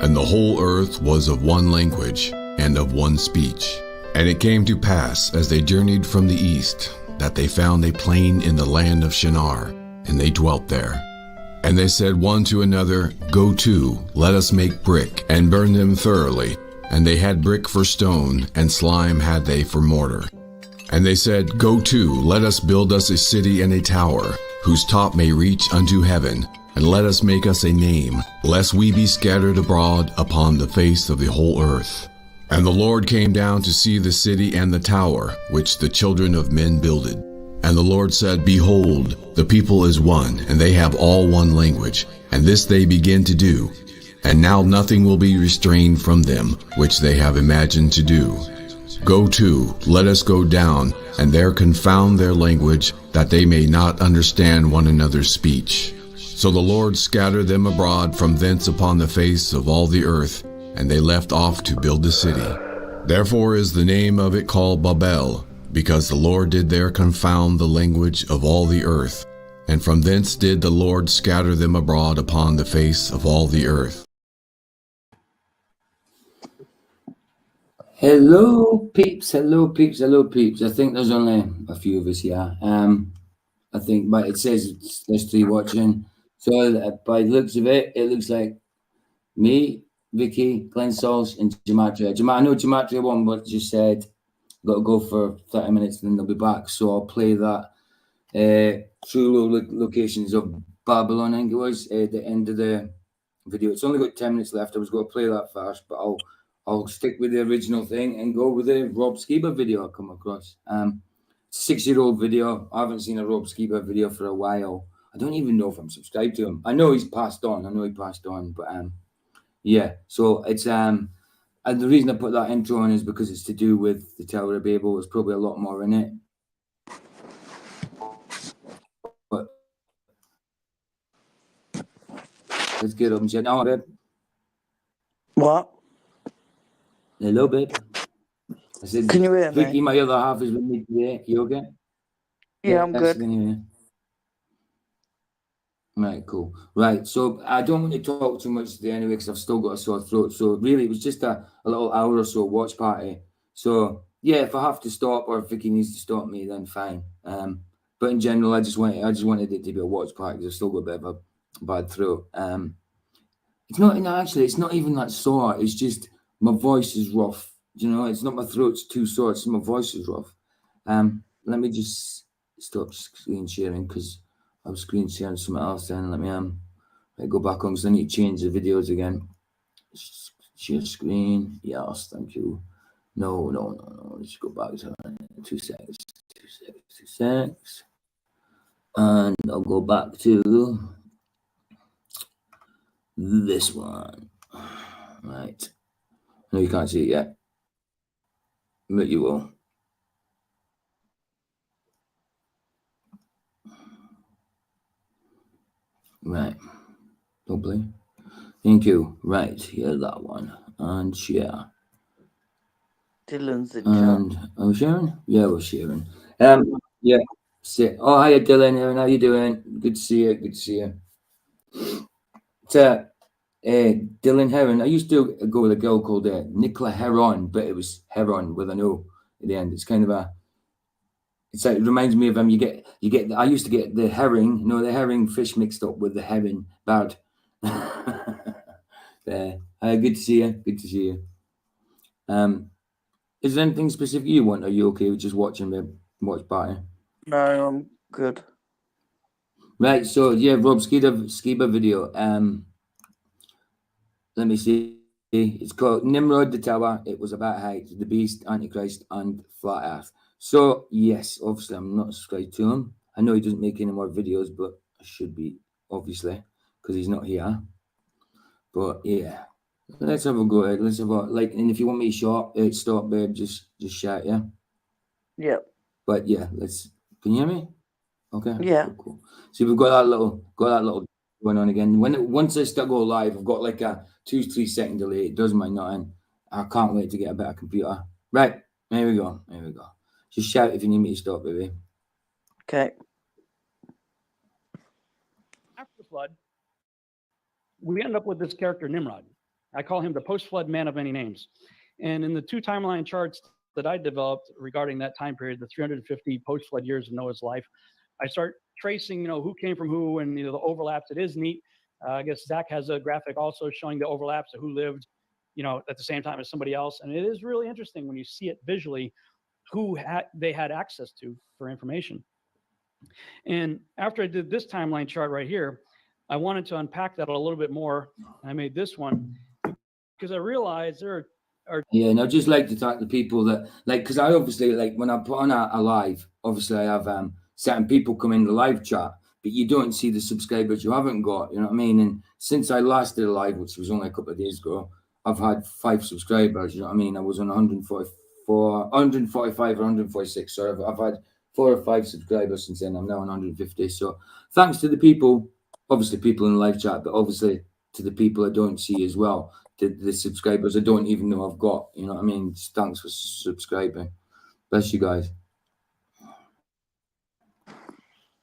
And the whole earth was of one language and of one speech. And it came to pass, as they journeyed from the east, that they found a plain in the land of Shinar, and they dwelt there. And they said one to another, Go to, let us make brick, and burn them thoroughly. And they had brick for stone, and slime had they for mortar. And they said, Go to, let us build us a city and a tower, whose top may reach unto heaven, and let us make us a name, lest we be scattered abroad upon the face of the whole earth. And the Lord came down to see the city and the tower, which the children of men builded. And the Lord said, Behold, the people is one, and they have all one language, and this they begin to do. And now nothing will be restrained from them, which they have imagined to do. Go to, let us go down, and there confound their language, that they may not understand one another's speech. So the Lord scattered them abroad from thence upon the face of all the earth, and they left off to build the city. Therefore is the name of it called Babel, because the Lord did there confound the language of all the earth, and from thence did the Lord scatter them abroad upon the face of all the earth. Hello peeps, hello peeps, hello peeps. I think there's only a few of us here. I think, but it says there's 3 watching. So by the looks of it, it looks like me, Vicky, Glenn Sauls, and Gematria. I know Gematria won, but just said got to go for 30 minutes and then they'll be back. So I'll play that through locations of Babylon, I think it was, at the end of the video. It's only got 10 minutes left. I was going to play that first, but I'll stick with the original thing and go with the Rob Skiba video I come across. 6-year-old video. I haven't seen a Rob Skiba video for a while. I don't even know if I'm subscribed to him. I know he's passed on. But yeah. So it's and the reason I put that intro on is because it's to do with the Tower of Babel. There's probably a lot more in it. But let's get up and say, "Oh, babe." What? Hello, babe. I said, Can you hear me? Vicky, my other half is with me today. You okay? Yeah, I'm good. I can hear you. Right, cool. Right, so I don't want to talk too much today anyway because I've still got a sore throat. So really, it was just a little hour or so watch party. So yeah, if I have to stop or if Vicky needs to stop me, then fine. But in general, I just wanted it to be a watch party because I've still got a bit of a bad throat. It's not actually. It's not even that sore. It's just my voice is rough. You know, it's not my throat's too sore. It's my voice is rough. Let me just stop screen sharing because I was screen sharing something else. Then let me go back on because I need to change the videos again. Share screen. Yes, thank you. No. Let's go back to 2 seconds. 2 seconds. And I'll go back to this one. Right. No, you can't see it yet. But you will. Right. Lovely. Thank you. Right. Here's that one. And share. Dylan's in And chat. are we sharing? Yeah, we're sharing. Yeah. Oh, hiya, Dylan. How are you doing? Good to see you. Good to see you. So, Dylan Heron. I used to go with a girl called Nicola Heron, but it was Heron with an O at the end. It's kind of it's like, it reminds me of you get. I used to get the herring, the herring fish mixed up with the heron bird. Good to see you. Good to see you. Is there anything specific you want? Are you okay with just watching the watch party? No, I'm good. Right, so yeah, Rob Skiba video. Let me see. It's called Nimrod the Tower. It was about height, the beast, Antichrist, and flat earth. So yes, obviously I'm not subscribed to him. I know he doesn't make any more videos, but I should be, obviously, because he's not here. But yeah. Let's have a go ahead. Let's have a and if you want me to stop, babe, just shout, yeah. Yep. But yeah, can you hear me? Okay. Yeah. Cool. So we've got that little going on again. Once I start go live, I've got like a 2-3 second delay. It does my nothing. I can't wait to get a better computer. Right. There we go. Just shout if you need me to stop, baby. Okay. After the flood, we end up with this character Nimrod. I call him the post-flood man of many names. And in the 2 timeline charts that I developed regarding that time period, the 350 post-flood years of Noah's life, I start tracing, who came from who and, the overlaps. It is neat. I guess Zach has a graphic also showing the overlaps of who lived, at the same time as somebody else. And it is really interesting when you see it visually, who they had access to for information. And after I did this timeline chart right here, I wanted to unpack that a little bit more. I made this one because I realized there are Yeah, and I'd just like to thank the people that, because I obviously, when I put on a live, obviously I have certain people come in the live chat, but you don't see the subscribers you haven't got, you know what I mean? And since I last did a live, which was only a couple of days ago, I've had 5 subscribers, you know what I mean? I was on 145 or 146, so I've had 4 or 5 subscribers since then. I'm now on 150. So thanks to the people, obviously people in the live chat, but obviously to the people I don't see as well, the subscribers I don't even know I've got, you know what I mean? Thanks for subscribing. Bless you guys.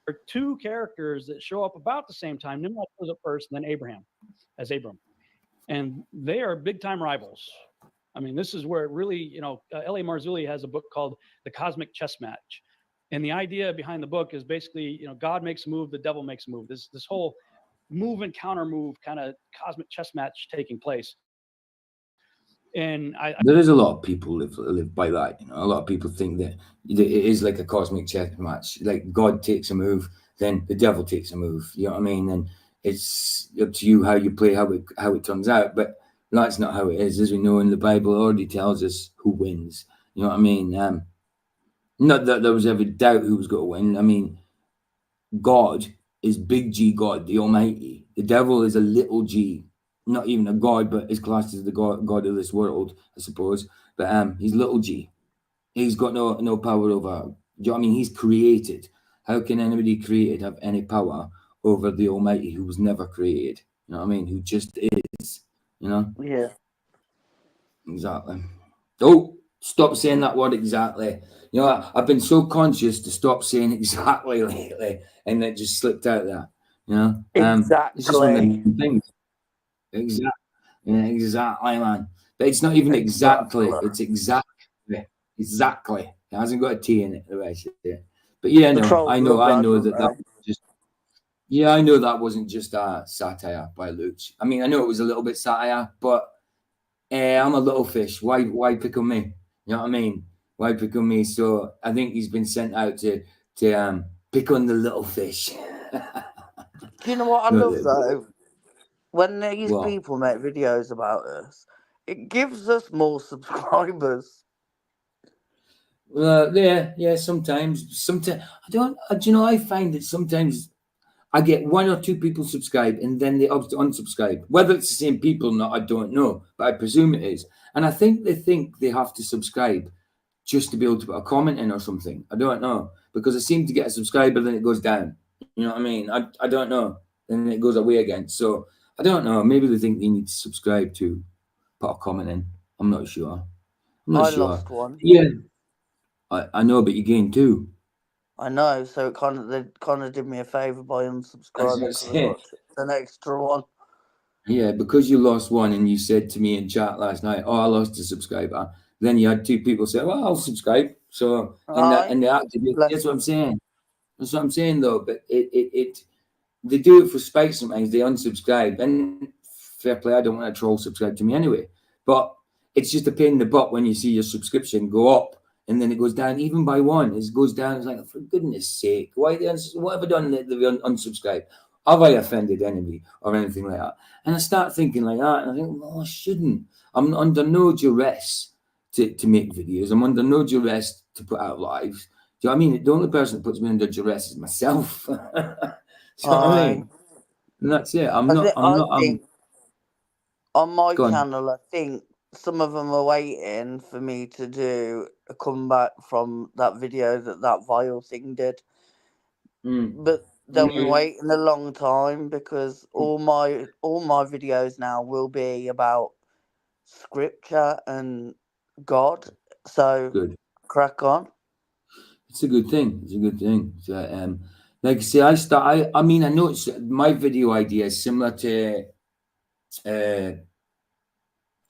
There are 2 characters that show up about the same time. Nimrod shows up first, and then Abraham, as Abram. And they are big-time rivals. I mean, this is where it really, L.A. Marzulli has a book called The Cosmic Chess Match. And the idea behind the book is basically, God makes a move, the devil makes a move. This whole move and counter move kind of cosmic chess match taking place. And there is a lot of people live by that. A lot of people think that it is like a cosmic chess match. Like God takes a move, then the devil takes a move. You know what I mean? And it's up to you how you play, how it turns out. But that's not how it is, as we know in the Bible. It already tells us who wins. You know what I mean? Not that there was ever doubt who was going to win. I mean, God is big G God, the Almighty. The devil is a little G. Not even a god, but is classed as the god of this world, I suppose. But he's little G. He's got no power over. Do you know what I mean? He's created. How can anybody created have any power over the Almighty who was never created? You know what I mean? Who just is. Yeah. Exactly. Oh, stop saying that word exactly. I've been so conscious to stop saying exactly lately, and it just slipped out there. Exactly. It's just one of the things. Exactly, man. But it's not even exactly. It's exactly. It hasn't got a T in it. The rest of it. But yeah, no, I know that was just. Yeah, I know that wasn't just a satire by Luch. I mean, I know it was a little bit satire, but I'm a little fish. Why pick on me? You know what I mean? Why pick on me? So I think he's been sent out to pick on the little fish. Do you know what I love though? When these people make videos about us, it gives us more subscribers. Yeah. Sometimes I find that sometimes I get 1 or 2 people subscribe and then they unsubscribe. Whether it's the same people or not, I don't know, but I presume it is. And I think they have to subscribe just to be able to put a comment in or something. I don't know, because I seem to get a subscriber, then it goes down. You know what I mean? I don't know. Then it goes away again. So I don't know. Maybe they think they need to subscribe to put a comment in. I'm not sure. I lost one. Yeah, I know, but you gained 2. I know. So they kind of did me a favour by unsubscribing because I got an extra one. Yeah, because you lost 1 and you said to me in chat last night, "Oh, I lost a subscriber." Then you had 2 people say, "Well, I'll subscribe." So and they activate. That's what I'm saying. That's what I'm saying, though. But it they do it for spite sometimes. They unsubscribe. And fair play, I don't want a troll subscribe to me anyway. But it's just a pain in the butt when you see your subscription go up and then it goes down, even by 1. It goes down. It's like, for goodness sake, what have I done that they've unsubscribed? Have I offended anybody or anything like that? And I start thinking like that, and I think, well, I shouldn't. I'm under no duress to make videos. I'm under no duress to put out lives. Do you know what I mean? The only person that puts me under duress is myself. So I mean, and that's it. I think on my channel, I think some of them are waiting for me to do a comeback from that video that Vile thing did. But they'll be waiting a long time because all my videos now will be about scripture and God. So crack on. It's a good thing. So, like I say, I mean, I know it's my video idea is similar to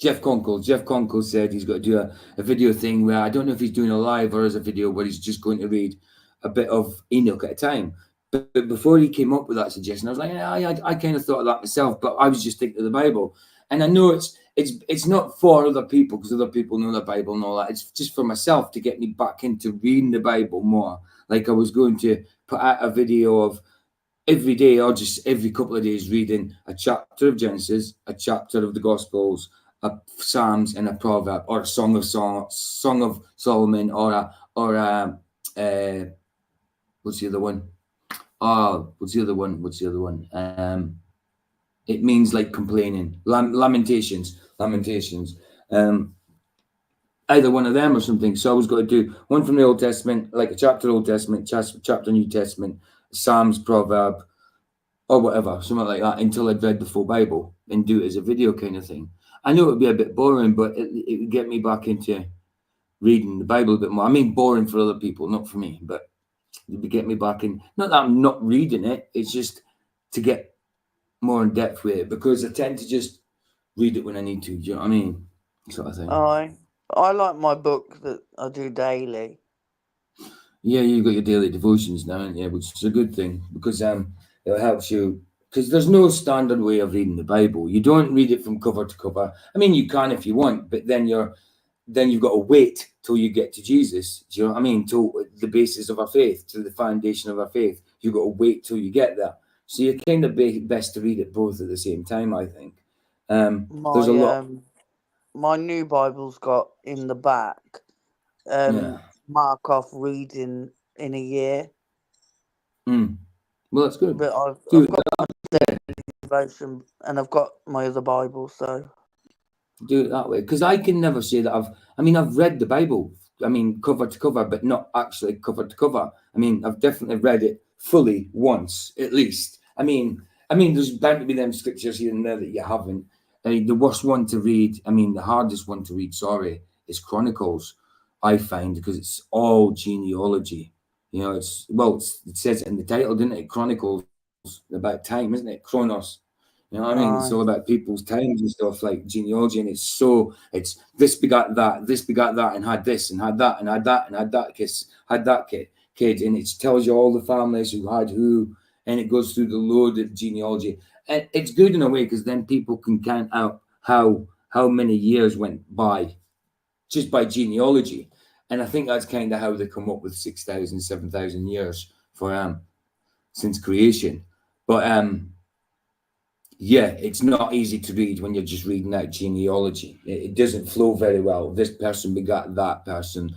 Jeff Conkle said he's got to do a video thing where I don't know if he's doing a live or as a video where he's just going to read a bit of Enoch at a time. But before he came up with that suggestion, I was like, yeah, I kind of thought of that myself, but I was just thinking of the Bible. And I know it's not for other people because other people know the Bible and all that. It's just for myself to get me back into reading the Bible more. Like I was going to put out a video of every day or just every couple of days reading a chapter of Genesis, a chapter of the Gospels, a Psalms, and a proverb, or a Song of Solomon, or a what's the other one? What's the other one? It means like complaining. Lamentations. Either one of them or something. So I was going to do one from the Old Testament, like a chapter Old Testament, chapter New Testament, Psalms, proverb, or whatever, something like that, until I'd read the full Bible and do it as a video kind of thing. I know it would be a bit boring, but it would get me back into reading the Bible a bit more. I mean, boring for other people, not for me, but it would get me back in. Not that I'm not reading it, it's just to get more in depth with it, because I tend to just read it when I need to. Do you know what I mean? Sort of thing. I like my book that I do daily. Yeah, you've got your daily devotions now, haven't you? Which is a good thing, because it helps you. Because there's no standard way of reading the Bible. You don't read it from cover to cover. I mean, you can if you want, but then you've got to wait till you get to Jesus. Do you know what I mean? To the basis of our faith, to the foundation of our faith. You've got to wait till you get there. So you're kind of best to read it both at the same time, I think. There's a lot. My new Bible's got in the back, mark off reading in a year. Well, that's good. But I've got the devotion and I've got my other Bible, so do it that way. Because I can never say that I've read the Bible, cover to cover, but not actually cover to cover. I've definitely read it fully once, at least. I mean, there's bound to be them scriptures here and there that you haven't. The worst one to read, the hardest one to read, is Chronicles, I find, because it's all genealogy. You know, it says it in the title, didn't it? Chronicles, about time, isn't it? Chronos. You know what I mean? It's all about people's times and stuff, like genealogy, and it's this begat that, and had this, and had that, and had that, and had that kid, and it tells you all the families who had who, and it goes through the load of genealogy. And it's good in a way, because then people can count out how many years went by just by genealogy. And I think that's kind of how they come up with 6,000, 7,000 years for since creation. But it's not easy to read when you're just reading out genealogy. It doesn't flow very well. This person begat that person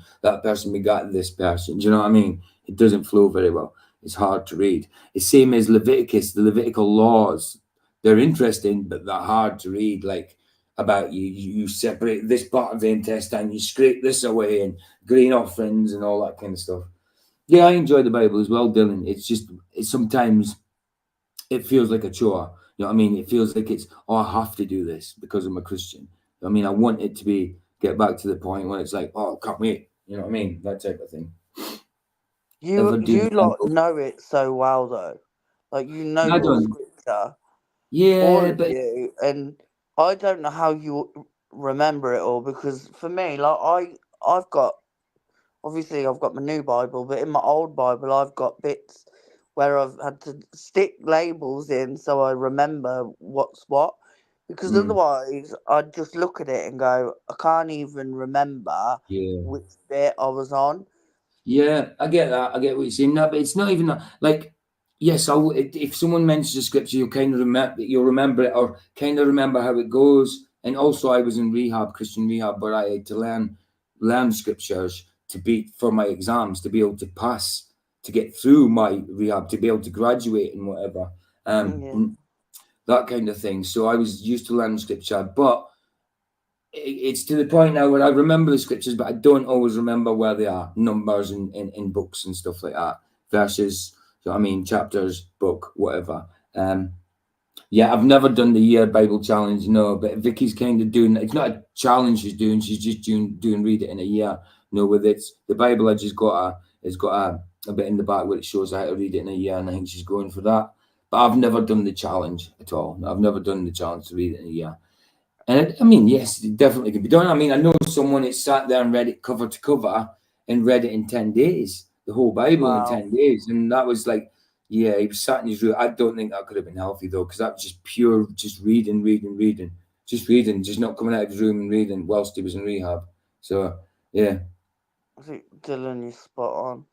begat this person. Do you know what I mean? It doesn't flow very well. It's hard to read. It's same as Leviticus, the Levitical laws. They're interesting, but they're hard to read. Like about you separate this part of the intestine, you scrape this away, and grain offerings and all that kind of stuff. Yeah, I enjoy the Bible as well, Dylan. It's sometimes it feels like a chore. You know what I mean? It feels like I have to do this because I'm a Christian. I want it to get back to the point where it's like, I can't wait. You know what I mean? That type of thing. You know it so well though. Like you know your scripture. Yeah, but you, and I don't know how you remember it all, because for me, like I've got my new Bible, but in my old Bible I've got bits where I've had to stick labels in so I remember what's what, because otherwise I'd just look at it and go, I can't even remember which bit I was on. Yeah, I get that. I get what you're saying. No, but it's not even that. Like, yes, if someone mentions a scripture, you'll remember it, or kind of remember how it goes. And also, I was in Christian rehab, but I had to learn scriptures for my exams, to be able to pass, to get through my rehab, to be able to graduate and whatever, that kind of thing. So I was used to learning scripture, but it's to the point now where I remember the scriptures, but I don't always remember where they are, numbers in books and stuff like that, verses, chapters, book, whatever. I've never done the year Bible challenge, no, but Vicky's kind of doing, it's not a challenge she's doing, she's just doing read it in a year. No, with the Bible, it's got a bit in the back where it shows how to read it in a year, and I think she's going for that. But I've never done the challenge at all. I've never done the challenge to read it in a year. And I mean, yes, it definitely can be done. I mean, I know someone that sat there and read it cover to cover and read it in 10 days, the whole Bible in 10 days. And that was like, yeah, he was sat in his room. I don't think that could have been healthy though, because that was just pure, just reading, just not coming out of his room and reading whilst he was in rehab. So, yeah. I think Dylan, you're spot on.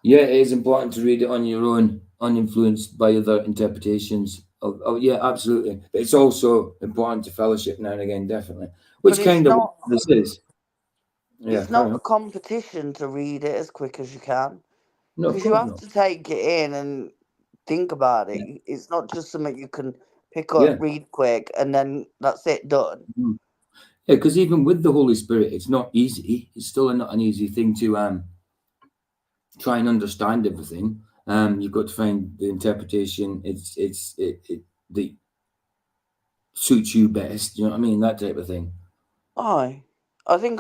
Yeah, it is important to read it on your own, uninfluenced by other interpretations. Oh yeah, absolutely. But it's also important to fellowship now and again, definitely. Which kind of this is. Yeah, it's not a competition to read it as quick as you can. No, because you have to take it in and think about it. Yeah. It's not just something you can pick up, read quick, and then that's it, done. Mm-hmm. Yeah, because even with the Holy Spirit, it's not easy. It's still not an easy thing to try and understand everything. You've got to find the interpretation. It suits you best. You know what I mean? That type of thing. I think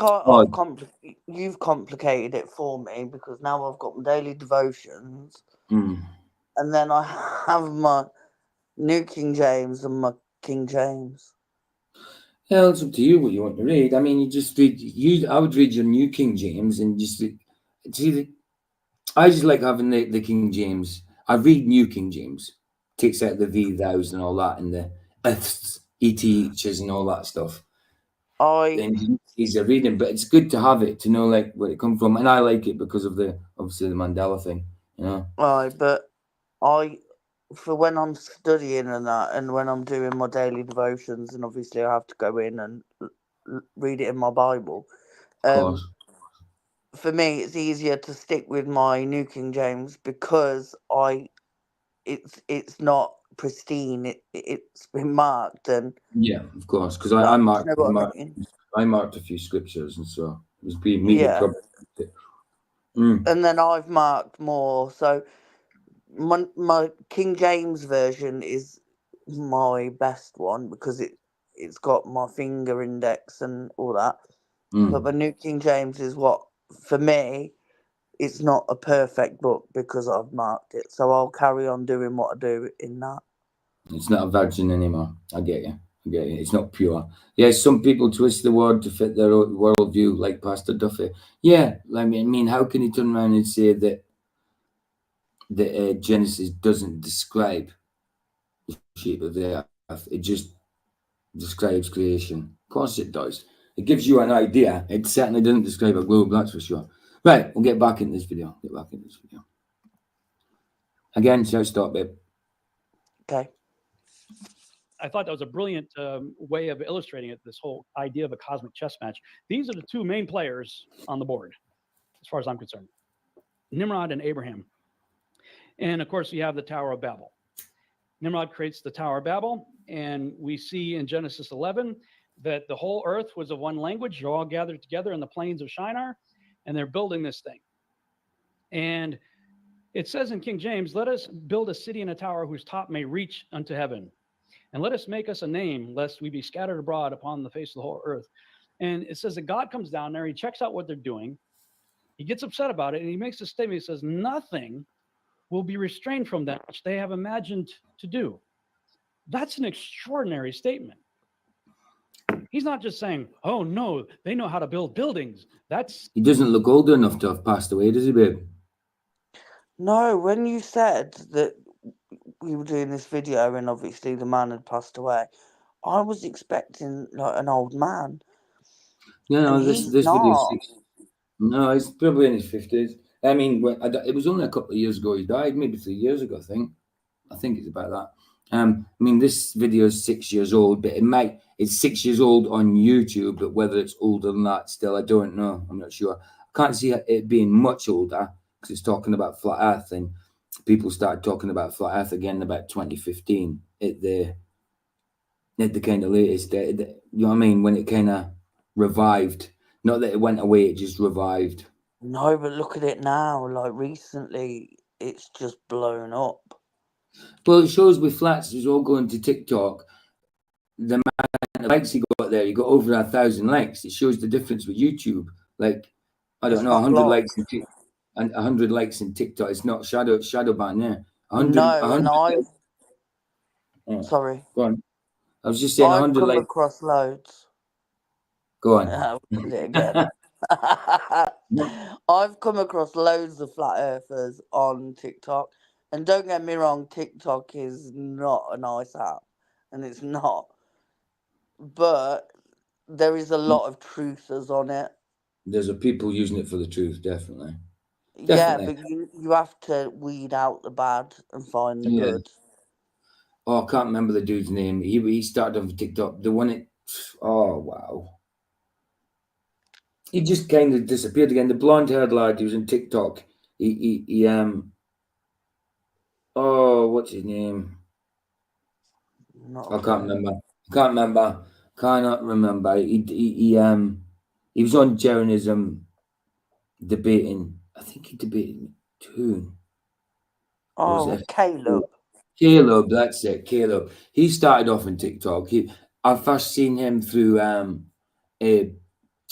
you've complicated it for me, because now I've got my daily devotions, and then I have my New King James and my King James. Yeah, it's up to you what you want to read. I mean, you just read. I would read your New King James and just see. I just like having the King James. I read New King James. Takes out the thee, thous, and all that, and the ifs, eths, and all that stuff. Then easier reading, but it's good to have it to know like where it comes from, and I like it because of obviously the Mandela thing, you know. But for when I'm studying and that, and when I'm doing my daily devotions, and obviously I have to go in and read it in my Bible. Of course. For me, it's easier to stick with my New King James because it's not pristine. It's been marked, and yeah, of course, because I marked a few scriptures, and so it was being me. Yeah. And then I've marked more. So my King James version is my best one because it's got my finger index and all that. But the New King James is what, for me, it's not a perfect book because I've marked it. So I'll carry on doing what I do in that. It's not a virgin anymore. I get you. It's not pure. Yes, some people twist the word to fit their own worldview, like Pastor Duffy. Yeah, I mean, how can he turn around and say that Genesis doesn't describe the shape of the earth? It just describes creation. Of course it does. It gives you an idea. It certainly doesn't describe a globe, that's for sure. Right, we'll get back in this video. Again, shout stop, babe. Okay. I thought that was a brilliant way of illustrating it, this whole idea of a cosmic chess match. These are the two main players on the board, as far as I'm concerned, Nimrod and Abraham. And of course, you have the Tower of Babel. Nimrod creates the Tower of Babel, and we see in Genesis 11 that the whole earth was of one language. They're all gathered together in the plains of Shinar, and they're building this thing. And it says in King James, let us build a city and a tower whose top may reach unto heaven. And let us make us a name, lest we be scattered abroad upon the face of the whole earth. And it says that God comes down there, he checks out what they're doing. He gets upset about it, and he makes a statement. He says, nothing will be restrained from that which they have imagined to do. That's an extraordinary statement. He's not just saying, oh, no, they know how to build buildings. He doesn't look old enough to have passed away, does he, babe? No, when you said that we were doing this video and obviously the man had passed away, I was expecting like an old man. No, this video. No, he's probably in his 50s. I mean, it was only a couple of years ago he died, maybe 3 years ago, I think it's about that. I mean, this video is 6 years old, but it's 6 years old on YouTube, but whether it's older than that still, I don't know. I'm not sure. I can't see it being much older because it's talking about flat earth, and people started talking about flat earth again about 2015 at the kind of latest, you know what I mean, when it kind of revived. Not that it went away, it just revived. No, but look at it now. Like recently, it's just blown up. Well, it shows with flats, it's all going to TikTok. The amount of likes he got there, he got over 1,000 likes. It shows the difference with YouTube. Like, I don't know, 100 likes in TikTok. And 100 likes in TikTok. It's not shadow ban, yeah. 100, no, 100 and sorry. Go on. I was just saying I've 100 come likes. across loads. Go on. I did it again. I've come across loads of flat earthers on TikTok. And don't get me wrong, TikTok is not a nice app. And it's not. But there is a lot of truthers on it. There's a people using it for the truth, definitely. Yeah, Definitely. but you have to weed out the bad and find the Yeah. good. Oh, I can't remember the dude's name. He started on TikTok. The one it. Oh wow. He just kind of disappeared again. The blonde-haired lad. He was on TikTok. He Oh, what's his name? Not I a can't clue. remember. Cannot remember. He was on Jeranism debating. I think he debated Toon. Or was Oh, it Caleb. Caleb? That's it. Caleb. He started off on TikTok. I first seen him through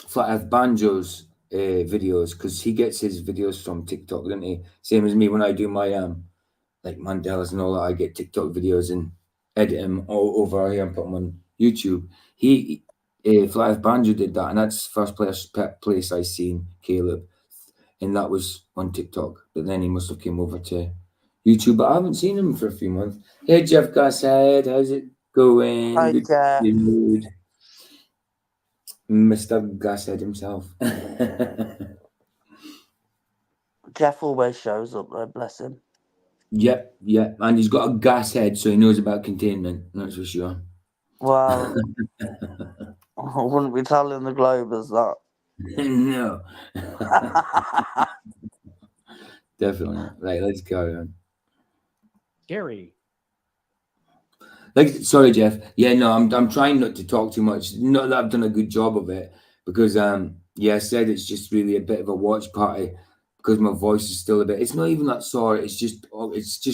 Flat Earth Banjo's videos, because he gets his videos from TikTok, doesn't he? Same as me when I do my like Mandelas and all that. I get TikTok videos and edit them all over here and put them on YouTube. Flat Earth Banjo did that, and that's the first place I seen Caleb, and that was on TikTok. But then he must have came over to YouTube. But I haven't seen him for a few months. Hey, Jeff Gasshead, how's it going? Hi, Good Jeff. mood. Mr. Gasshead himself. Jeff always shows up though, bless him. Yep, and he's got a gas head, so he knows about containment. That's for sure. Well, I wouldn't be telling the Globers that. No, definitely not. Right, let's carry on. Gary. Sorry, Jeff. Yeah, no, I'm trying not to talk too much. Not that I've done a good job of it, because I said it's just really a bit of a watch party, because my voice is still a bit. It's not even that sore. It's just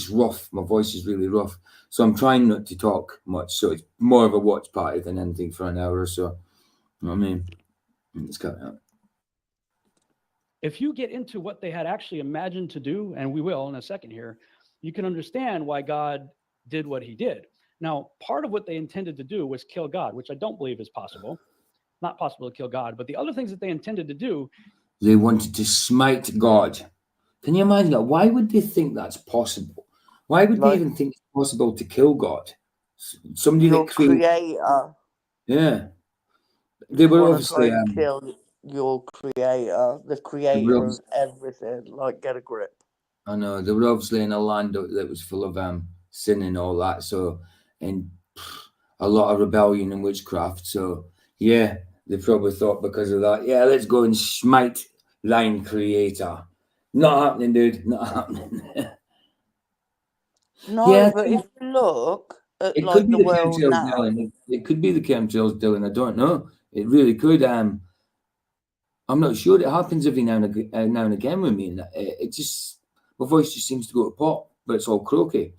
rough. My voice is really rough, so I'm trying not to talk much. So it's more of a watch party than anything for an hour or so. You know what I mean? Let's carry on. If you get into what they had actually imagined to do, and we will in a second here, you can understand why God did what he did. Now, part of what they intended to do was kill God, which I don't believe is possible. Not possible to kill God, but the other things that they intended to do. They wanted to smite God. Can you imagine that? Why would they think that's possible? Why would they even think it's possible to kill God? Somebody your that created... creator. Yeah. They were obviously... kill your creator, the creator of everything. Like, get a grip. I know. They were obviously in a land that was full of sin and all that. So, and a lot of rebellion and witchcraft. So, yeah, they probably thought because of that, yeah, let's go and smite thine creator. Not happening, dude. Not happening. No, yeah, but if you look at it like could be the the world chemtrails, now, Dylan. It could be the chemtrails, Dylan. I don't know. It really could. I'm not sure. It happens every now and again with me. And it just, my voice just seems to go to pop, but it's all croaky.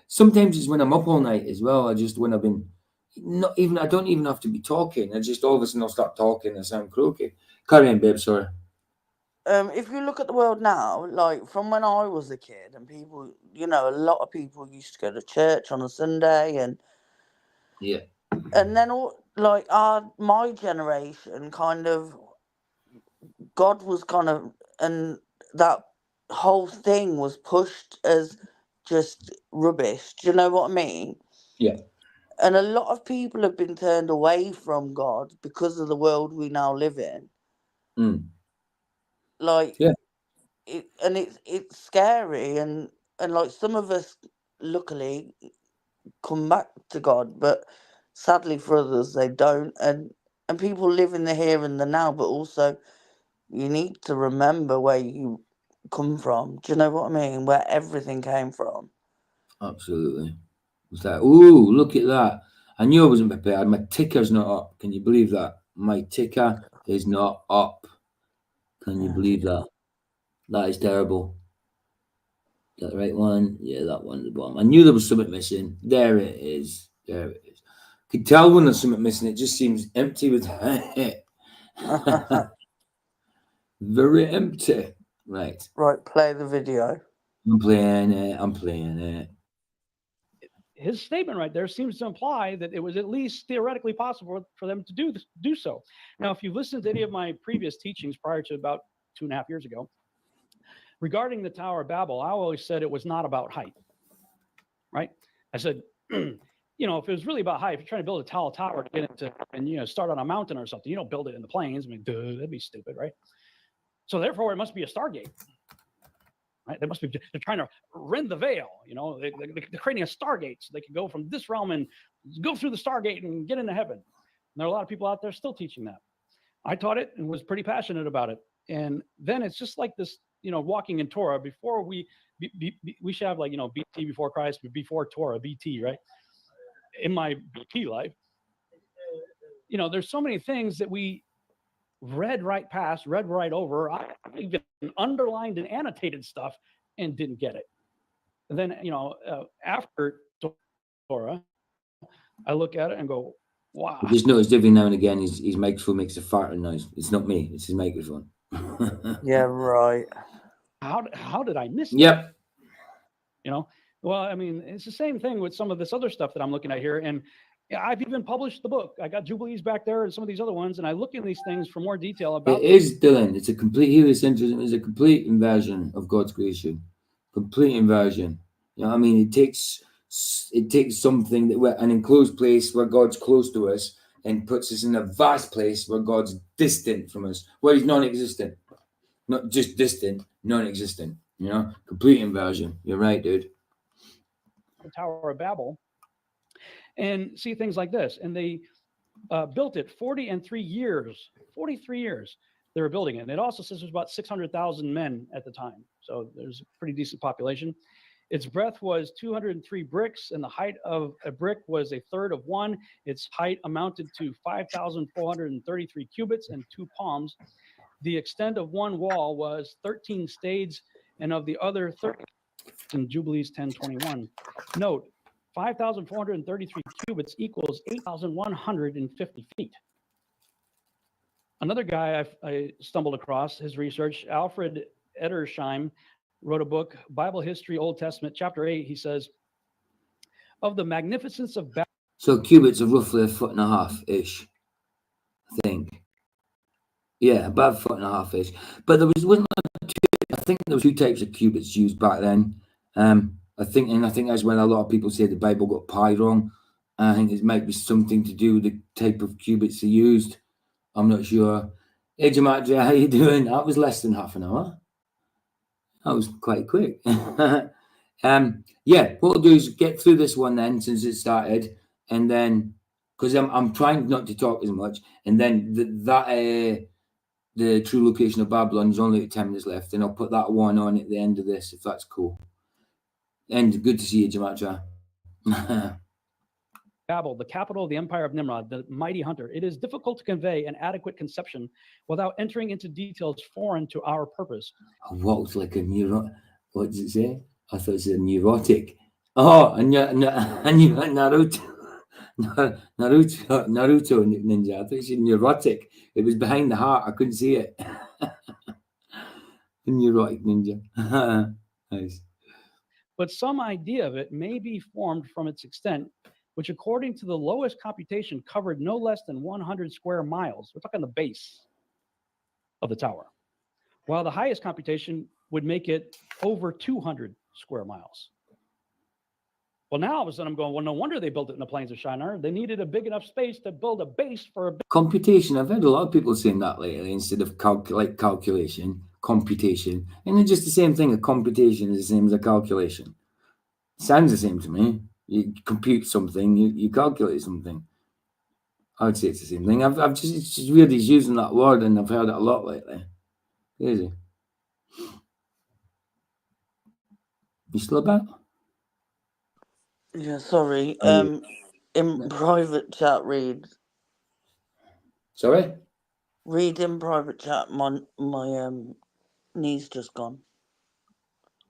Sometimes it's when I'm up all night as well. When I've been, I don't even have to be talking. I just all of a sudden I'll start talking. I sound croaky. Carry on, babe. Sorry. If you look at the world now, like from when I was a kid, and people, a lot of people used to go to church on a Sunday, and then my generation kind of, God was kind of, and that whole thing was pushed as just rubbish. Do you know what I mean? Yeah. And a lot of people have been turned away from God because of the world we now live in. It's scary, and like some of us luckily come back to God, but sadly for others they don't, and people live in the here and the now, but also you need to remember where you come from. Do you know what I mean? Where everything came from. Absolutely. It's like, ooh, look at that. I knew I wasn't prepared. My ticker's not up. Can you believe that? My ticker is not up. Can you believe that? That is terrible. Is that the right one? Yeah, that one at the bottom. I knew there was something missing. There it is. There it is. I could tell when there's something missing. It just seems empty without it. Very empty. Right. Right, play the video. I'm playing it. his statement right there seems to imply that it was at least theoretically possible for them to do so. Now, if you've listened to any of my previous teachings prior to about 2.5 years ago, regarding the Tower of Babel, I always said it was not about height, right? I said, you know, if it was really about height, if you're trying to build a tall tower to get into, and, you know, start on a mountain or something, you don't build it in the plains. I mean, duh, that'd be stupid, right? So therefore, it must be a Stargate, right? They must be, they're trying to rend the veil, you know, they're creating a Stargate so they can go from this realm and go through the Stargate and get into heaven. And there are a lot of people out there still teaching that. I taught it and was pretty passionate about it. And then it's just like this, you know, walking in Torah. Before we should have, like, you know, BT before Christ, before Torah, BT, right? In my BT life, you know, there's so many things that we read right past, read right over. I even underlined and annotated stuff and didn't get it. And then, you know, after Torah, I look at it and go, wow. I just noticed every now and again his microphone makes a farting noise. It's not me, it's his microphone. Yeah, right. How did I miss that? Yep. You know, well, I mean, it's the same thing with some of this other stuff that I'm looking at here. And I've even published the book. I got Jubilees back there and some of these other ones, and I look in these things for more detail about. It is, Dylan. It's a complete heliocentricism. Is a complete inversion of God's creation. Complete inversion. You know what I mean? It takes something that we're an enclosed place where God's close to us and puts us in a vast place where God's distant from us, where he's non-existent. Not just distant, non-existent. You know, complete inversion. You're right, dude. The Tower of Babel, and see things like this. And they built it 43 years. 43 years they were building it. And it also says there's about 600,000 men at the time. So there's a pretty decent population. Its breadth was 203 bricks, and the height of a brick was a third of one. Its height amounted to 5,433 cubits and 2 palms. The extent of one wall was 13 stades, and of the other 30 in Jubilees 10:21. Note, 5,433 cubits equals 8,150 feet. Another guy I stumbled across, his research, Alfred Edersheim, wrote a book, Bible History, Old Testament, chapter 8. He says, of the magnificence of Babel. So cubits are roughly 1.5-ish, I think. Yeah, about 1.5-ish. But there wasn't I think there were 2 types of cubits used back then. I think that's when a lot of people say the Bible got pi wrong. I think it might be something to do with the type of cubits they used. I'm not sure. Hey, Gematria, how you doing? That was less than half an hour. That was quite quick. Yeah, what we'll do is get through this one then, since it started, and then because I'm trying not to talk as much, and then the true location of Babylon is only 10 minutes left, and I'll put that one on at the end of this, if that's cool. And good to see you, Gematria. Babel, the capital of the empire of Nimrod, the mighty hunter. It is difficult to convey an adequate conception without entering into details foreign to our purpose. I walked like a what does it say? I thought it said neurotic. Oh, and Naruto ninja. I thought it said neurotic. It was behind the heart. I couldn't see it. Neurotic ninja. Nice. But some idea of it may be formed from its extent, which according to the lowest computation covered no less than 100 square miles. We're talking the base of the tower. While the highest computation would make it over 200 square miles. Well, now all of a sudden I'm going, well, no wonder they built it in the plains of Shinar. They needed a big enough space to build a base for a computation. I've heard a lot of people saying that lately instead of calculation, computation. And it's just the same thing. A computation is the same as a calculation. Sounds the same to me. You compute something, you calculate something. I would say it's the same thing. It's just weird he's using that word, and I've heard it a lot lately. Crazy. You still about? Yeah, sorry. In private chat, read. Sorry? Read in private chat. My knee's just gone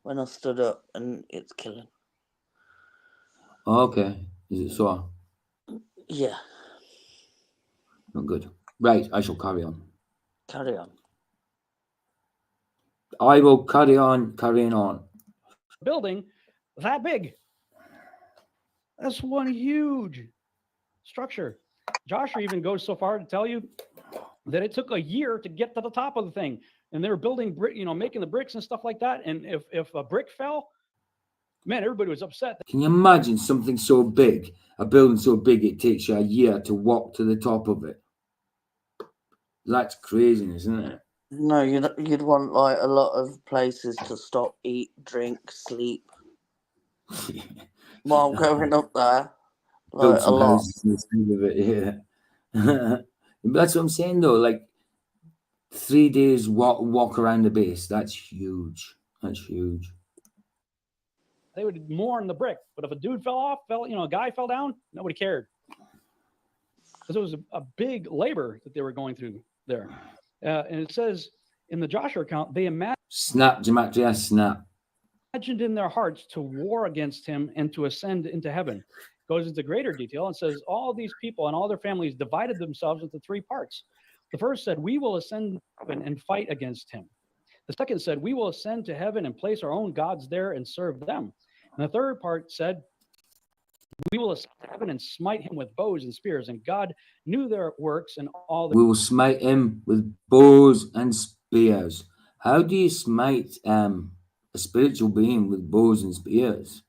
when I stood up, and it's killing. Oh, okay. Is it sore? Yeah. Not good. Right, I shall carry on. Carry on. I will carrying on. building that big. That's one huge structure. Joshua even goes so far to tell you that it took a year to get to the top of the thing, and they were building brick, making the bricks and stuff like that. And if a brick fell, man, everybody was upset. Can you imagine something so big, a building so big, it takes you a year to walk to the top of it? That's craziness, isn't it? No, you'd want like a lot of places to stop, eat, drink, sleep while going up there. Like a lot. Of it, yeah. That's what I'm saying though. Like 3 days walk around the base. That's huge. That's huge. They would mourn the brick, but if a dude a guy fell down, nobody cared, because it was a big labor that they were going through there. And it says in the Joshua account, they imagined in their hearts to war against him and to ascend into heaven. Goes into greater detail and says all these people and all their families divided themselves into 3 parts. The first said, we will ascend heaven and fight against him. The second said, we will ascend to heaven and place our own gods there and serve them. And the third part said, we will ascend to heaven and smite him with bows and spears. And God knew their works and all. We will smite him with bows and spears. How do you smite a spiritual being with bows and spears?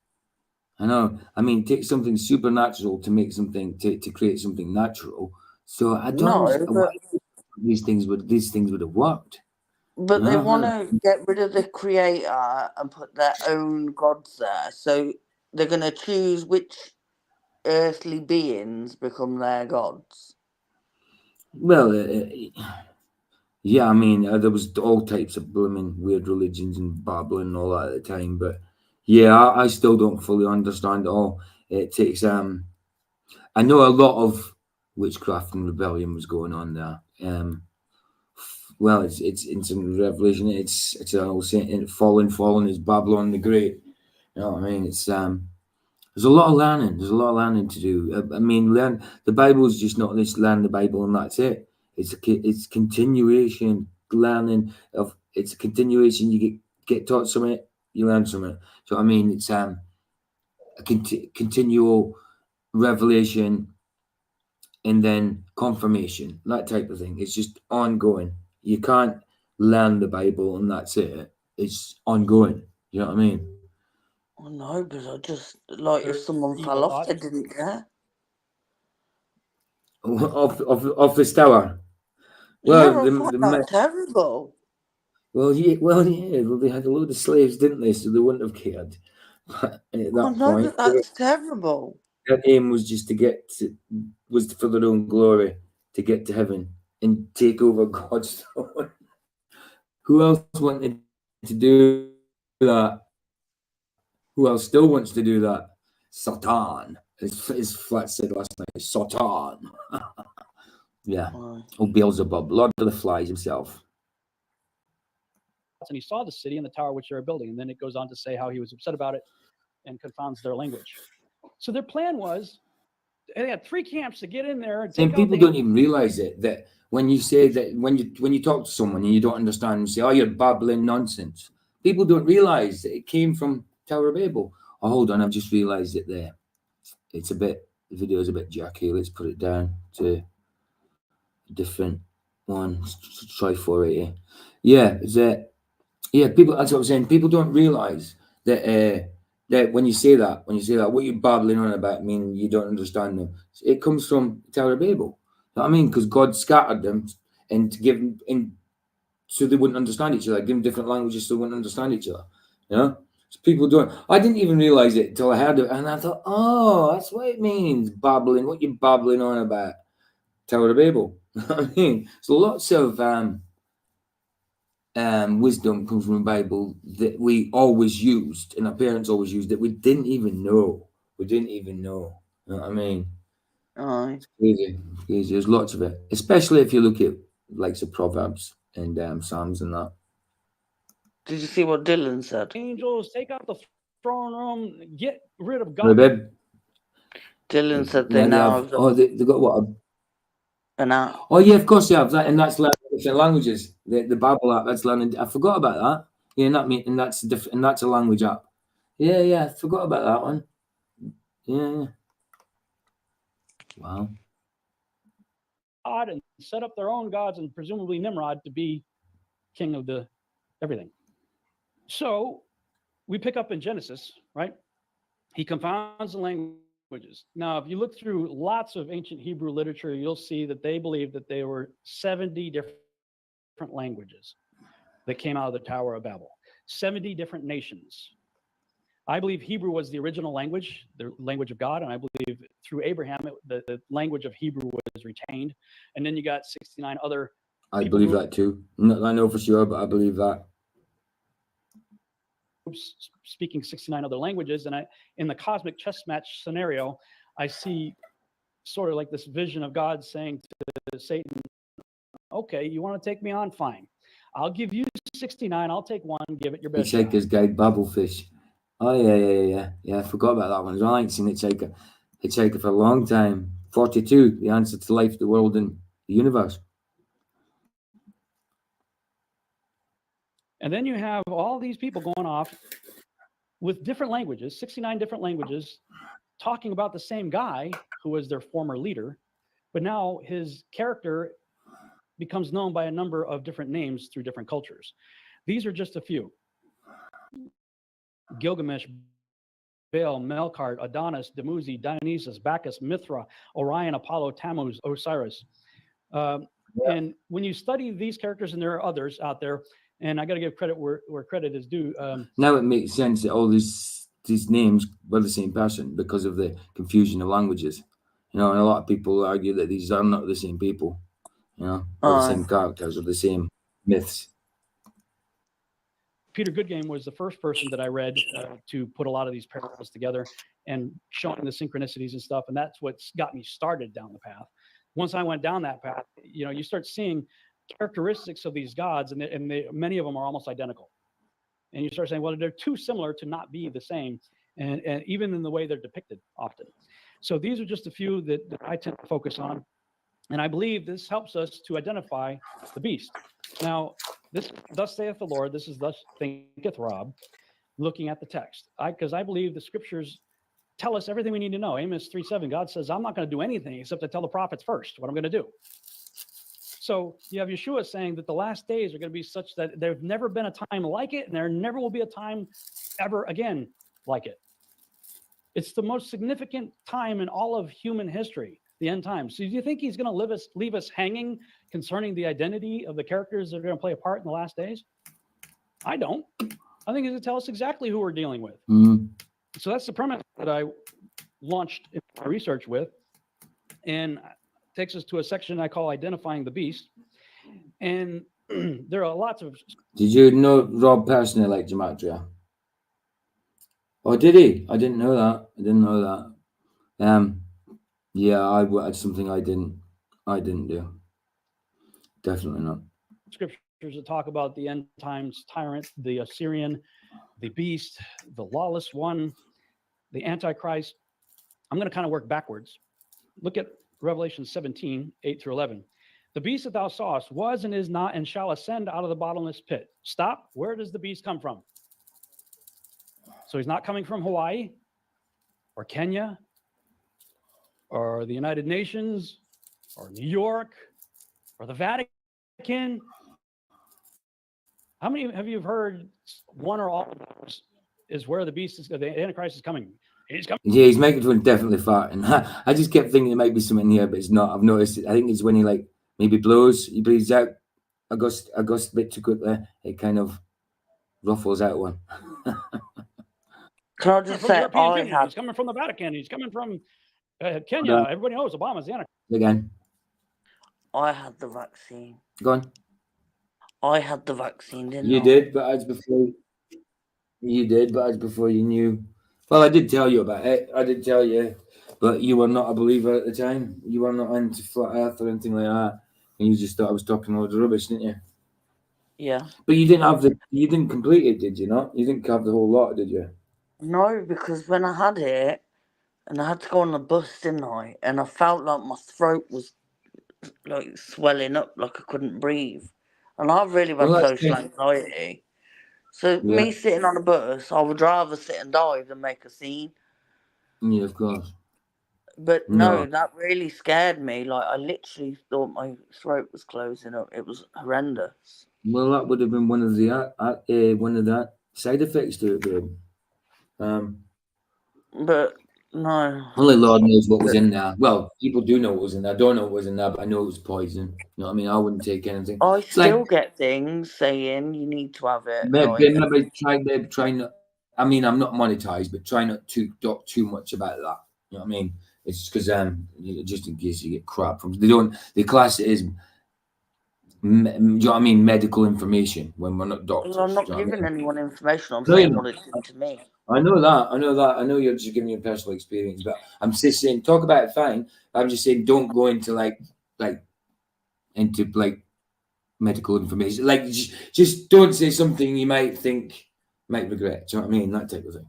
I know. I mean, it takes something supernatural to make something to create something natural. So I don't know these things would have worked. But they want to get rid of the creator and put their own gods there. So they're going to choose which earthly beings become their gods. Well, yeah, I mean, there was all types of blooming weird religions in Babylon and all that at the time. But yeah, I still don't fully understand it all. It takes, I know a lot of witchcraft and rebellion was going on there. Well, it's in Revelation. It's an old saying, fallen is Babylon the Great. You know what I mean? It's there's a lot of learning. There's a lot of learning to do. I mean, the Bible is just not just learn the Bible and that's it. It's continuation learning of. It's a continuation. You get taught something, you learn something. So I mean, it's a continual revelation and then confirmation, that type of thing. It's just ongoing. You can't learn the Bible and that's it. It's ongoing. You know what I mean? Oh no, but I just like if someone fell off, they didn't care. Off this tower. Well, that's terrible. Well, yeah. They had a load of slaves, didn't they? So they wouldn't have cared. But at that point, that's terrible. Their aim was just was for their own glory, to get to heaven and take over God's throne. Who else wanted to do that? Who else still wants to do that? Satan. As Flat said last night, Satan. Yeah. Oh, Beelzebub, Lord of the Flies himself. And he saw the city and the tower which they were building. And then it goes on to say how he was upset about it and confounds their language. So their plan was, they had 3 camps to get in there. And people don't even realize it, that when you say that, when you talk to someone and you don't understand and say, oh, you're babbling nonsense. People don't realize that it came from Tower of Babel. Oh, hold on, I've just realized it there. The video is a bit jerky. Let's put it down to a different one. Let's try 480. Yeah, people, that's what I'm saying. People don't realize that when you say that, what you're babbling on about, mean you don't understand them. It comes from Tower of Babel. You know what I mean? Because God scattered them and to give them so they wouldn't understand each other, give them different languages so they wouldn't understand each other. You know? So people don't. I didn't even realize it until I heard it, and I thought, oh, that's what it means, babbling. What you babbling on about? Tower of Babel. You know what I mean? So lots of wisdom comes from the Bible that we always used and our parents always used that we didn't even know. You know what I mean? It's crazy. There's lots of it, especially if you look at like the Proverbs and Psalms and that. Did you see what Dylan said? Angels, take out the throne room, get rid of God. Dylan said they now have. They got what? Oh yeah, of course they have that, and that's learning different languages. The Bible app, that's learning. I forgot about that. Yeah, and that's a language app. Yeah, I forgot about that one. Yeah. Wow. God and set up their own gods, and presumably Nimrod to be king of the everything. So we pick up in Genesis, right? He confounds the languages. Now, if you look through lots of ancient Hebrew literature, you'll see that they believe that there were 70 different languages that came out of the Tower of Babel, 70 different nations. I believe Hebrew was the original language, the language of God, and I believe through Abraham, the language of Hebrew was retained. And then you got 69 other. I believe that too. I know for sure, but I believe that. Speaking 69 other languages, and in the cosmic chess match scenario, I see sort of like this vision of God saying to Satan, okay, you want to take me on? Fine. I'll give you 69. I'll take one. Give it your best. Hitchhiker's Guide, Babelfish. Oh, yeah. I forgot about that one as well. I ain't seen Hitchhiker for a long time. 42, the answer to life, the world, and the universe. And then you have all these people going off with different languages, 69 different languages, talking about the same guy who was their former leader, but now his character becomes known by a number of different names through different cultures. These are just a few. Gilgamesh, Baal, Melkart, Adonis, Dumuzi, Dionysus, Bacchus, Mithra, Orion, Apollo, Tammuz, Osiris. And when you study these characters, and there are others out there, and I got to give credit where credit is due. Now it makes sense that all these names were the same person because of the confusion of languages. And a lot of people argue that these are not the same people. Or the same characters or the same myths. Peter Goodgame was the first person that I read to put a lot of these parallels together and showing the synchronicities and stuff. And that's what's got me started down the path. Once I went down that path, you start seeing characteristics of these gods, and many of them are almost identical. And you start saying, well, they're too similar to not be the same, and even in the way they're depicted often. So these are just a few that I tend to focus on. And I believe this helps us to identify the beast. Now, this, thus saith the Lord, this is thus thinketh Rob, looking at the text. Because I believe the scriptures tell us everything we need to know. Amos 3:7, God says, I'm not going to do anything except to tell the prophets first what I'm going to do. So you have Yeshua saying that the last days are going to be such that there's never been a time like it, and there never will be a time ever again like it. It's the most significant time in all of human history, the end times. So do you think he's going to leave us hanging concerning the identity of the characters that are going to play a part in the last days? I don't. I think he's going to tell us exactly who we're dealing with. Mm-hmm. So that's the premise that I launched my research with, and takes us to a section I call Identifying the Beast. And there are lots of... Did you know Rob personally liked Gematria? Oh, did he? I didn't know that. Yeah, it's something I didn't do. Definitely not. Scriptures that talk about the end times tyrant, the Assyrian, the beast, the lawless one, the Antichrist. I'm going to kind of work backwards. Look at Revelation 17, 8 through 11. The beast that thou sawest was and is not and shall ascend out of the bottomless pit. Stop. Where does the beast come from? So he's not coming from Hawaii or Kenya or the United Nations or New York or the Vatican. How many have you heard one or all of those is where the beast is, the Antichrist is coming? He's coming. Yeah, his microphone definitely farting. I just kept thinking it might be something here, but it's not. I've noticed it. I think it's when he maybe he breathes out a gust a bit too quickly. It kind of ruffles out one. Can I just say, he's coming from the Vatican. He's coming from Kenya. Yeah. Everybody knows Obama's the Antichrist. Again. I had the vaccine. Go on. I had the vaccine, didn't You I? did, but as before. You did, but as before you knew. Well, I did tell you about it. I did tell you, but you were not a believer at the time. You were not into flat Earth or anything like that, and you just thought I was talking loads of rubbish, didn't you? Yeah. But you didn't complete it, did you not? You didn't have the whole lot, did you? No, because when I had it, and I had to go on the bus, didn't I? And I felt like my throat was like swelling up, like I couldn't breathe. And I've really had social anxiety. So me sitting on a bus, I would rather sit and die than make a scene. Yeah, of course. But no, that really scared me. Like, I literally thought my throat was closing up. It was horrendous. Well, that would have been one of the side effects to it, babe. But no. Only Lord knows what was in there. Well, people do know what was in there. I don't know what was in there, but I know it was poison. You know what I mean? I wouldn't take anything. I It's still like, get things saying you need to have it. maybe try not. I mean, I'm not monetized, but try not to talk too much about that. You know what I mean? It's because just in case you get crap from they class it as do you know what I mean, medical information when we're not doctors. Well, I'm not you know giving anyone information. I'm No, saying you're what it did to me. I know that. I know you're just giving your personal experience, but I'm just saying, talk about it fine. I'm just saying, don't go into like medical information. Like, just don't say something you might regret. Do you know what I mean? That type of thing.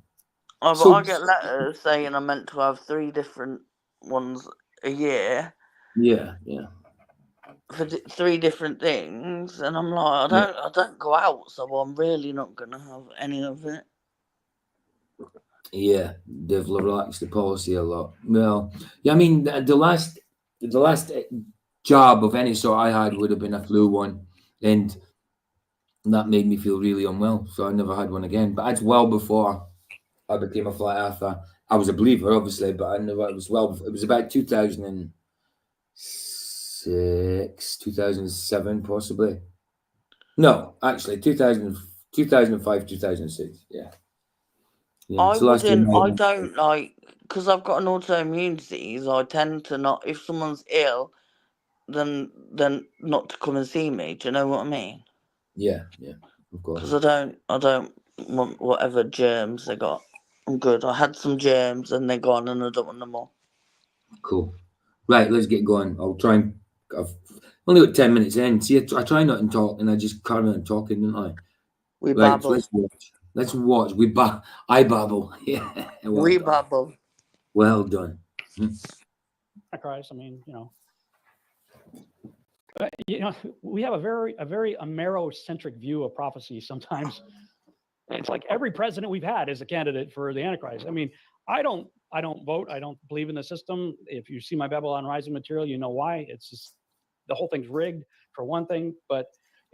Oh, but I get letters saying I'm meant to have 3 different ones a year. Yeah. For 3 different things, and I'm like, I don't go out, so I'm really not gonna have any of it. Yeah, they've relaxed the policy a lot. Well, yeah, I mean, the last job of any sort I had would have been a flu one, and that made me feel really unwell. So I never had one again. But that's well before I became a flat earther. I was a believer, obviously, but I never. It was about 2006, 2007, possibly. No, actually, 2005, 2006. Yeah. I don't like, because I've got an autoimmune disease. I tend to not, if someone's ill, then not to come and see me. Do you know what I mean? Yeah, of course. Because I don't want whatever germs they got. I'm good. I had some germs and they're gone, and I don't want them more. Cool. Right, let's get going. I'll try and. I've only got 10 minutes in. See, I try not to talk, and I just carry on talking, don't I? Babble. Let's watch. I babble. Yeah. We babble. Well done. Christ, I mean, we have a very Amero-centric view of prophecy sometimes. It's like every president we've had is a candidate for the Antichrist. I mean, I don't vote. I don't believe in the system. If you see my Babylon Rising material, you know why. It's just the whole thing's rigged for one thing. But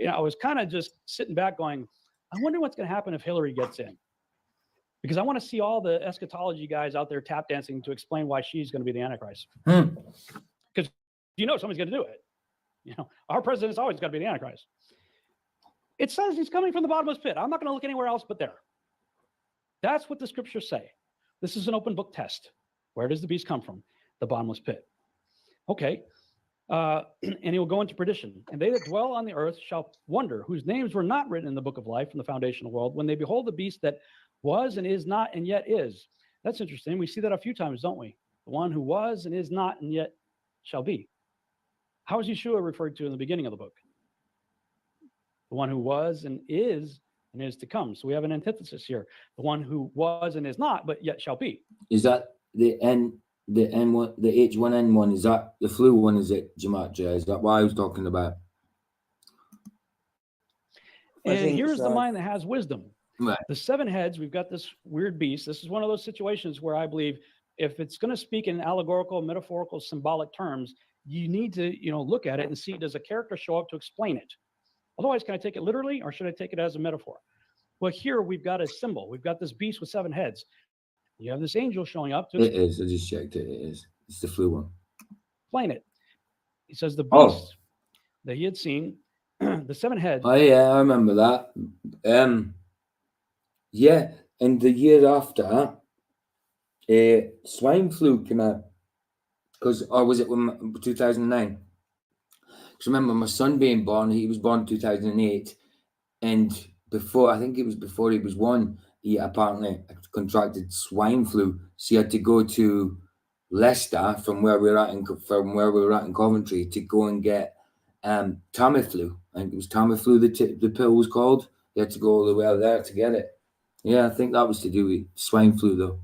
I was kind of just sitting back going, I wonder what's going to happen if Hillary gets in, because I want to see all the eschatology guys out there tap dancing to explain why she's going to be the Antichrist. Because somebody's going to do it. Our president's always got to be the Antichrist. It says he's coming from the bottomless pit. I'm not going to look anywhere else but there. That's what the scriptures say. This is an open book test. Where does the beast come from? The bottomless pit. Okay. And he will go into perdition. And they that dwell on the earth shall wonder, whose names were not written in the book of life from the foundation of the world, when they behold the beast that was and is not and yet is. That's interesting. We see that a few times, don't we? The one who was and is not and yet shall be. How is Yeshua referred to in the beginning of the book? The one who was and is to come. So we have an antithesis here. The one who was and is not, but yet shall be. Is that the N1, the H1N1? Is that the flu one? Is it Gematria? Is that what I was talking about? And here's the mind that has wisdom. Right. The 7 heads, we've got this weird beast. This is one of those situations where I believe if it's going to speak in allegorical, metaphorical, symbolic terms, you need to, look at it and see, does a character show up to explain it? Otherwise, can I take it literally, or should I take it as a metaphor? Well, here we've got a symbol. We've got this beast with 7 heads. You have this angel showing up to It is. I just checked it. It is. It's the flu one. Explain it. He says the beast that he had seen, the 7 heads. Oh yeah, I remember that. Yeah, and the year after, swine flu came out. Or was it 2009? Because remember, my son being born, he was born in 2008, and before he was 1, he apparently contracted swine flu. So he had to go to Leicester from where we were at in Coventry to go and get Tamiflu. I think it was Tamiflu. The pill was called. He had to go all the way out there to get it. Yeah, I think that was to do with swine flu, though.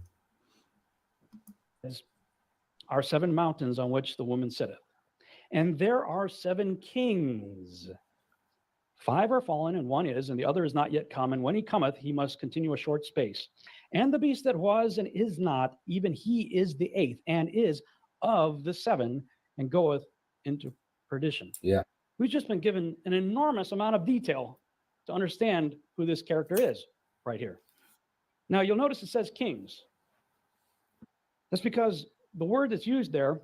Are 7 mountains on which the woman sitteth, and there are 7 kings. 5 are fallen, and 1 is, and the other is not yet come. And when he cometh, he must continue a short space. And the beast that was and is not, even he is the 8th, and is of the seven and goeth into perdition. Yeah. We've just been given an enormous amount of detail to understand who this character is right here. Now, you'll notice it says kings. That's because the word that's used there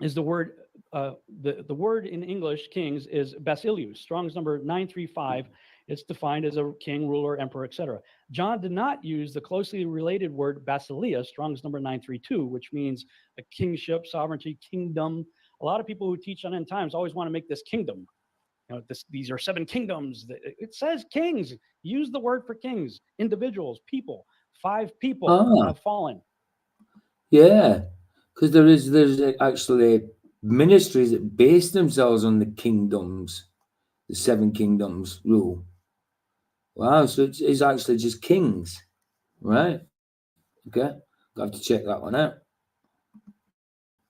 is the word, the word in English, kings, is basileus, Strong's number 935. It's defined as a king, ruler, emperor, etc. John did not use the closely related word basileia, Strong's number 932, which means a kingship, sovereignty, kingdom. A lot of people who teach on end times always want to make this kingdom. You know, these are 7 kingdoms. It says kings. Use the word for kings, individuals, people. 5 people have fallen. Yeah, because there's actually ministries that base themselves on the kingdoms, the 7 kingdoms rule. Wow, so it's actually just kings, right? Okay, I'll have to check that one out.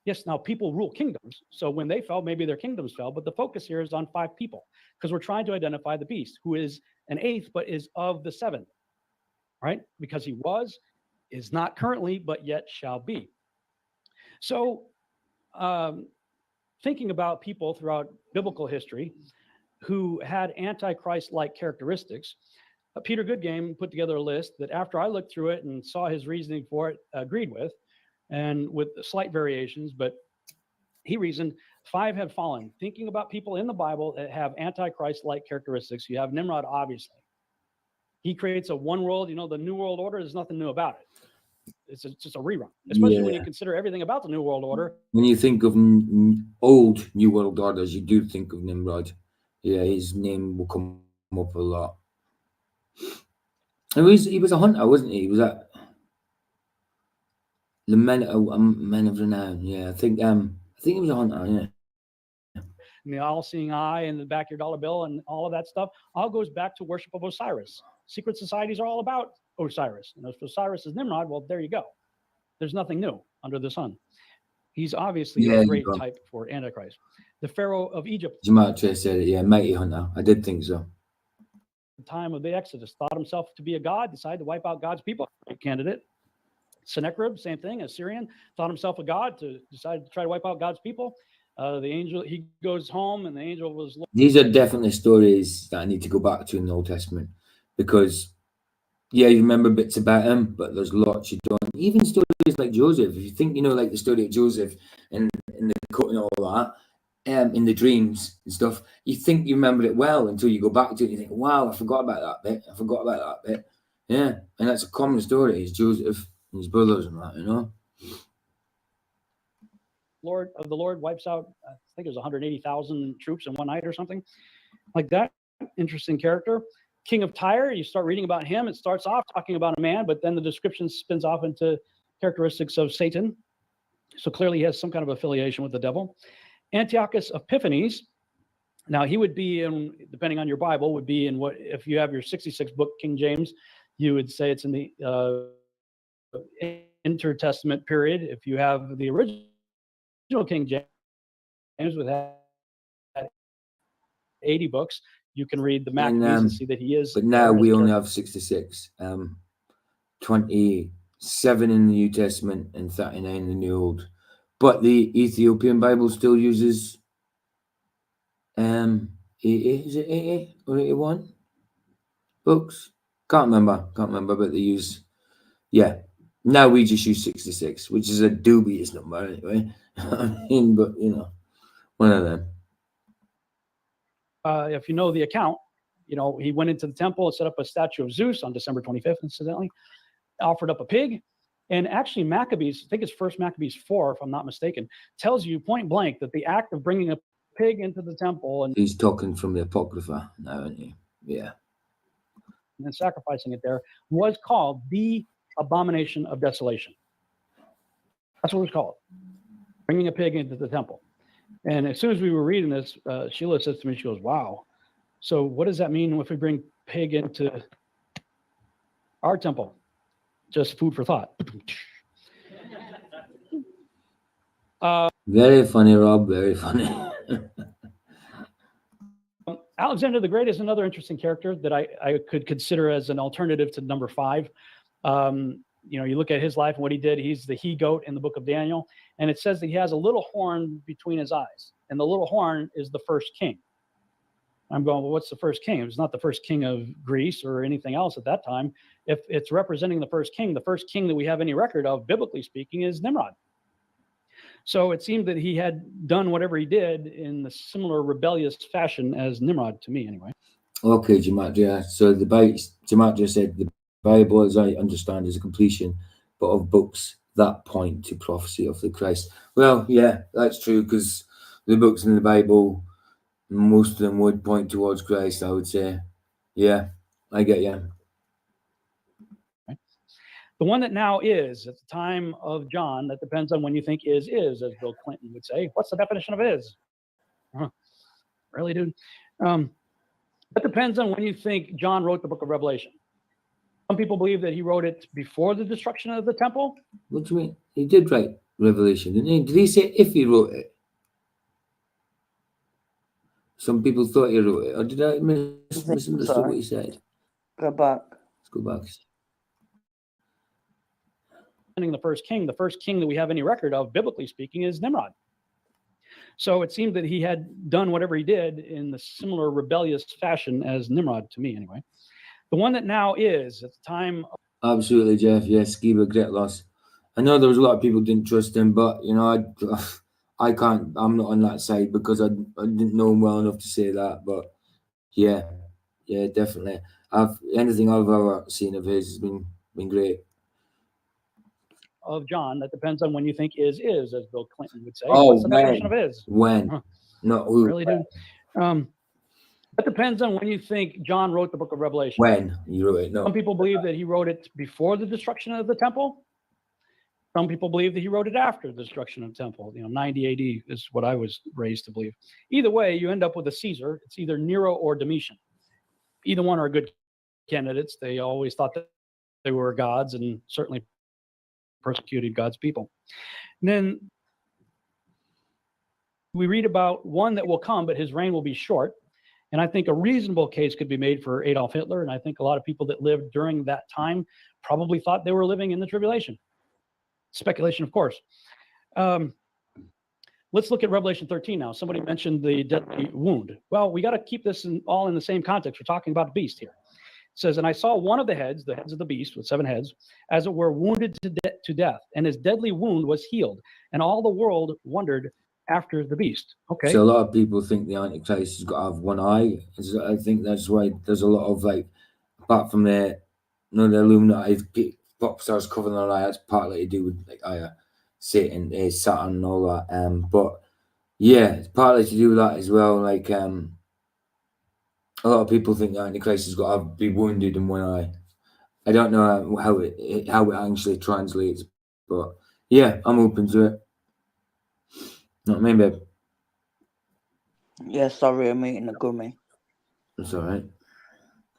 Yes, now people rule kingdoms. So when they fell, maybe their kingdoms fell, but the focus here is on 5 people because we're trying to identify the beast, who is an 8th, but is of the 7, right? Because he was, is not currently, but yet shall be. So thinking about people throughout biblical history who had Antichrist-like characteristics, Peter Goodgame put together a list that after I looked through it and saw his reasoning for it, agreed with, and with slight variations, but he reasoned 5 have fallen. Thinking about people in the Bible that have Antichrist-like characteristics, you have Nimrod, obviously. He creates a one world, the New World Order, there's nothing new about it. It's just a rerun, especially when you consider everything about the New World Order. When you think of old New World Orders, you do think of Nimrod. Yeah, his name will come up a lot. And he was a hunter, wasn't he? He was at the men of renown. Yeah, I think he was a hunter. Yeah. And the all-seeing eye and the back of your dollar bill and all of that stuff all goes back to worship of Osiris. Secret societies are all about Osiris. And if Osiris is Nimrod, well, there you go. There's nothing new under the sun. He's obviously a great type for Antichrist. The Pharaoh of Egypt. Demetrius said it, yeah, mighty hunter. I did think so. The time of the Exodus, thought himself to be a god, decided to wipe out God's people. Candidate. Sennacherib, same thing, Assyrian, thought himself a god, decided to try to wipe out God's people. The angel, he goes home and the angel was... These are definitely stories that I need to go back to in the Old Testament because, yeah, you remember bits about him, but there's lots you don't. Even stories like Joseph, if you think, like the story of Joseph and the coat and all that, in the dreams and stuff, you think you remember it well until you go back to it and you think, wow, I forgot about that bit. Yeah, and that's a common story. It's Joseph and his brothers and that, The Lord wipes out, I think it was 180,000 troops in one night or something like that. Interesting character. King of Tyre, you start reading about him. It starts off talking about a man, but then the description spins off into characteristics of Satan. So clearly he has some kind of affiliation with the devil. Antiochus Epiphanes. Now he would be in, depending on your Bible, would be in what, if you have your 66 book King James, you would say it's in the intertestament period. If you have the original King James with 80 books, you can read the Maccabees and see that he is. But now we only have 66, 27 in the New Testament and 39 in the New Old. But the Ethiopian Bible still uses 80, is it 80 or 81 books? Can't remember, but they use, yeah. Now we just use 66, which is a dubious number anyway. But one of them. If you know the account, he went into the temple and set up a statue of Zeus on December 25th, incidentally, offered up a pig. And actually Maccabees, I think it's 1 Maccabees 4, if I'm not mistaken, tells you point blank that the act of bringing a pig into the temple. And he's talking from the Apocrypha now, isn't he? Yeah. And sacrificing it there was called the abomination of desolation. That's what it was called. Bringing a pig into the temple. And as soon as we were reading this, Sheila says to me, she goes, wow. So what does that mean if we bring pig into our temple? Just food for thought. Very funny, Rob. Very funny. Alexander the Great is another interesting character that I could consider as an alternative to number 5. you know, you look at his life and what he did. He's the he-goat in the book of Daniel. And it says that he has a little horn between his eyes. And the little horn is the first king. I'm going, well, what's the first king? It was not the first king of Greece or anything else at that time. If it's representing the first king that we have any record of, biblically speaking, is Nimrod. So it seemed that he had done whatever he did in the similar rebellious fashion as Nimrod, to me anyway. Okay, Jamaat, yeah. So Jamaat just said the Bible, as I understand, is a completion, but of books that point to prophecy of the Christ. Well, yeah, that's true, because the books in the Bible, most of them would point towards Christ, I would say. Yeah, I get you. The one that now is, at the time of John, that depends on when you think is, as Bill Clinton would say. What's the definition of is? Really, dude? That depends on when you think John wrote the book of Revelation. Some people believe that he wrote it before the destruction of the temple. What do you mean? He did write Revelation, didn't he? Did he say if he wrote it? Some people thought he wrote it. Or did I misunderstand what he said? Go back. Let's go back. The first king that we have any record of, biblically speaking, is Nimrod. So it seemed that he had done whatever he did in the similar rebellious fashion as Nimrod, to me anyway. The one that now is, at the time. Absolutely, Jeff. Yes, Skiba, great loss. I know there was a lot of people didn't trust him, but you know, I can't. I'm not on that side because I didn't know him well enough to say that. But yeah, definitely. Anything I've ever seen of his has been great. Of John, that depends on when you think is, as Bill Clinton would say. Oh, what's the definition of is? When? Not who. Really, dude? That depends on when you think John wrote the book of Revelation. When he wrote it, no. Some people believe that he wrote it before the destruction of the temple. Some people believe that he wrote it after the destruction of the temple. 90 AD is what I was raised to believe. Either way, you end up with a Caesar. It's either Nero or Domitian. Either one are good candidates. They always thought that they were gods and certainly persecuted God's people. And then we read about one that will come, but his reign will be short. And I think a reasonable case could be made for Adolf Hitler. And I think a lot of people that lived during that time probably thought they were living in the tribulation. Speculation, of course. Let's look at Revelation 13 now. Somebody mentioned the deadly wound. Well, we got to keep this all in the same context. We're talking about a beast here. It says, and I saw one of the heads of the beast with 7 heads, as it were wounded to death, and his deadly wound was healed, and all the world wondered after the beast. Okay. So a lot of people think the Antichrist has got to have one eye. I think that's why there's a lot of, like, apart from the Illuminati pop stars covering their eye, that's partly to do with like Satan, Saturn, and all that. But yeah, it's partly to do with that as well. Like a lot of people think the Antichrist has got to be wounded in one eye. I don't know how it actually translates, but yeah, I'm open to it. Not me, babe. Yeah, sorry, I'm eating a gummy. That's all right.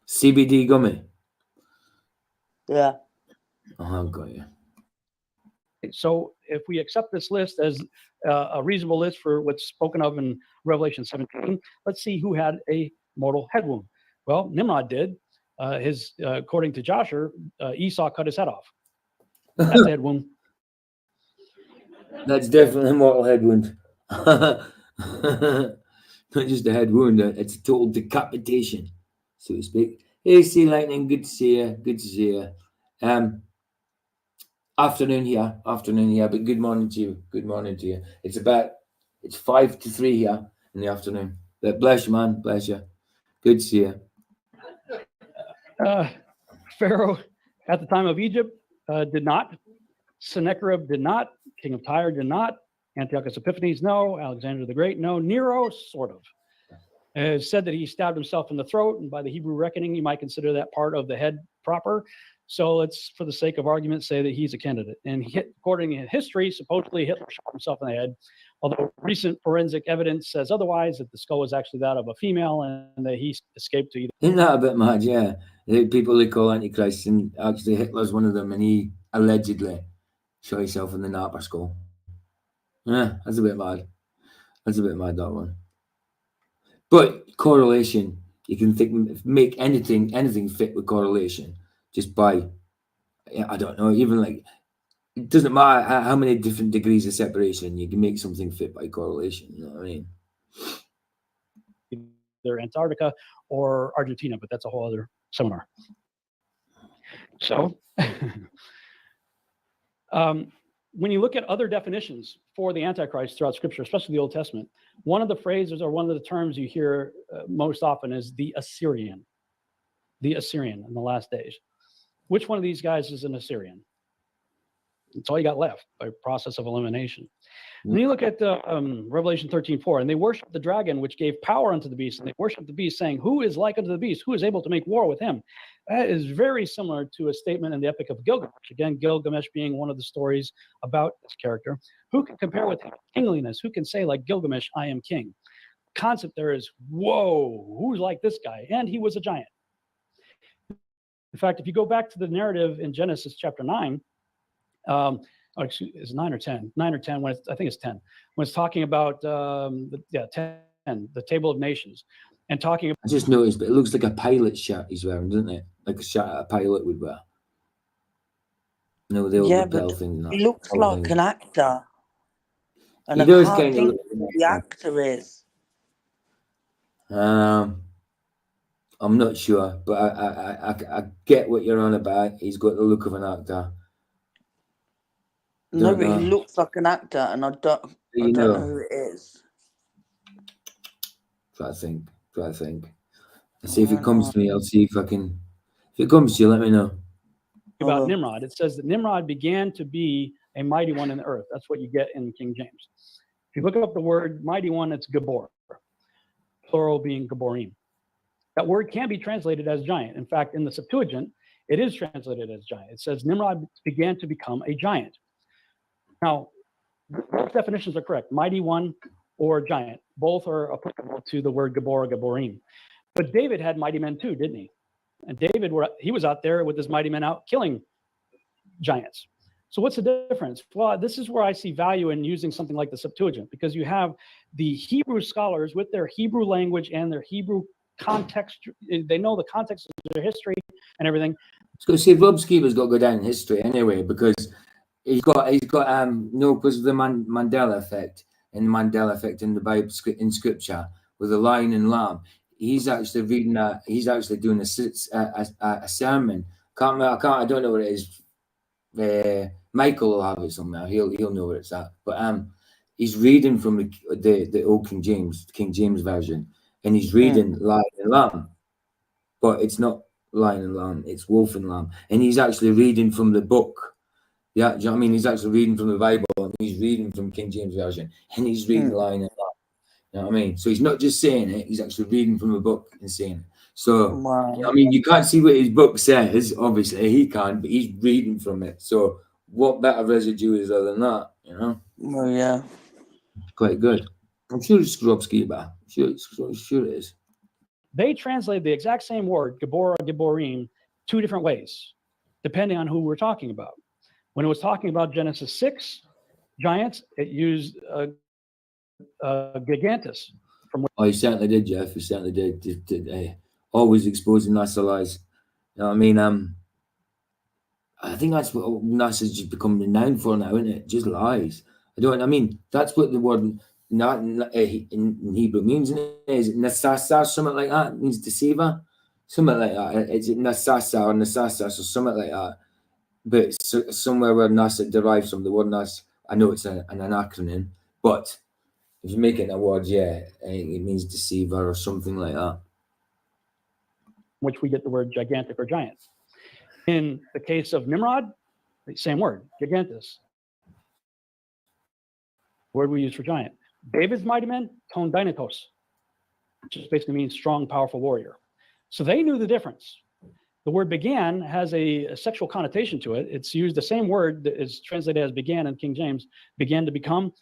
CBD gummy. Yeah. Oh, I've got you. So if we accept this list as a reasonable list for what's spoken of in Revelation 17, let's see who had a mortal head wound. Well, Nimrod did. According to Joshua, Esau cut his head off. That's a head wound. That's definitely a mortal head wound. Not just a head wound, it's a total decapitation, so to speak. Hey, Sea Lightning, good to see you. Good to see you. Afternoon here, but good morning to you. Good morning to you. It's 5 to 3 here in the afternoon. But bless you, man. Bless you. Good to see you. Pharaoh at the time of Egypt did not. Sennacherib did not. King of Tyre did not. Antiochus Epiphanes, no. Alexander the Great, no. Nero, sort of. Has said that he stabbed himself in the throat, and by the Hebrew reckoning, you might consider that part of the head proper. So let's, for the sake of argument, say that he's a candidate. And according to history, supposedly Hitler shot himself in the head, although recent forensic evidence says otherwise, that the skull was actually that of a female and that he escaped to either. Isn't that a bit mad? Yeah. The people they call Antichrist, and actually Hitler's one of them, and he allegedly shot himself in the Napa skull. Yeah, that's a bit mad. That's a bit mad, that one. But correlation, you can make anything fit with correlation just by I don't know, even like, it doesn't matter how many different degrees of separation, you can make something fit by correlation. You know what I mean? Either Antarctica or Argentina, but that's a whole other seminar. So, when you look at other definitions for the Antichrist throughout Scripture, especially the Old Testament, one of the phrases or one of the terms you hear most often is the Assyrian. The Assyrian in the last days. Which one of these guys is an Assyrian? It's all you got left by process of elimination. When you look at Revelation 13:4, and they worship the dragon, which gave power unto the beast, and they worship the beast, saying, who is like unto the beast? Who is able to make war with him? That is very similar to a statement in the Epic of Gilgamesh. Again, Gilgamesh being one of the stories about this character. Who can compare with him? Kingliness. Who can say, like Gilgamesh, I am king? The concept there is, whoa, who's like this guy? And he was a giant. In fact, if you go back to the narrative in Genesis chapter 9, is 9 or 10? 9 or 10, I think it's 10, when it's talking about 10, the Table of Nations, and talking about. I just noticed, but it looks like a pilot shirt he's wearing, doesn't it? Like a shirt a pilot would wear. No, the old lapel thing. He looks like an actor. And he I does can't kind of think look who the actor is. I'm not sure, but I get what you're on about. He's got the look of an actor. No, but he looks like an actor, and I don't know who it is. Try to think. Let's see if it comes to me. I'll see if I can. If it comes to you, let me know. About Nimrod, it says that Nimrod began to be a mighty one in the earth. That's what you get in King James. If you look up the word mighty one, it's Gabor, plural being Gaborim. That word can be translated as giant. In fact, in the Septuagint, it is translated as giant. It says Nimrod began to become a giant. Now, both definitions are correct, mighty one or giant. Both are applicable to the word Gabor or Gaborim. But David had mighty men too, didn't he? And David, he was out there with his mighty men out killing giants. So what's the difference? Well, this is where I see value in using something like the Septuagint, because you have the Hebrew scholars with their Hebrew language and their Hebrew context. They know the context of their history and everything. So see, Rob Skiba's got to go down in history anyway, because he's got because of the Mandela effect, and the Mandela effect in the Bible, in Scripture, with the lion and lamb. He's actually reading that. He's actually doing a sermon. I don't know what it is. Michael will have it somewhere. He'll know where it's at. But he's reading from the old King James version, and he's reading lion and lamb, but it's not lion and lamb. It's wolf and lamb, and he's actually reading from the book. Yeah, do you know what I mean? He's actually reading from the Bible, and he's reading from King James version, and he's reading lion and lamb. You know what I mean? So he's not just saying it; he's actually reading from the book and saying it. So, I mean, you can't see what his book says. Obviously, he can, but he's reading from it. So, what better residue is there than that? You know? Well, yeah, quite good. I'm sure it's Rob Skiba. Sure it is. They translate the exact same word, Gabor or Gaborim, two different ways, depending on who we're talking about. When it was talking about Genesis 6 giants, it used Gigantus. He certainly did, Jeff. He certainly did. Always exposing NASA lies. You know what I mean? I think that's what NASA's just become renowned for now, isn't it? Just lies. That's what the word not in Hebrew means, isn't it? Is it Nasasa, something like that? It means deceiver? Something like that. Is it Nasasa or Nasasa or something like that? But it's somewhere where NASA derives from the word NASA. I know it's an acronym, but if you're making a word, it means deceiver or something like that. Which we get the word gigantic or giant. In the case of Nimrod, the same word, gigantus. Word we use for giant. David's mighty men, ton dynatos, which just basically means strong, powerful warrior. So they knew the difference. The word began has a sexual connotation to it. It's used, the same word that is translated as began in King James, began to become,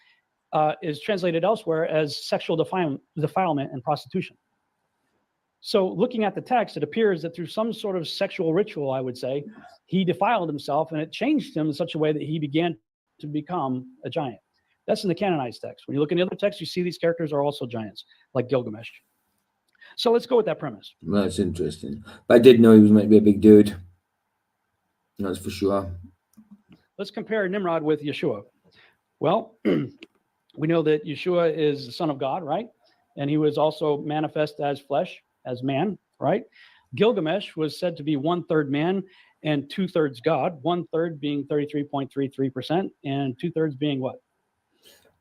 is translated elsewhere as sexual defilement and prostitution. So looking at the text, it appears that through some sort of sexual ritual, I would say, he defiled himself, and it changed him in such a way that he began to become a giant. That's in the canonized text. When you look in the other texts, you see these characters are also giants, like Gilgamesh. So let's go with that premise. That's interesting. But I did know he might be a big dude. That's for sure. Let's compare Nimrod with Yeshua. Well, we know that Yeshua is the Son of God, right? And he was also manifest as flesh, as man, right? Gilgamesh was said to be 1/3 man and 2/3 God, 1/3 being 33.33%, and 2/3 being what?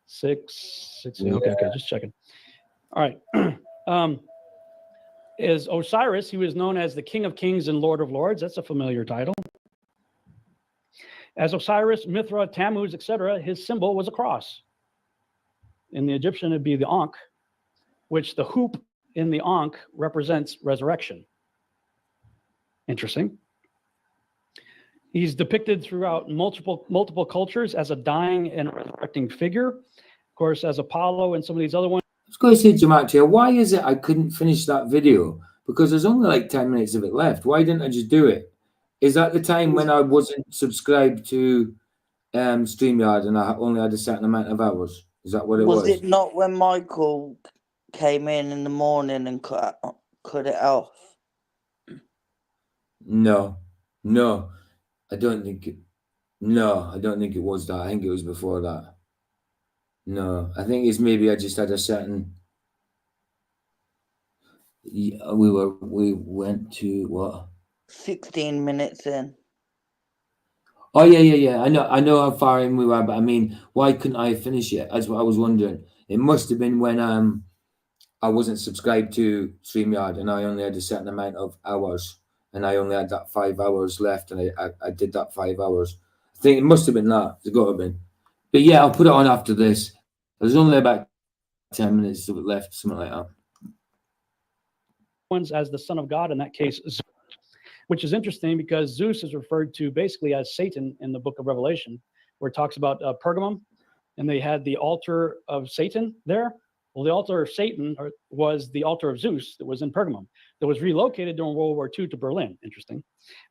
Six. Yeah. Okay, just checking. All right. Is Osiris, he was known as the King of Kings and Lord of Lords. That's a familiar title. As Osiris, Mithra, Tammuz, etc., his symbol was a cross. In the Egyptian, it'd be the Ankh, which the hoop in the Ankh represents resurrection. Interesting. He's depicted throughout multiple cultures as a dying and resurrecting figure. Of course, as Apollo and some of these other ones. I was going to say, Gematria, why is it I couldn't finish that video? Because there's only like 10 minutes of it left. Why didn't I just do it? Is that the time when I wasn't subscribed to StreamYard and I only had a certain amount of hours? Is that what it was? Was it not when Michael came in the morning and cut it off? No, I don't think it. No, I don't think it was that. I think it was before that. No, I think it's maybe I just had a certain. We went to what? 16 minutes in. Oh yeah. I know how far in we were, but I mean, why couldn't I finish it? That's what I was wondering. It must have been when I wasn't subscribed to StreamYard and I only had a certain amount of hours, and I only had that 5 hours left, and I did that 5 hours. I think it must have been that. It's got to have been. But yeah, I'll put it on after this. There's only about 10 minutes of it left, something like that. One's as the Son of God, in that case, which is interesting because Zeus is referred to basically as Satan in the book of Revelation, where it talks about Pergamum, and they had the altar of Satan there. Well, the altar of Satan was the altar of Zeus that was in Pergamum, that was relocated during World War II to Berlin. Interesting.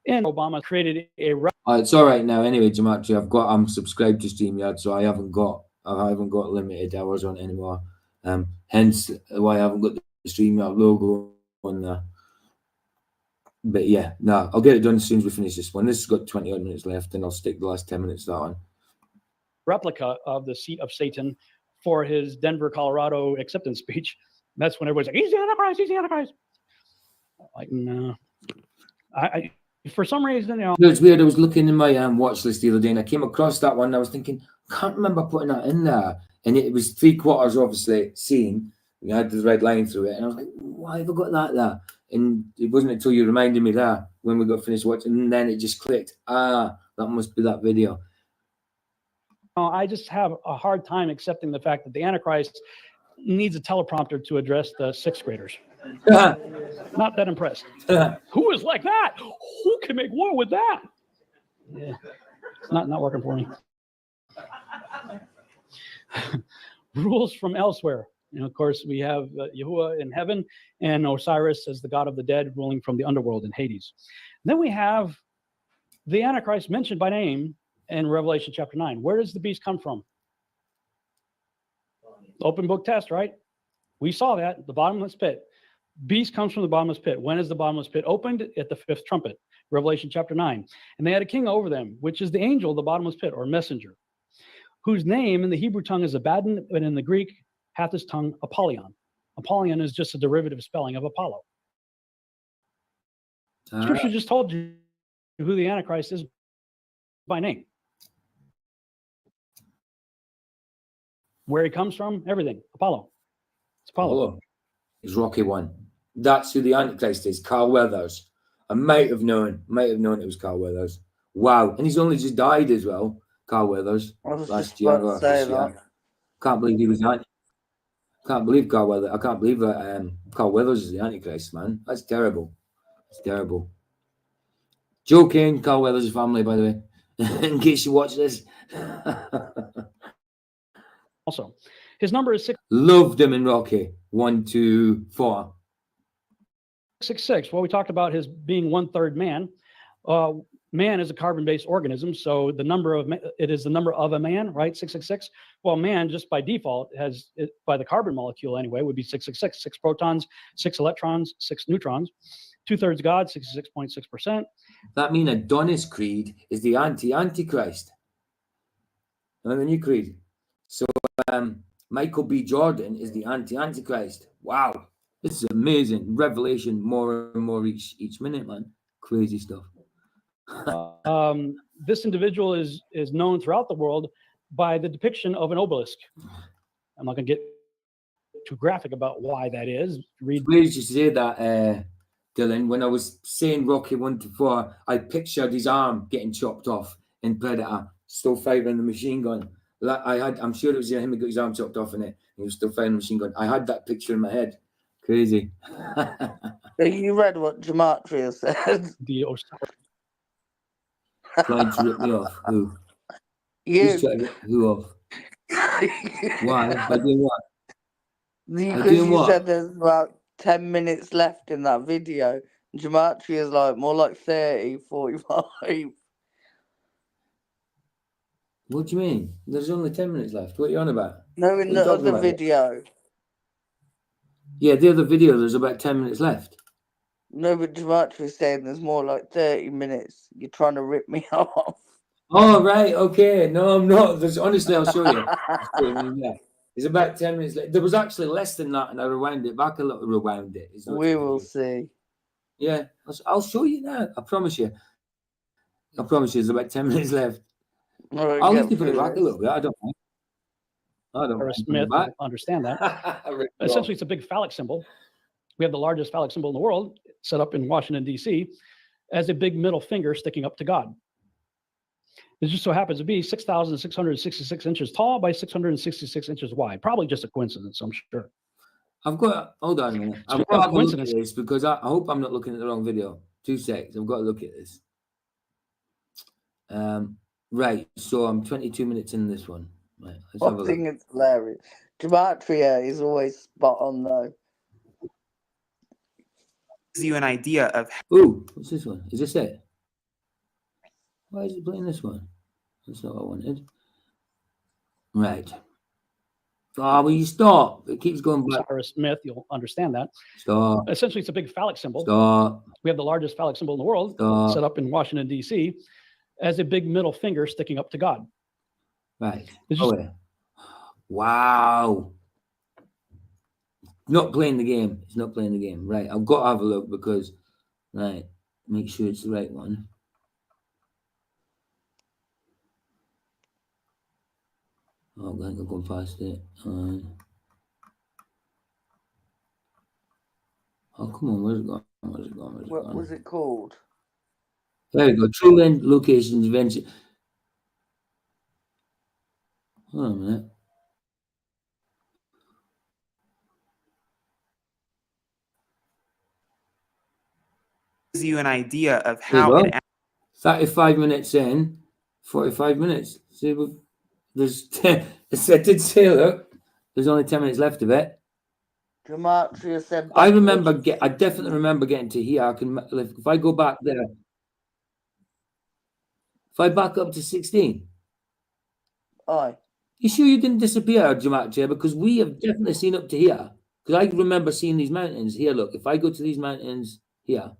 And Obama created a. It's all right now. Anyway, Gematria, I'm subscribed to StreamYard, so I haven't got limited hours on it anymore. Hence why I haven't got the StreamYard logo on there. But yeah, no, I'll get it done as soon as we finish this one. This has got 20 odd minutes left, and I'll stick the last 10 minutes to that one. Replica of the seat of Satan for his Denver, Colorado acceptance speech. That's when everybody's like, he's the Antichrist, he's the Antichrist. Like, no. I for some reason, you know. It's weird. I was looking in my watch list the other day, and I came across that one, and I was thinking, I can't remember putting that in there. And it was 3/4, obviously, seen. We had the red line through it, and I was like, why have I got that there? And it wasn't until you reminded me there when we got finished watching, and then it just clicked. That must be that video. I just have a hard time accepting the fact that the Antichrist needs a teleprompter to address the 6th graders. Not that impressed. Who is like that? Who can make war with that? Yeah, it's not working for me. Rules from elsewhere. You know, of course, we have Yahuwah in heaven and Osiris as the god of the dead ruling from the underworld in Hades. And then we have the Antichrist mentioned by name in Revelation chapter 9. Where does the beast come from? Open book test, right? We saw that, the bottomless pit. Beast comes from the bottomless pit. When is the bottomless pit opened? At the 5th trumpet, Revelation chapter 9. And they had a king over them, which is the angel of the bottomless pit, or messenger, whose name in the Hebrew tongue is Abaddon, and in the Greek hath his tongue Apollyon. Apollyon is just a derivative spelling of Apollo. Scripture just told you who the Antichrist is by name. Where he comes from, everything. Apollo. It's Apollo. It's Rocky One. That's who the Antichrist is, Carl Weathers. I might have known it was Carl Weathers. Wow. And he's only just died as well, Carl Weathers. Last year. Can't believe he was Can't believe Carl Weathers. I can't believe that Carl Weathers is the Antichrist, man. That's terrible. It's terrible. Joking, Carl Weathers' family, by the way, in case you watch this. Also, his number is 6. Loved him in Rocky 1, 2, 4. 666. Well, we talked about his being 1/3 man. man is a carbon-based organism, so it is the number of a man, right? 666. Well, man just by default by the carbon molecule anyway, would be 666. 6 protons, 6 electrons, 6 neutrons. 2/3 God, 66.6%. That means Adonis Creed is the Antichrist. And the new creed. So Michael B. Jordan is the Antichrist. Wow. This is amazing. Revelation more and more each minute, man. Crazy stuff. This individual is known throughout the world by the depiction of an obelisk. I'm not going to get too graphic about why that is. Where did you say that, Dylan? When I was saying Rocky 1 to 4, I pictured his arm getting chopped off in Predator, still firing the machine gun. I'm sure it was him who got his arm chopped off in it. He was still firing the machine gun. I had that picture in my head. Crazy. You read what Gematria said? The Osiris. Trying to rip me off. Who? You. Who's trying to rip who off? Why? By doing what? Because you said there's about 10 minutes left in that video. Gematria is like more like 30, 45. What do you mean? There's only 10 minutes left. What are you on about? No, in the other video. Yeah, the other video, there's about 10 minutes left. No, but Gematria is saying there's more like 30 minutes. You're trying to rip me off. Oh, right. Okay. No, I'm not. Honestly, I'll show you. Yeah. It's about 10 minutes left. There was actually less than that, and I rewound it back a little. Rewound it. We will see. Yeah, I'll show you now. I promise you. There's about 10 minutes left. Right, I'll need to put it back a little bit. I don't mind. Smith will understand that. Essentially, it's a big phallic symbol. We have the largest phallic symbol in the world, set up in Washington, D.C., as a big middle finger sticking up to God. It just so happens to be 6,666 inches tall by 666 inches wide. Probably just a coincidence, I'm sure. Hold on a minute. I've got to look at this because I hope I'm not looking at the wrong video. 2 seconds. I've got to look at this. Right. So I'm 22 minutes in this one. Right. I think it's hilarious. Gematria is always spot on, though. Gives you an idea of. Ooh, what's this one? Is this it? Why is it playing this one? That's not what I wanted. Right. Oh, will you stop? It keeps going back. Osiris Smith, you'll understand that. Stop. Essentially, it's a big phallic symbol. Stop. We have the largest phallic symbol in the world, set up in Washington, D.C., as a big middle finger sticking up to God. Right. Wow. Not playing the game. It's not playing the game. Right. I've got to have a look because, right, make sure it's the right one. Oh, I'm going to go past it. Oh, come on. Where's it gone? What was it called? There we go. True Land Locations Venture. Hold on a minute. Gives you an idea of how it. 35 minutes in, 45 minutes. See, there's 10. I did say, look, there's only 10 minutes left of it. Gematria said. I definitely remember getting to here. If I go back there, if I back up to 16. Aye. You sure you didn't disappear, Gematria? Because we have definitely seen up to here. Because I remember seeing these mountains here. Look, if I go to these mountains here,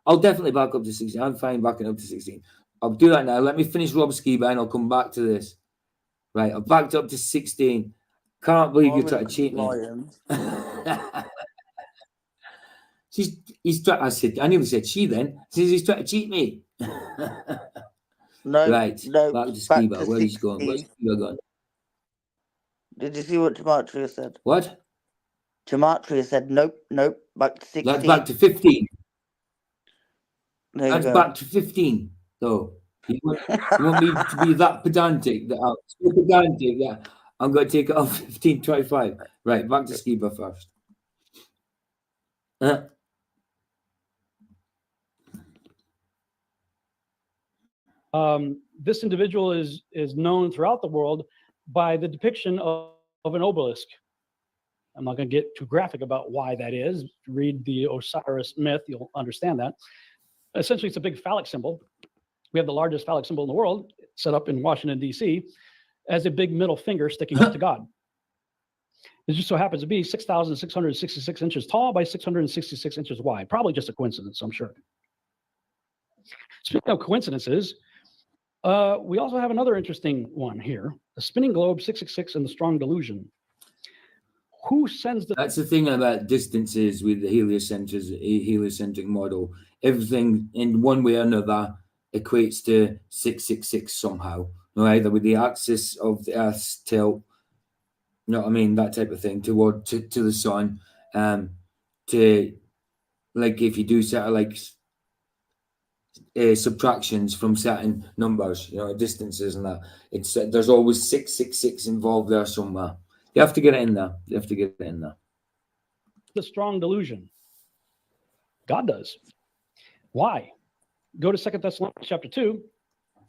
I'll definitely back up to 16. I'm fine backing up to 16. I'll do that now. Let me finish Rob Skiba and I'll come back to this. Right, I've backed up to 16. Can't believe you're trying to cheat me. I nearly said she then. Since he's trying to cheat me. No. Right, no, back to Skiba. Where is he going? Where's Skiba gone? Did you see what Gematria said? What? Gematria said, nope, back to 16. That's back to 15. That's back to 15. So you want me to be that pedantic that I'm going to take it off 15:25. Right, back to Skiba first. This individual is known throughout the world by the depiction of an obelisk. I'm not going to get too graphic about why that is. Read the Osiris myth, you'll understand that. Essentially, it's a big phallic symbol. We have the largest phallic symbol in the world, set up in Washington, D.C., as a big middle finger sticking up to God. It just so happens to be 6,666 inches tall by 666 inches wide. Probably just a coincidence, I'm sure. Speaking of coincidences, we also have another interesting one here. The spinning globe 666 and the strong delusion. Who sends the... That's the thing about distances with the heliocentric model. Everything in one way or another equates to 666 somehow. Either with the axis of the Earth's tilt, you know what I mean, that type of thing, to the sun, to, like, if you do sort of like subtractions from certain numbers, you know, distances and that, it's there's always 666 involved there somewhere. You have to get it in there. You have to get it in there. The strong delusion. God does. Why? Go to 2 Thessalonians chapter 2.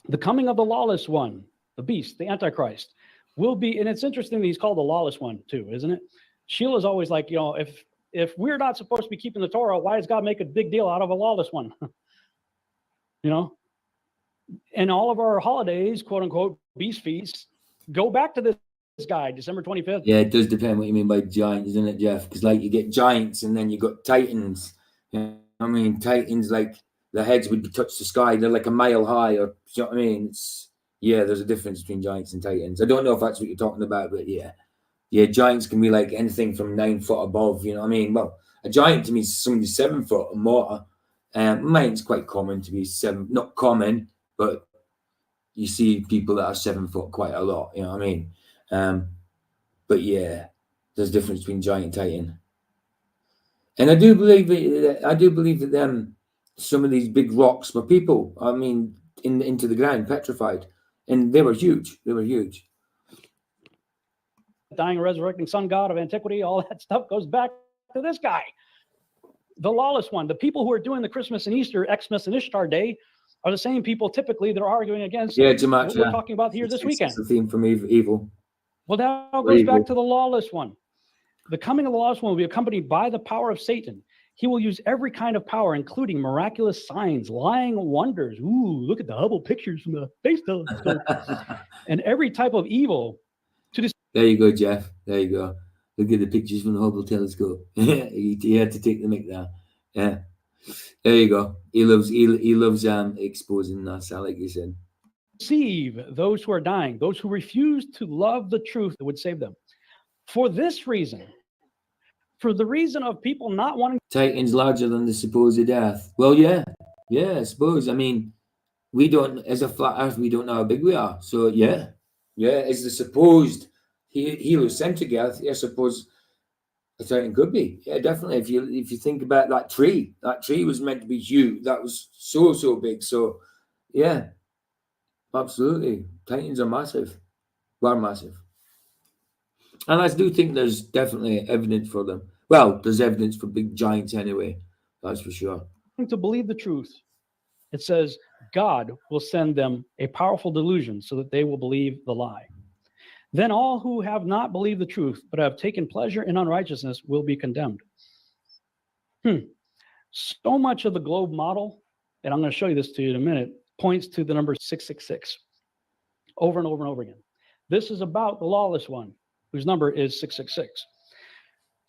The coming of the lawless one, the beast, the Antichrist, will be, and it's interesting that he's called the lawless one too, isn't it? Sheila's always like, you know, if we're not supposed to be keeping the Torah, why does God make a big deal out of a lawless one? You know? And all of our holidays, quote unquote, beast feasts, go back to this guy, December 25th. Yeah, it does depend what you mean by giants, doesn't it, Jeff? Because like you get giants and then you got titans. You know, I mean, titans, like the heads would touch the sky. They're like a mile high, or you know what I mean? Yeah, there's a difference between giants and titans. I don't know if that's what you're talking about, but yeah, giants can be like anything from 9 foot above. You know what I mean? Well, a giant to me is somebody 7 foot or more. Mine's quite common to be 7, not common, but you see people that are 7 foot quite a lot. You know what I mean? But yeah, there's a difference between giant and titan. And I do believe that some of these big rocks were people. I mean, into the ground, petrified, and they were huge. They were huge. Dying, resurrecting sun god of antiquity, all that stuff goes back to this guy, the lawless one. The people who are doing the Christmas and Easter, Xmas and Ishtar Day, are the same people typically that are arguing against what we're talking about here this weekend. It's the theme from evil. Well, that goes back to the lawless one. The coming of the lawless one will be accompanied by the power of Satan. He will use every kind of power, including miraculous signs, lying wonders. Ooh, look at the Hubble pictures from the space telescope. And every type of evil. There you go, Jeff. There you go. Look at the pictures from the Hubble telescope. He had to take the mic there. Yeah. There you go. He loves exposing us, like you said. Deceive those who are dying, those who refuse to love the truth that would save them. For this reason, for the reason of people not wanting... Titan's larger than the supposed Earth. Well, yeah, I suppose. I mean, we don't, as a flat Earth, we don't know how big we are. So, yeah, as the supposed heliocentric Earth, I suppose a Titan could be. Yeah, definitely. If you think about that tree was meant to be huge. That was so big. So, yeah, absolutely. Titans are massive. Were massive. And I do think there's definitely evidence for them. Well, there's evidence for big giants anyway. That's for sure. To believe the truth, it says God will send them a powerful delusion so that they will believe the lie. Then all who have not believed the truth, but have taken pleasure in unrighteousness, will be condemned. So much of the globe model, and I'm going to show you this to you in a minute, points to the number 666 over and over and over again. This is about the lawless one, whose number is 666.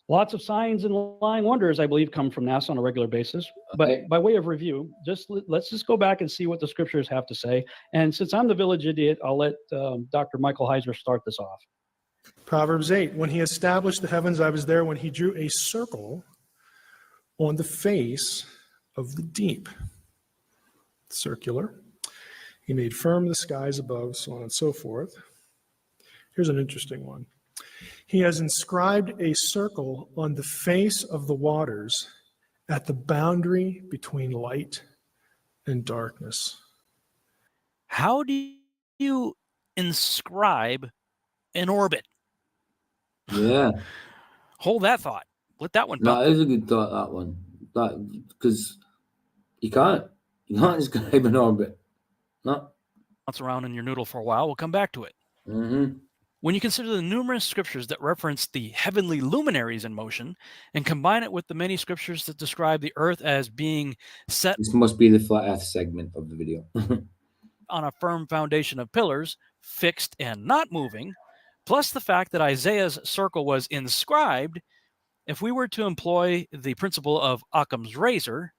Lots of signs and lying wonders, I believe, come from NASA on a regular basis. But by way of review, let's just go back and see what the scriptures have to say. And since I'm the village idiot, I'll let Dr. Michael Heiser start this off. Proverbs 8, when he established the heavens, I was there when he drew a circle on the face of the deep. Circular. He made firm the skies above, so on and so forth. Here's an interesting one. He has inscribed a circle on the face of the waters at the boundary between light and darkness. How do you inscribe an orbit? Yeah. Hold that thought. Let that one No, it is a good thought, that one. Because you can't inscribe an orbit. No. Bounce around in your noodle for a while. We'll come back to it. Mm-hmm. When you consider the numerous scriptures that reference the heavenly luminaries in motion and combine it with the many scriptures that describe the earth as being set... This must be the flat earth segment of the video. on a firm foundation of pillars, fixed and not moving, plus the fact that Isaiah's circle was inscribed, if we were to employ the principle of Occam's razor,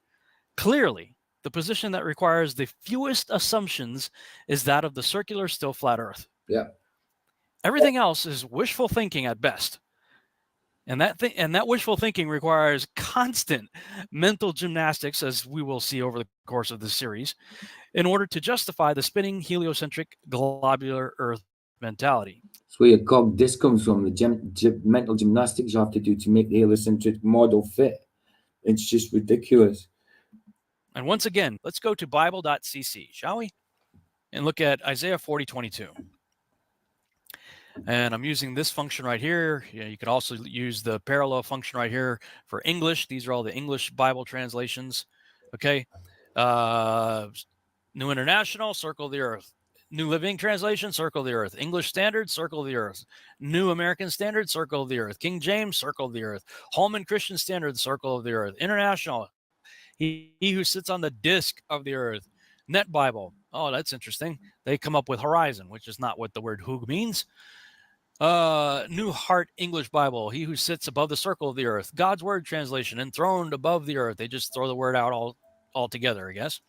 clearly the position that requires the fewest assumptions is that of the circular, still flat Earth. Yeah. Everything else is wishful thinking at best. And that wishful thinking requires constant mental gymnastics, as we will see over the course of this series, in order to justify the spinning heliocentric globular Earth mentality. That's where your cog disc comes from, the mental gymnastics you have to do to make the heliocentric model fit. It's just ridiculous. And once again, let's go to Bible.cc, shall we? And look at Isaiah 40:22. And I'm using this function right here. You could also use the parallel function right here for English. These are all the English Bible translations. Okay. New International, circle the earth. New Living Translation, circle the earth. English Standard, circle the earth. New American Standard, circle the earth. King James, circle the earth. Holman Christian Standard, circle of the earth. International, he who sits on the disk of the earth. Net Bible. Oh, that's interesting. They come up with horizon, which is not what the word Hug means. New Heart English Bible, he who sits above the circle of the earth. God's Word Translation, enthroned above the earth. They just throw the word out all together, I guess.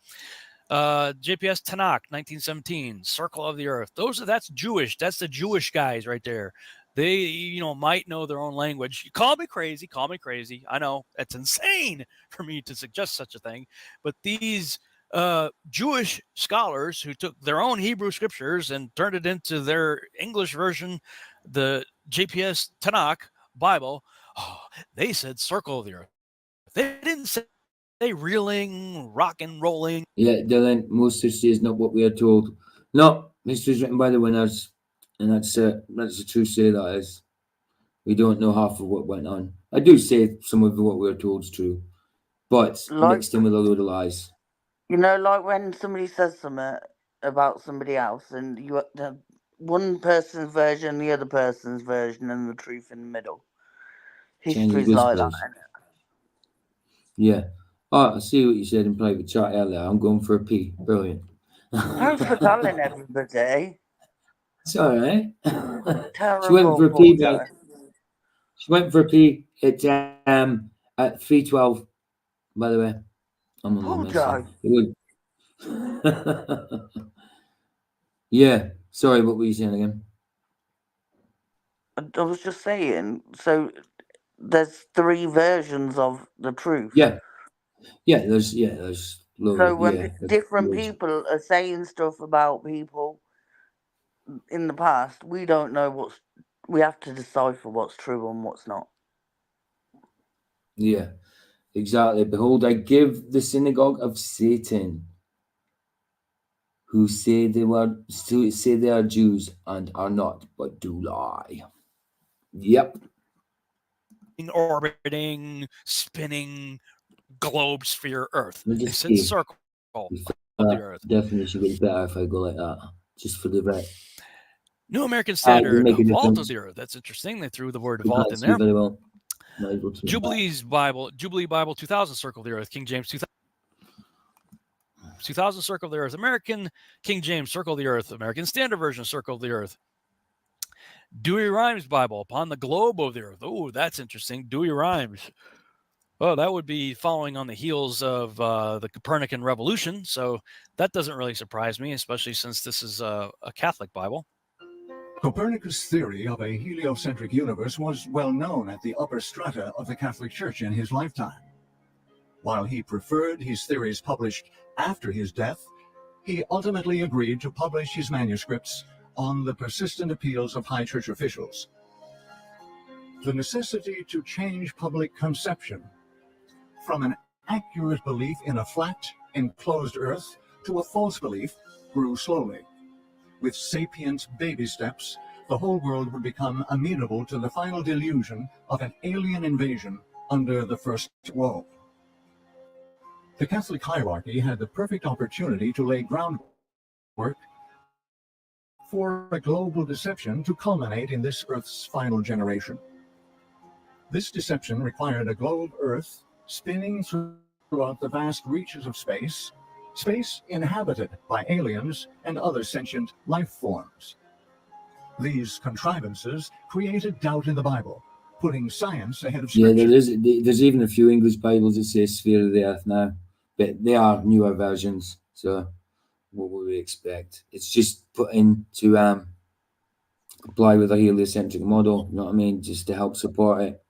JPS Tanakh 1917, circle of the earth. That's Jewish. That's the Jewish guys right there. They might know their own language. You call me crazy. I know it's insane for me to suggest such a thing, but these Jewish scholars who took their own Hebrew scriptures and turned it into their English version, the JPS Tanakh Bible, they said circle of the earth. They didn't say reeling, rock and rolling. Yeah, Dylan, most history is not what we are told. No, history is written by the winners, and that's a true say, that is. We don't know half of what went on. I do say some of what we are told is true, but mixed in with a load of lies. Like when somebody says something about somebody else, and you have one person's version, the other person's version, and the truth in the middle. History's like that. Yeah. Oh, I see what you said in private chat earlier. I'm going for a pee. Brilliant. Thanks for telling everybody. It's all right. Terrible. She went for a pee. She went for a pee at 3:12. By the way, I'm on the message. Yeah. Sorry, what were you saying again? I was just saying. So there's 3 versions of the truth. Yeah. There's loads. So when different people are saying stuff about people in the past, we don't know we have to decipher what's true and what's not. Yeah, exactly. Behold, I give the synagogue of Satan, who say they are Jews and are not, but do lie. Yep. Orbiting, spinning globe sphere Earth. They said circle of the Earth. Definition gets better if I go like that, just for the vet. New American Standard, vault of the Earth. That's interesting. They threw the word vault in there. Very well. Jubilee Bible 2000, circle of the Earth. King James 2000, circle of the Earth. American King James, circle of the Earth. American Standard Version, circle of the Earth. Dewey Rhymes Bible, upon the globe of the earth. Oh, that's interesting. Dewey Rhymes. Well, that would be following on the heels of the Copernican revolution. So that doesn't really surprise me, especially since this is a Catholic Bible. Copernicus' theory of a heliocentric universe was well known at the upper strata of the Catholic Church in his lifetime. While he preferred his theories published after his death, he ultimately agreed to publish his manuscripts on the persistent appeals of high church officials. The necessity to change public conception from an accurate belief in a flat, enclosed earth to a false belief grew slowly. With sapient baby steps, the whole world would become amenable to the final delusion of an alien invasion under the First Woe. The Catholic hierarchy had the perfect opportunity to lay groundwork for a global deception to culminate in this Earth's final generation. This deception required a globe Earth spinning throughout the vast reaches of space, space inhabited by aliens and other sentient life forms. These contrivances created doubt in the Bible, putting science ahead of Yeah, scripture. there's even a few English Bibles that say sphere of the earth now, but they are newer versions. So what would we expect? It's just put in to comply with a heliocentric model, you know what I mean, just to help support it.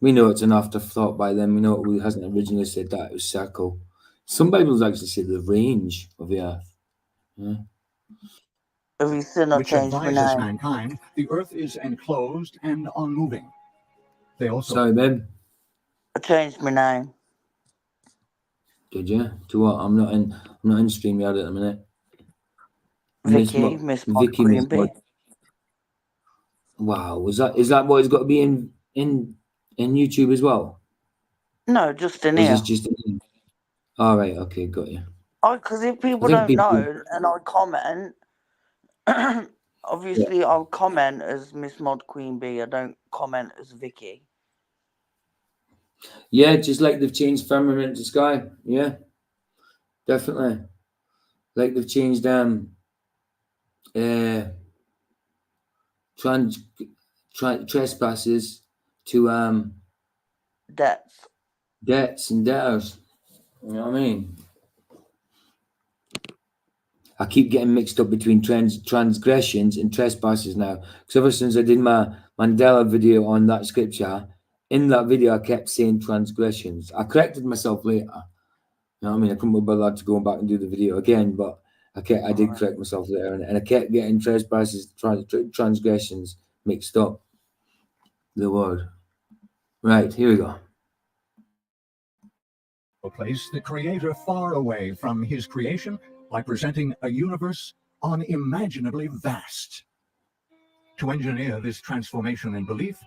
We know it's an afterthought by them. We know it hasn't originally said that, it was circle. Some Bibles actually say the range of the earth. Yeah. Have you seen I Which changed my advises name? mankind the earth is enclosed and unmoving. They also Sorry, babe. I changed my name. Did you? To what? I'm not in StreamYard at the minute. Vicky, Miss Mod Vicky Queen Miss Bee. Mod. Wow, is that what it's got to be in YouTube as well? No, just in Or is here. this just in? All right, okay, got you. Because if people think don't Vicky- know and I comment, obviously I'll comment as Miss Mod Queen Bee. I don't comment as Vicky. Yeah, just like they've changed firmament to sky. Yeah, definitely. Like they've changed trespasses to Debts. debts and debtors. You know what I mean? I keep getting mixed up between transgressions and trespasses now. Because ever since I did my Mandela video on that scripture, in that video I kept saying transgressions. I corrected myself later. You know what I mean? I couldn't be bothered to go back and do the video again, but I did correct myself later, and I kept getting trespasses, transgressions mixed up. The word. Right, here we go. place the Creator far away from his creation by presenting a universe unimaginably vast. To engineer this transformation in belief,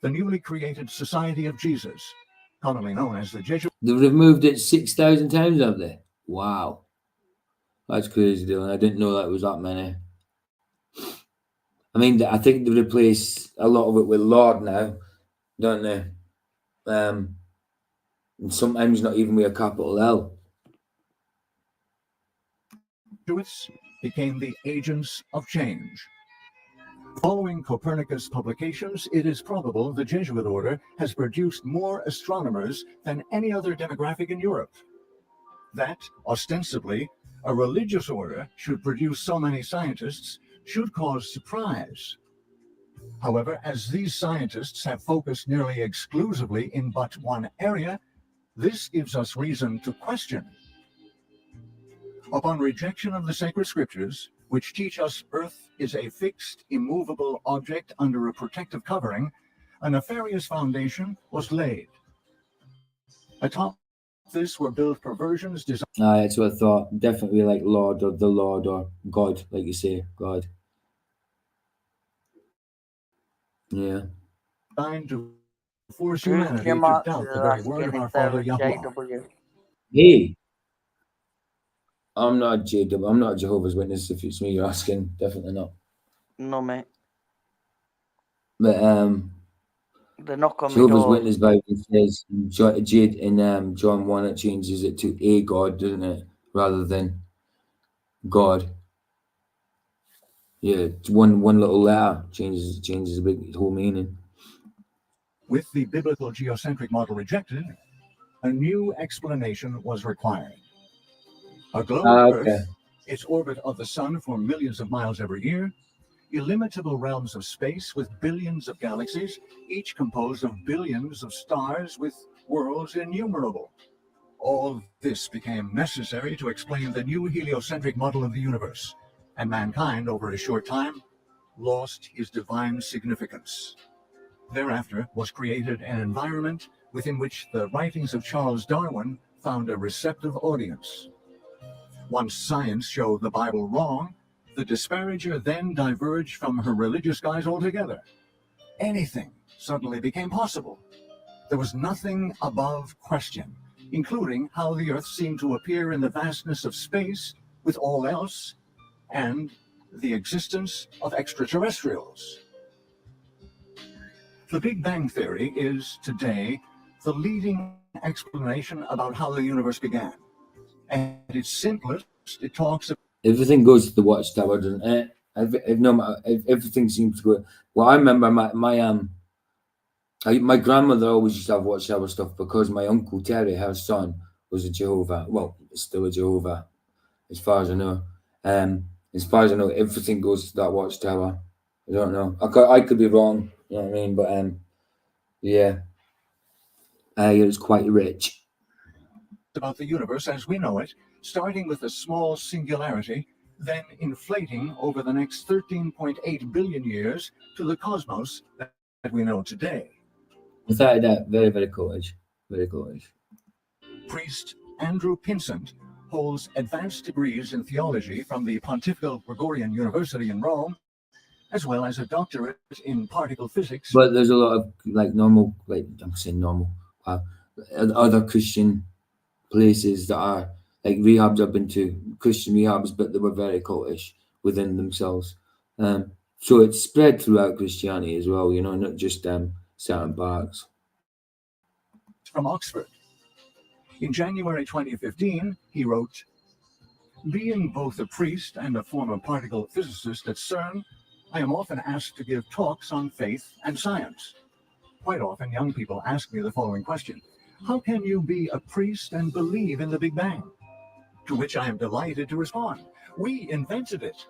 the newly created Society of Jesus, commonly known as the Jesuit. They've removed it 6,000 times, have they? Wow. That's crazy, Dylan. I didn't know that was that many. I mean, I think they replace a lot of it with Lord now, don't they? And sometimes not even with a capital L. Jesuits became the agents of change. Following Copernicus' publications, it is probable the Jesuit order has produced more astronomers than any other demographic in Europe. That, ostensibly, a religious order should produce so many scientists should cause surprise. However, as these scientists have focused nearly exclusively in but one area, this gives us reason to question. Upon rejection of the sacred scriptures, which teach us Earth is a fixed, immovable object under a protective covering, a nefarious foundation was laid. Atop this were built perversions designed. That's what I thought. Definitely like Lord or the Lord or God, like you say, God. Yeah. To force humanity to doubt the very word of our Father Yahweh. Hey, I'm not JW. I'm not a Jehovah's Witness. If it's me you're asking, definitely not. No, mate. But The knock on Jehovah's door. Witness Bible says in John 1 it changes it to a God, doesn't it, rather than God. Yeah, one little letter changes a big whole meaning. With the biblical geocentric model rejected, a new explanation was required. A globe Earth, its orbit of the sun for millions of miles every year, illimitable realms of space with billions of galaxies, each composed of billions of stars with worlds innumerable. All this became necessary to explain the new heliocentric model of the universe, and mankind, over a short time, lost his divine significance. Thereafter was created an environment within which the writings of Charles Darwin found a receptive audience. Once science showed the Bible wrong, the disparager then diverged from her religious guise altogether. Anything suddenly became possible. There was nothing above question, including how the Earth seemed to appear in the vastness of space with all else, and the existence of extraterrestrials. The Big Bang Theory is, today, the leading explanation about how the universe began. And its simplest, it talks about Everything goes to the watchtower, doesn't it? Everything seems to go. Well, I remember my grandmother always used to have watchtower stuff because my uncle Terry, her son, was a Jehovah. Well, still a Jehovah, as far as I know. As far as I know, everything goes to that watchtower. I don't know. I could be wrong. You know what I mean? But yeah, it was quite rich. about the universe as we know it, starting with a small singularity, then inflating over the next 13.8 billion years to the cosmos that we know today. Without a doubt, very, very coolish. Very coolish. Priest Andrew Pinsent holds advanced degrees in theology from the Pontifical Gregorian University in Rome, as well as a doctorate in particle physics. But there's a lot of normal, I'm saying normal, other Christian places that are like rehabs. I've been to Christian rehabs, but they were very cultish within themselves. So it's spread throughout Christianity as well, you know, not just certain parts. From Oxford. In January 2015, he wrote, "Being both a priest and a former particle physicist at CERN, I am often asked to give talks on faith and science. Quite often, young people ask me the following question: how can you be a priest and believe in the Big Bang? To which I am delighted to respond, we invented it.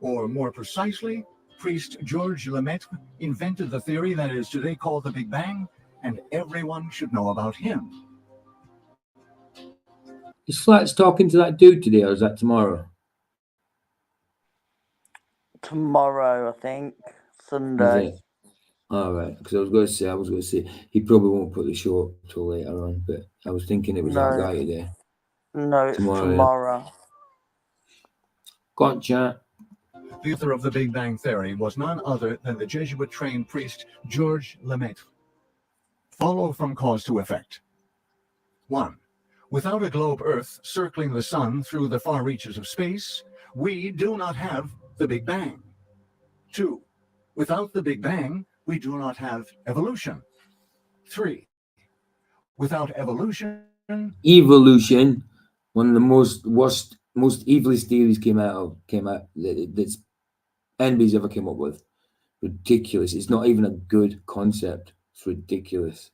Or more precisely, priest Georges Lemaitre invented the theory that is today called the Big Bang, and everyone should know about him." Is Flats talking to that dude today, or is that tomorrow? Tomorrow, I think. Is Sunday. it? All right, because I was going to say he probably won't put the show up till later on, but I was thinking it was that guy today. No, it's tomorrow. Yeah. Gotcha. The author of the Big Bang Theory was none other than the Jesuit-trained priest Georges Lemaitre. Follow from cause to effect. 1. Without a globe Earth circling the sun through the far reaches of space, we do not have the Big Bang. 2. Without the Big Bang, we do not have evolution. 3. Without evolution... Evolution, one of the most evilest theories came out that anybody's ever came up with. Ridiculous. It's not even a good concept. It's ridiculous.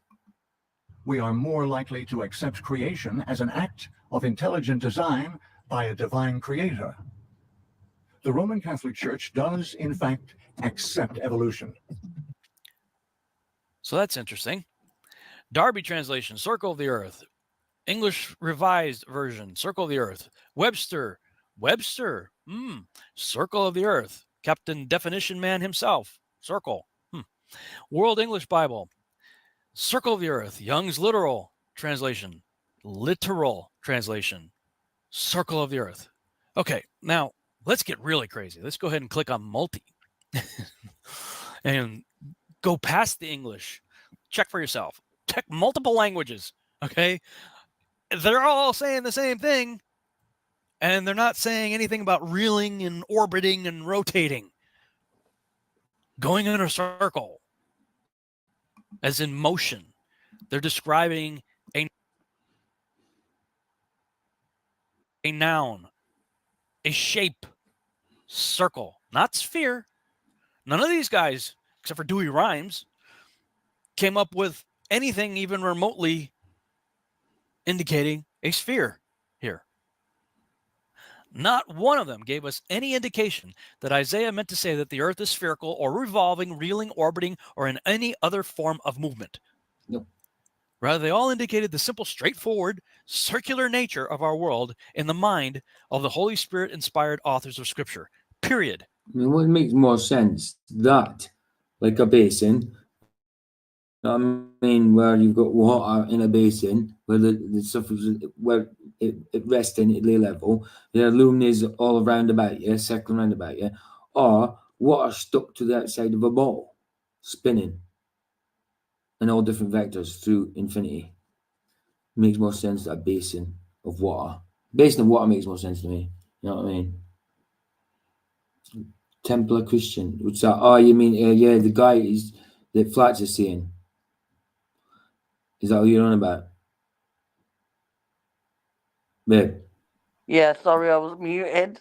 We are more likely to accept creation as an act of intelligent design by a divine creator. The Roman Catholic Church does, in fact, accept evolution. So that's interesting. Darby translation, circle of the earth. English revised version, circle of the earth. Webster, circle of the earth. Captain Definition Man himself, circle. World English Bible, circle of the earth. Young's literal translation, circle of the earth. Okay, now let's get really crazy. Let's go ahead and click on multi and go past the English. Check for yourself. Check multiple languages, okay? They're all saying the same thing, and they're not saying anything about reeling and orbiting and rotating. Going in a circle, as in motion. They're describing a noun, a shape, circle, not sphere. None of these guys, except for Dewey Rhymes, came up with anything even remotely indicating a sphere here. Not one of them gave us any indication that Isaiah meant to say that the earth is spherical or revolving, reeling, orbiting, or in any other form of movement. Nope. Rather, they all indicated the simple, straightforward, circular nature of our world in the mind of the Holy Spirit-inspired authors of Scripture. Period. I mean, what makes more sense? That, like a basin, I mean, where you've got water in a basin, where the stuff is, where it rests in at level, there are luminaries all around about you, circling around about you, or water stuck to the outside of a ball, spinning in all different vectors through infinity. It makes more sense that a basin of water. Basin of water makes more sense to me. You know what I mean? Templar Christian. What's that? Oh, you mean, yeah, the guy that Flats is saying. Is that what you're on about? Babe. Yeah, sorry, I was muted.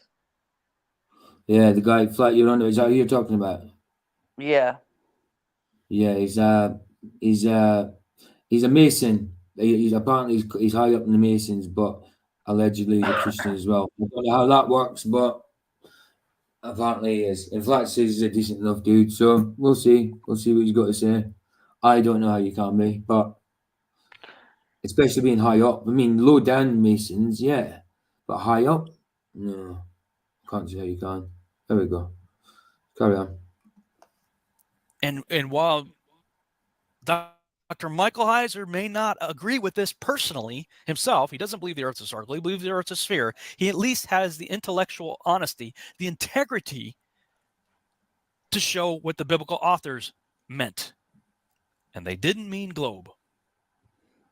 Yeah, the guy flat you're under. Is that who you're talking about? Yeah. Yeah, he's a Mason. He's apparently he's high up in the Masons, but allegedly he's a Christian as well. I don't know how that works, but apparently he is. And Flat says he's a decent enough dude, so we'll see. We'll see what he's got to say. I don't know how you can be, but especially being high up. I mean, low down Masons, yeah, but high up, no, can't see how you can. There we go. Carry on. And while Dr. Michael Heiser may not agree with this personally himself, he doesn't believe the Earth's a circle, he believes the Earth's a sphere, he at least has the intellectual honesty, the integrity to show what the biblical authors meant. And they didn't mean globe.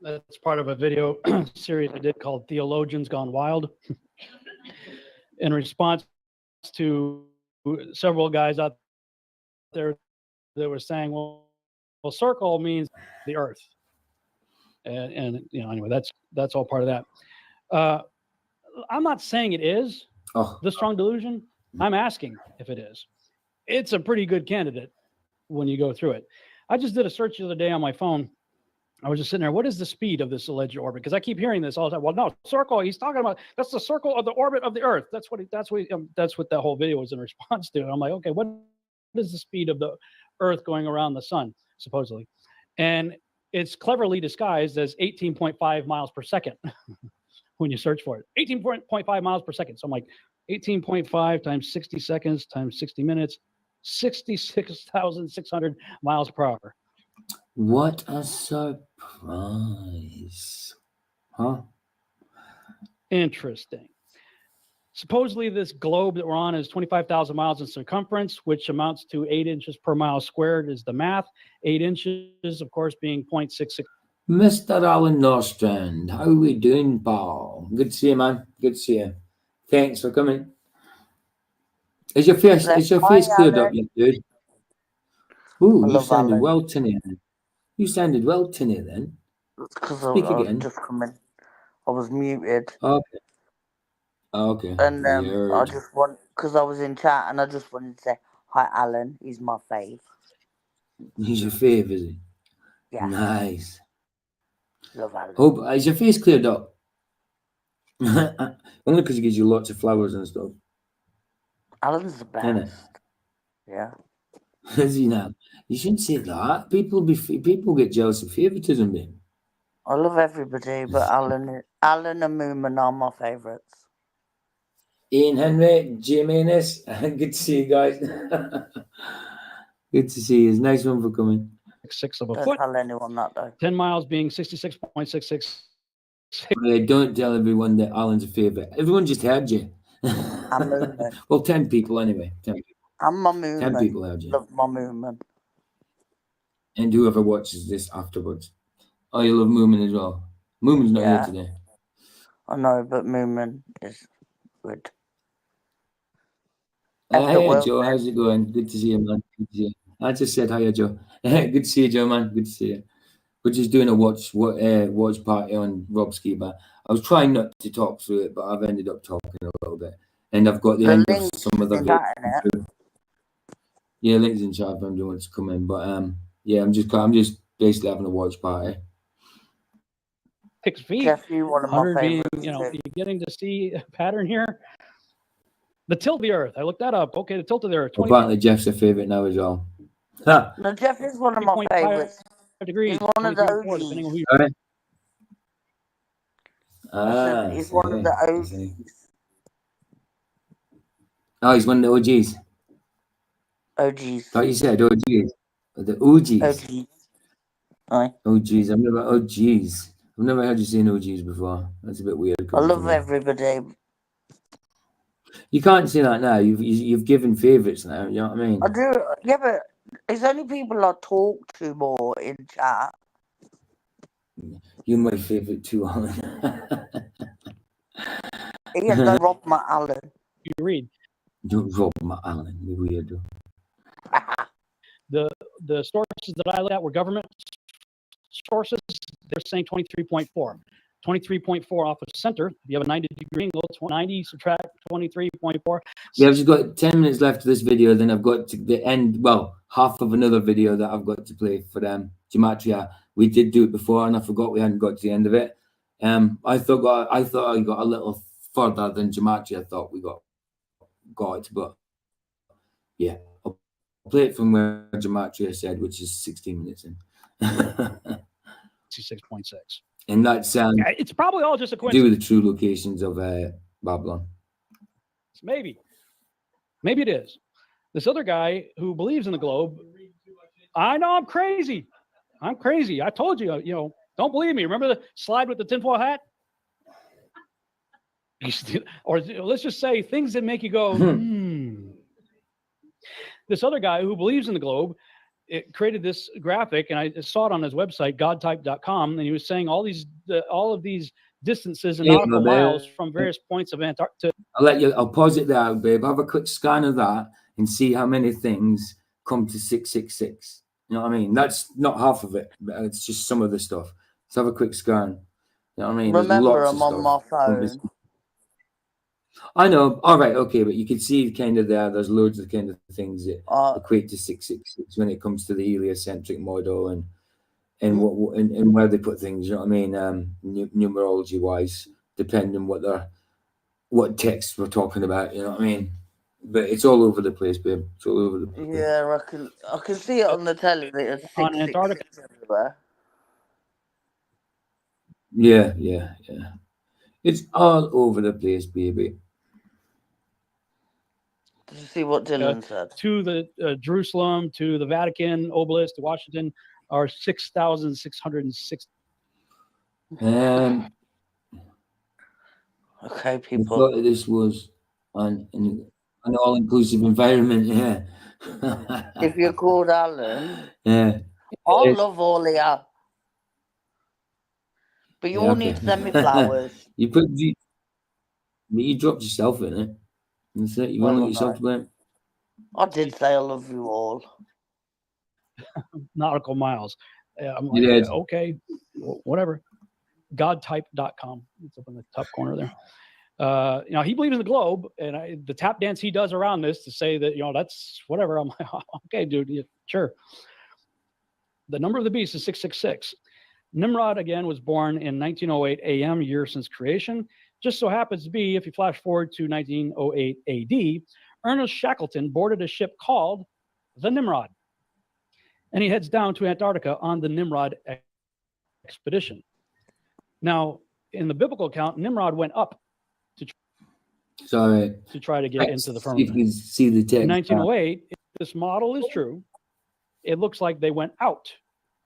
That's part of a video series I did called Theologians Gone Wild. In response to several guys out there that were saying, well, circle means the earth. And you know, anyway, that's all part of that. I'm not saying it is the strong delusion. I'm asking if it is. It's a pretty good candidate when you go through it. I just did a search the other day on my phone. I was just sitting there. What is the speed of this alleged orbit? Because I keep hearing this all the time. Well, no, circle. He's talking about that's the circle of the orbit of the Earth. That's what that whole video was in response to. And I'm like, okay, what is the speed of the Earth going around the sun, supposedly? And it's cleverly disguised as 18.5 miles per second when you search for it. 18.5 miles per second. So I'm like, 18.5 times 60 seconds times 60 minutes, 66,600 miles per hour. What a surprise. Huh? Interesting. Supposedly this globe that we're on is 25,000 miles in circumference, which amounts to 8 inches per mile squared is the math. 8 inches, of course, being 0.66. Mr. Alan Norstrand, how are we doing, pal? Good to see you, man. Good to see you. Thanks for coming. Is your face cleared up yet, dude? Ooh, you sounded well tonight. You sounded well tonight then. Speak again. Just coming. I was muted. Okay. Okay. And I just because I was in chat and I just wanted to say, hi, Alan. He's my fave. He's your fave, is he? Yeah. Nice. Love Alan. Oh, is your face cleared up? Only because he gives you lots of flowers and stuff. Alan's the best. Yeah. Is he now? You shouldn't say that. People get jealous of favoritism, man. I love everybody, but Alan and Moomin are my favourites. Ian Henry, Jimenez, good to see you guys. Good to see you. It's a nice one for coming. 6 of a Don't foot. tell anyone that though. 10 miles being 66.66. Don't tell everyone that Alan's a favourite. Everyone just heard you. I'm Moomin. Well, 10 people anyway. 10 people. I'm my Moomin. 10 people heard you. Love my Moomin. And whoever watches this afterwards. Oh, you love Moomin as well. Moomin's not here today. I know, but Moomin is good. Hey, Joe, how's it going? Good to see you, man. Good to see you. I just said hi, Joe. Good to see you, Joe, man. Good to see you. We're just doing a watch party on Rob Skiba. I was trying not to talk through it, but I've ended up talking a little bit. And I've got the end of some of the videos. Yeah, links in chat if anyone wants to come in. But yeah, I'm just basically having a watch party. 6 feet. Jeffrey, one of my favorites. You're getting to see a pattern here. The tilt of the Earth. I looked that up. Okay, the tilt of the Earth. Apparently, Jeff's a favorite now as well. No, Jeff is one of my favorites. Degrees. He's one of the OGs. He's one of the OGs. Oh, he's one of the OGs. OGs. Thought you said OGs. The OGs. OGs. Aye. OGs. I've never heard you saying OGs before. That's a bit weird. I love everybody. You can't say that now. You've given favourites now. You know what I mean? I do. Yeah, but it's only people I talk to more in chat. You're my favourite too, Alan. Ian, don't rob my Alan. You read. Don't rob my Alan, you weirdo. The sources that I looked at were government sources. They're saying 23.4. 23.4 off of center. If you have a 90-degree angle, 90 subtract 23.4. Yeah, I've just got 10 minutes left of this video. Then I've got to the end. Well, half of another video that I've got to play for them. Gematria. We did do it before, and I forgot we hadn't got to the end of it. I thought I got a little further than Gematria. I thought we got it, but yeah, I'll play it from where Gematria said, which is 16 minutes in. 66.6. And that's it's probably all just a do coincidence. with the true locations of Babylon. Maybe it is. This other guy who believes in the globe. I know I'm crazy. I told you, don't believe me. Remember the slide with the tinfoil hat? Or let's just say things that make you go, This other guy who believes in the globe, it created this graphic, and I saw it on his website, godtype.com, and he was saying all of these distances in nautical miles from various points of Antarctica. I'll pause it there, babe. Have a quick scan of that and see how many things come to 666. You know what I mean? That's not half of it, but it's just some of the stuff. Let's have a quick scan. You know what I mean? Remember, I'm on my phone. I know. All right, okay, but you can see kind of there's loads of kind of things that equate to 666 when it comes to the heliocentric model and where they put things. You know what I mean? Numerology wise, depending what text we're talking about. You know what I mean? But it's all over the place, babe. It's all over the place. Yeah, I can see it on the telly. It's on Antarctica everywhere. Yeah. It's all over the place, baby. Did you see what Dylan said? To the Jerusalem, to the Vatican, obelisk, to Washington, are 6,660. Okay, I people. thought this was an all-inclusive environment. Yeah. If you're called Alan, Yeah. I love all of you. But you all need to send me flowers. You dropped yourself in it. That's it. You want to get yourself to blame. I did say I love you all. Nautical miles. I'm like, okay, whatever. Godtype.com. It's up in the top corner there. He believes in the globe, and the tap dance he does around this to say that, that's whatever. I'm like, okay, dude, yeah, sure. The number of the beast is 666. Nimrod, again, was born in 1908 AM, year since creation. Just so happens to be, if you flash forward to 1908 AD, Ernest Shackleton boarded a ship called the Nimrod. And he heads down to Antarctica on the Nimrod expedition. Now, in the biblical account, Nimrod went up to try to get into the firmament. If you can see the text. In 1908, if this model is true, it looks like they went out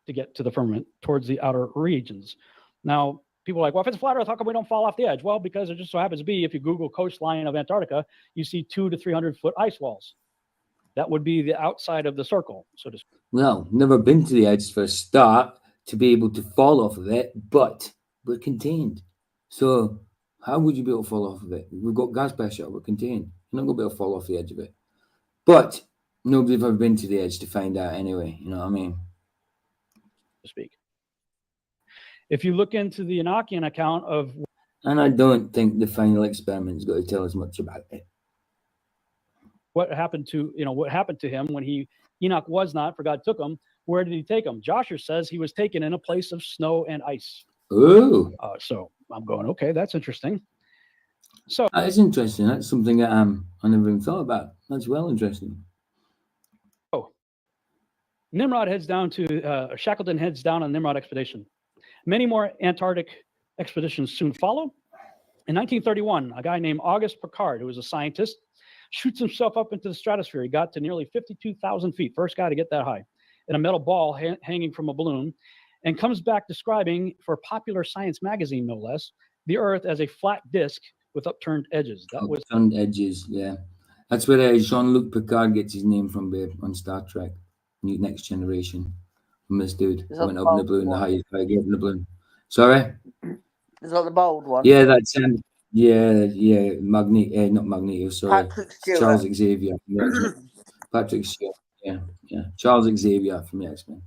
to get to the firmament towards the outer regions. Now, people are like, well, if it's a flat Earth, how come we don't fall off the edge? Well, because it just so happens to be, if you Google coastline of Antarctica, you see 200 to 300 foot ice walls. That would be the outside of the circle, so to speak. Well, never been to the edge for a start to be able to fall off of it, but we're contained. So how would you be able to fall off of it? We've got gas pressure, we're contained. You're not going to be able to fall off the edge of it. But nobody's ever been to the edge to find out anyway, you know what I mean? To speak. If you look into the Enochian account of... And I don't think the final experiment is going to tell us much about it. What happened to him when Enoch was not, for God took him. Where did he take him? Joshua says he was taken in a place of snow and ice. Ooh. So I'm going, okay, that's interesting. So that is interesting. That's something that I never even thought about. That's well interesting. Oh, Nimrod heads down to Shackleton heads down on the Nimrod expedition. Many more Antarctic expeditions soon follow. In 1931, a guy named Auguste Piccard, who was a scientist, shoots himself up into the stratosphere. He got to nearly 52,000 feet, first guy to get that high, in a metal ball hanging from a balloon, and comes back describing, for Popular Science magazine, no less, the Earth as a flat disk with upturned edges. Upturned edges, yeah. That's where Jean-Luc Picard gets his name from, babe, on Star Trek, Next Generation. From this dude who went up in the balloon, the highest guy gave in the balloon. Sorry? Is that the bold one? Yeah, that's him. Yeah, not Magneto, sorry. Charles Xavier. Patrick Stewart, yeah. Charles Xavier from the X-Men.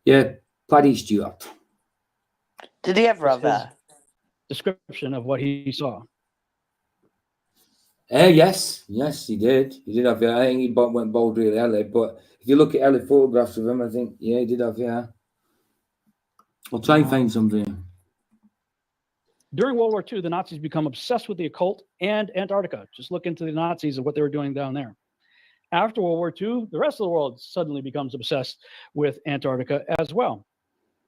Yeah, Paddy Stewart. Did he ever have hair? description of what he saw. Yes, he did. He did have, yeah. I think he went bald really early, but if you look at early photographs of him, I think, yeah, he did have, yeah. I'll try and find something. During World War II, the Nazis become obsessed with the occult and Antarctica. Just look into the Nazis and what they were doing down there. After World War II, the rest of the world suddenly becomes obsessed with Antarctica as well.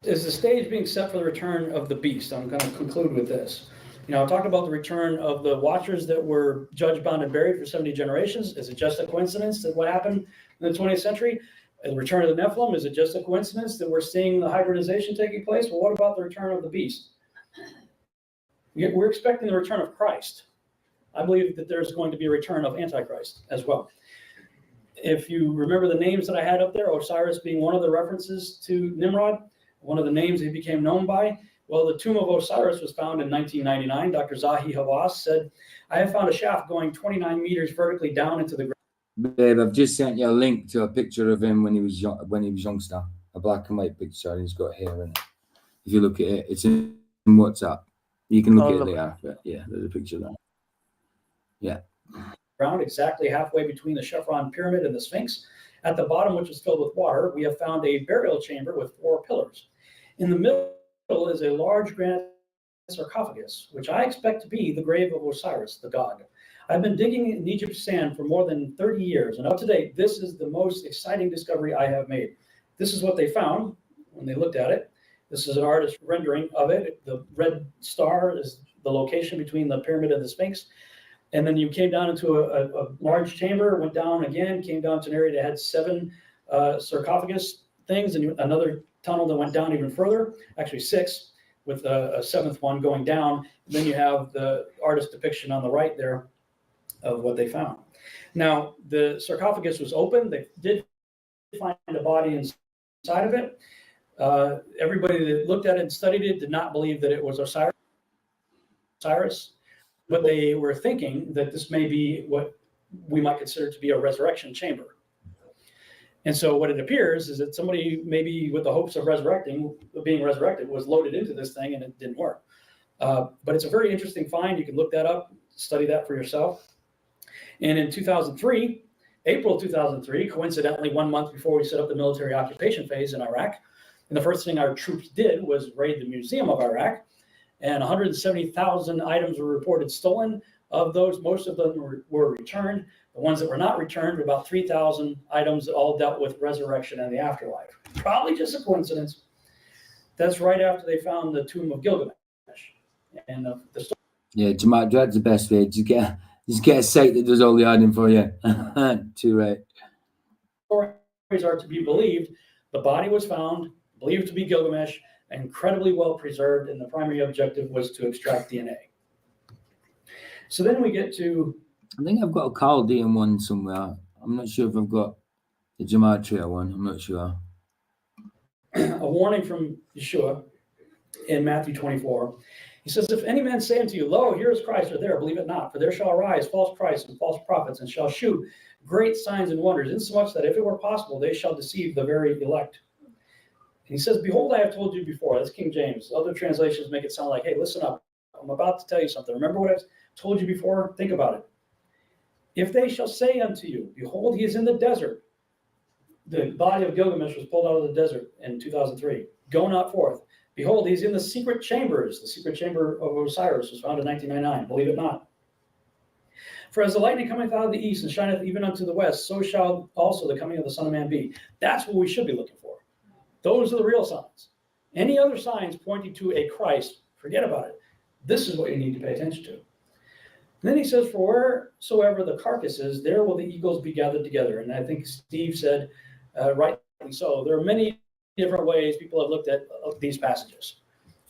Is the stage being set for the return of the beast? I'm going to conclude with this. I talked about the return of the Watchers that were judged, bound, and buried for 70 generations. Is it just a coincidence that what happened in the 20th century? The return of the Nephilim, is it just a coincidence that we're seeing the hybridization taking place? Well, what about the return of the beast? We're expecting the return of Christ. I believe that there's going to be a return of Antichrist as well. If you remember the names that I had up there, Osiris being one of the references to Nimrod, one of the names he became known by. Well, the tomb of Osiris was found in 1999. Dr. Zahi Hawass said, I have found a shaft going 29 meters vertically down into the ground. Babe, I've just sent you a link to a picture of him when he was youngster, a black and white picture, and he's got hair in it. If you look at it, it's in WhatsApp. You can look at it later, but yeah, there's a picture there. Yeah. Ground exactly halfway between the Chevron pyramid and the Sphinx. At the bottom, which is filled with water, we have found a burial chamber with 4 pillars. In the middle is a large granite sarcophagus, which I expect to be the grave of Osiris, the god. I've been digging in Egypt's sand for more than 30 years, and up to date, this is the most exciting discovery I have made. This is what they found when they looked at it. This is an artist's rendering of it. The red star is the location between the pyramid and the Sphinx. And then you came down into a large chamber, went down again, came down to an area that had 7 sarcophagus things, and another tunnel that went down even further, actually 6, with a 7th one going down. And then you have the artist depiction on the right there of what they found. Now, the sarcophagus was open. They did find a body inside of it. Everybody that looked at it and studied it did not believe that it was Osiris, but they were thinking that this may be what we might consider to be a resurrection chamber. And so what it appears is that somebody, maybe with the hopes of being resurrected, was loaded into this thing and it didn't work. But it's a very interesting find. You can look that up, study that for yourself. And in 2003, April 2003, coincidentally, 1 month before we set up the military occupation phase in Iraq, and the first thing our troops did was raid the Museum of Iraq, and 170,000 items were reported stolen. Of those, most of them were returned. The ones that were not returned, about 3,000 items that all dealt with resurrection and the afterlife. Probably just a coincidence. That's right after they found the tomb of Gilgamesh. And the story. Yeah, Jamaat Dread's the best way. Just get a site that does all the adding for you. Too right. Stories are to be believed. The body was found, believed to be Gilgamesh, incredibly well preserved, and the primary objective was to extract DNA. So then we get to... I think I've got a Chaldean one somewhere. I'm not sure if I've got the Gematria one. I'm not sure. A warning from Yeshua in Matthew 24. He says, if any man say unto you, lo, here is Christ, or there, believe it not. For there shall arise false Christs and false prophets, and shall shew great signs and wonders, insomuch that if it were possible, they shall deceive the very elect. And he says, behold, I have told you before. That's King James. Other translations make it sound like, hey, listen up. I'm about to tell you something. Remember what I've told you before? Think about it. If they shall say unto you, behold, he is in the desert. The body of Gilgamesh was pulled out of the desert in 2003. Go not forth. Behold, he's in the secret chambers. The secret chamber of Osiris was found in 1999. Believe it not. For as the lightning cometh out of the east and shineth even unto the west, so shall also the coming of the Son of Man be. That's what we should be looking for. Those are the real signs. Any other signs pointing to a Christ, forget about it. This is what you need to pay attention to. And then he says, for wheresoever the carcass is, there will the eagles be gathered together. And I think Steve said, rightly so. There are many different ways people have looked at these passages.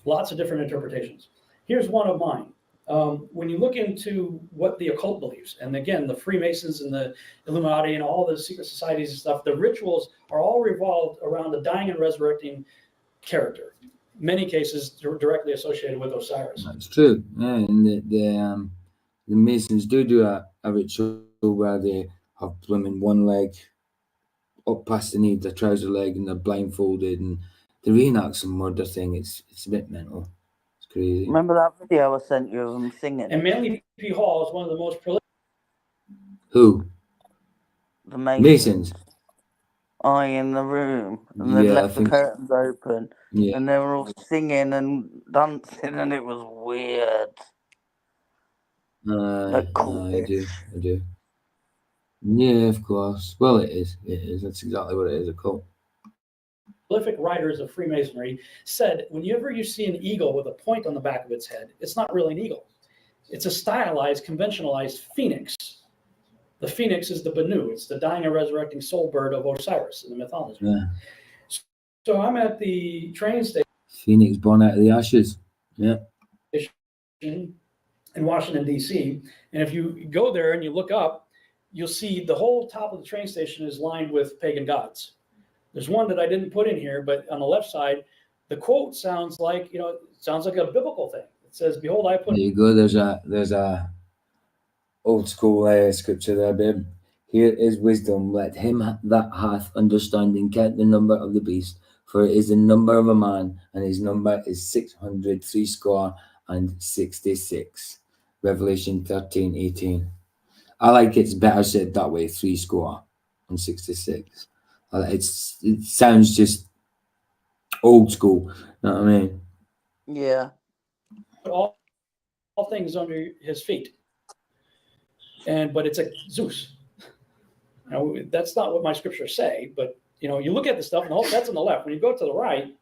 Lots of different interpretations. Here's one of mine. When you look into what the occult believes, and again, the Freemasons and the Illuminati and all the secret societies and stuff, the rituals are all revolved around the dying and resurrecting character. Many cases directly associated with Osiris. That's true. Yeah, and the Masons do a ritual where they have blooming one leg up past the knee, the trouser leg, and they're blindfolded, and they reenact some murder thing. It's a bit mental. It's Crazy. Remember that video I sent you of them singing? And Manly P. Hall is one of the most prolific. Who? The Masons. Masons. In the room, and they'd left the curtains open, and they were all singing and dancing, and it was weird. I do. Yeah, of course. Well, it is. That's exactly what it is, a cult. Prolific writers of Freemasonry said, whenever you see an eagle with a point on the back of its head, it's not really an eagle. It's a stylized, conventionalized phoenix. The phoenix is the Benu. It's the dying and resurrecting soul bird of Osiris in the mythology. Yeah. So I'm at the train station. Phoenix born out of the ashes. Yeah. In Washington, D.C. And if you go there and you look up, you'll see the whole top of the train station is lined with pagan gods. There's one that I didn't put in here, but on the left side, the quote sounds like, it sounds like a biblical thing. It says, behold, I put... There you go. There's a old school scripture there, babe. Here is wisdom. Let him that hath understanding count the number of the beast, for it is the number of a man, and his number is 666. Revelation 13:18. I like it's better said that way, 66. It sounds just old school. You know what I mean? Yeah. All things under his feet. But it's a Zeus. Now, that's not what my scriptures say, but you look at the stuff, and that's on the left. When you go to the right,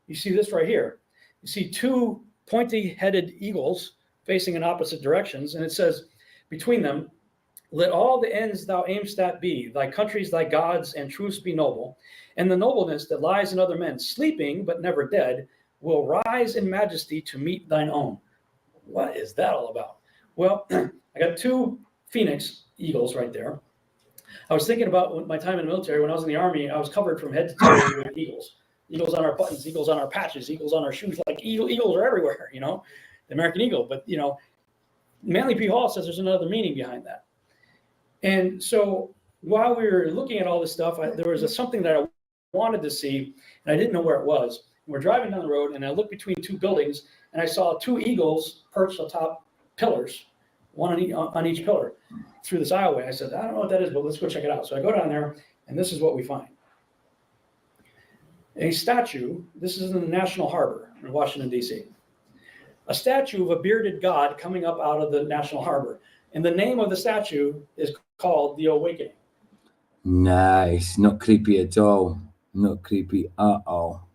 you see this right here. You see two pointy-headed eagles facing in opposite directions, and it says, between them, let all the ends thou aimst at be, thy countries, thy gods, and truths be noble, and the nobleness that lies in other men, sleeping but never dead, will rise in majesty to meet thine own. What is that all about? Well, I got two phoenix eagles right there. I was thinking about my time in the military. When I was in the Army, I was covered from head to toe with eagles. Eagles on our buttons, eagles on our patches, eagles on our shoes. Like eagles are everywhere, the American eagle. But, Manly P. Hall says there's another meaning behind that. And so while we were looking at all this stuff, there was something that I wanted to see, and I didn't know where it was. And we're driving down the road, and I looked between two buildings, and I saw two eagles perched atop pillars, one on each pillar, through this aisleway. I said, I don't know what that is, but let's go check it out. So I go down there, and this is what we find. A statue, this is in the National Harbor in Washington, D.C. A statue of a bearded god coming up out of the National Harbor. And the name of the statue is called The Awakening. Nice. Not creepy at all. Not creepy at all.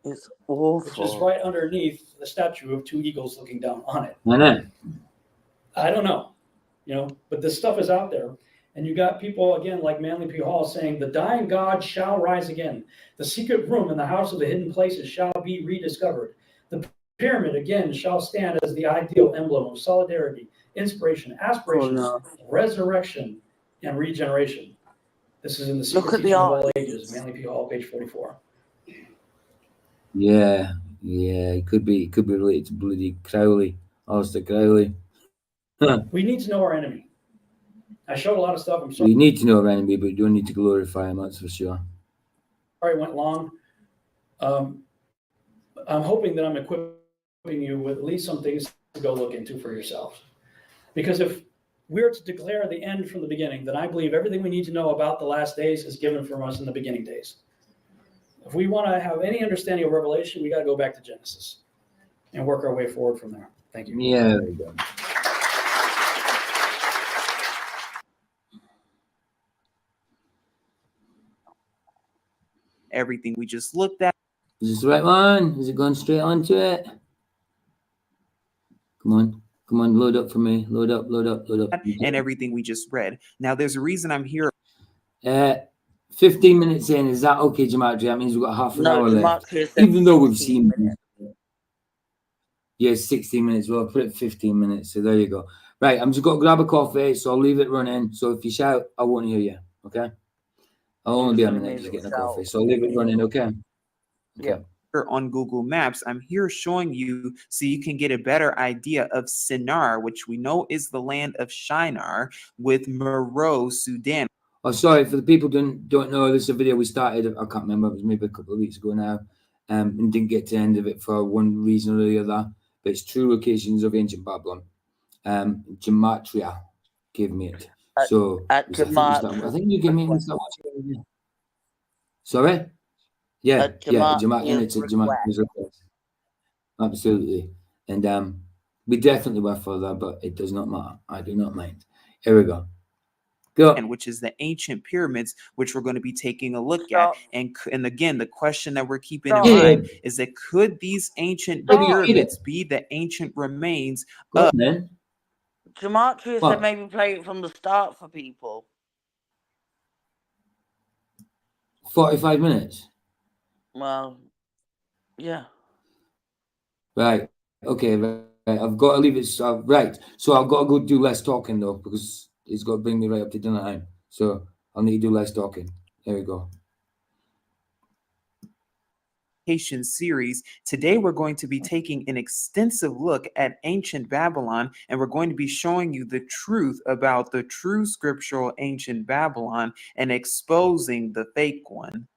It's awful. Which is right underneath the statue of two eagles looking down on it. I know. I don't know, but this stuff is out there. And you got people, again, like Manly P. Hall saying, the dying God shall rise again. The secret room in the house of the hidden places shall be rediscovered. The pyramid, again, shall stand as the ideal emblem of solidarity, inspiration, aspiration, resurrection, and regeneration. This is in the Secret Teaching of All Ages, Manly P. Hall, page 44. Yeah, it could be related to bloody Crowley, Aleister Crowley. We need to know our enemy. I showed a lot of stuff. I'm sorry. We need to know our enemy, but you don't need to glorify him, that's for sure. Sorry, it went long. I'm hoping that I'm equipping you with at least some things to go look into for yourselves. Because if we're to declare the end from the beginning, then I believe everything we need to know about the last days is given from us in the beginning days. If we want to have any understanding of Revelation, we got to go back to Genesis and work our way forward from there. Thank you. Yeah, there you go. Everything we just looked at. Is this the right one? Is it going straight onto it? Come on, load up for me. Load up. And everything we just read. Now, there's a reason I'm here. 15 minutes in, is that okay, Gematria? That means we've got half an hour left. Even though we've seen minutes. Yeah, 16 minutes. Well, I'll put it 15 minutes. So there you go. Right, I'm just going to grab a coffee, so I'll leave it running. So if you shout, I won't hear you. Okay? I'll only be a minute just getting a coffee. So I'll leave it running, okay? Yeah. On Google Maps, I'm here showing you so you can get a better idea of Sinar, which we know is the land of Shinar, with Meroe, Sudan. Oh, sorry, for the people who don't know, this is a video we started, I can't remember, it was maybe a couple of weeks ago now, and didn't get to the end of it for one reason or the other. but it's true locations of ancient Babylon. Gematria gave me it. So at I think you gave me it. Sorry? Yeah, and it's a Gematria's request. Absolutely. And we definitely were further, but it does not matter. I do not mind. Here we go. Go. Which is the ancient pyramids, which we're going to be taking a look at. And again, the question that we're keeping in mind is that could these ancient pyramids be the ancient remains of... Gematria said maybe play it from the start for people. 45 minutes? Well, yeah. Right. Okay. Right. I've got to leave it. Right. So I've got to go do less talking though, because it's got to bring me right up to dinner time. So I'll need to do less talking. There we go. Series. Today we're going to be taking an extensive look at ancient Babylon, and we're going to be showing you the truth about the true scriptural ancient Babylon and exposing the fake one.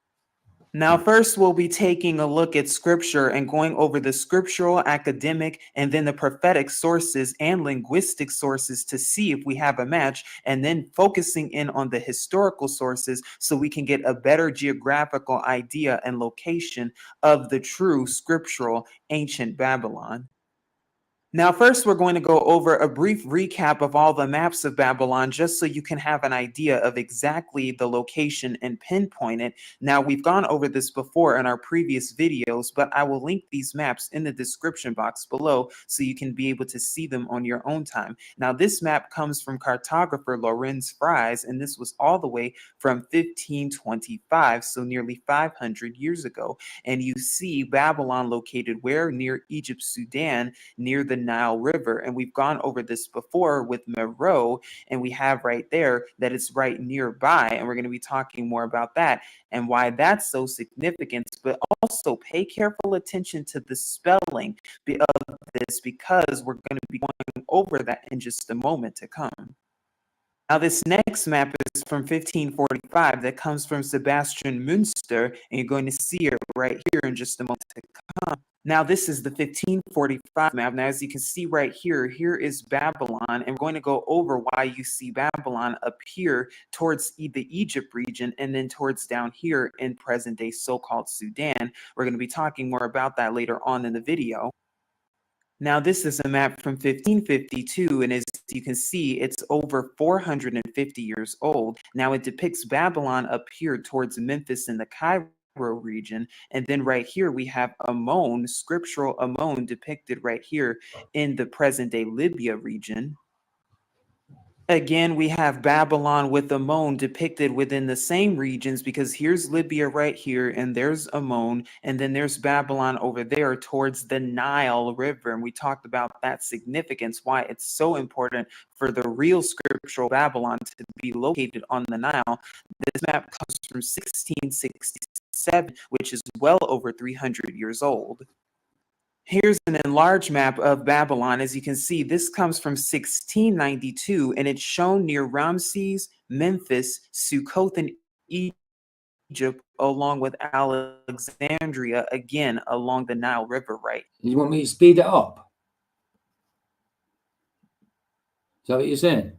Now, first, we'll be taking a look at scripture and going over the scriptural, academic, and then the prophetic sources and linguistic sources to see if we have a match, and then focusing in on the historical sources so we can get a better geographical idea and location of the true scriptural ancient Babylon. Now, first, we're going to go over a brief recap of all the maps of Babylon, just so you can have an idea of exactly the location and pinpoint it. Now, we've gone over this before in our previous videos, but I will link these maps in the description box below so you can be able to see them on your own time. Now, this map comes from cartographer Lorenz Fries, and this was all the way from 1525, so nearly 500 years ago. And you see Babylon located where? Near Egypt, Sudan, near the Nile River. And we've gone over this before with Meroe, and we have right there that it's right nearby, and we're going to be talking more about that and why that's so significant. But also pay careful attention to the spelling of this, because we're going to be going over that in just a moment to come. Now, this next map is from 1545 that comes from Sebastian Münster, and you're going to see it right here in just a moment to come. Now, this is the 1545 map. Now, as you can see right here, here is Babylon, and we're going to go over why you see Babylon up here towards the Egypt region and then towards down here in present-day so-called Sudan. We're going to be talking more about that later on in the video. Now, this is a map from 1552, and as you can see, it's over 450 years old. Now, it depicts Babylon up here towards Memphis in the Cairo region, and then right here we have Ammon, scriptural Ammon, depicted right here in the present-day Libya region. Again, we have Babylon with Ammon depicted within the same regions, because here's Libya right here, and there's Ammon, and then there's Babylon over there towards the Nile River. And we talked about that significance, why it's so important for the real scriptural Babylon to be located on the Nile. This map comes from 1667, which is well over 300 years old. Here's an enlarged map of Babylon. As you can see, this comes from 1692, and it's shown near Ramses, Memphis, Sukkoth, and Egypt, along with Alexandria, again, along the Nile River, right? You want me to speed it up? Is that what you're saying?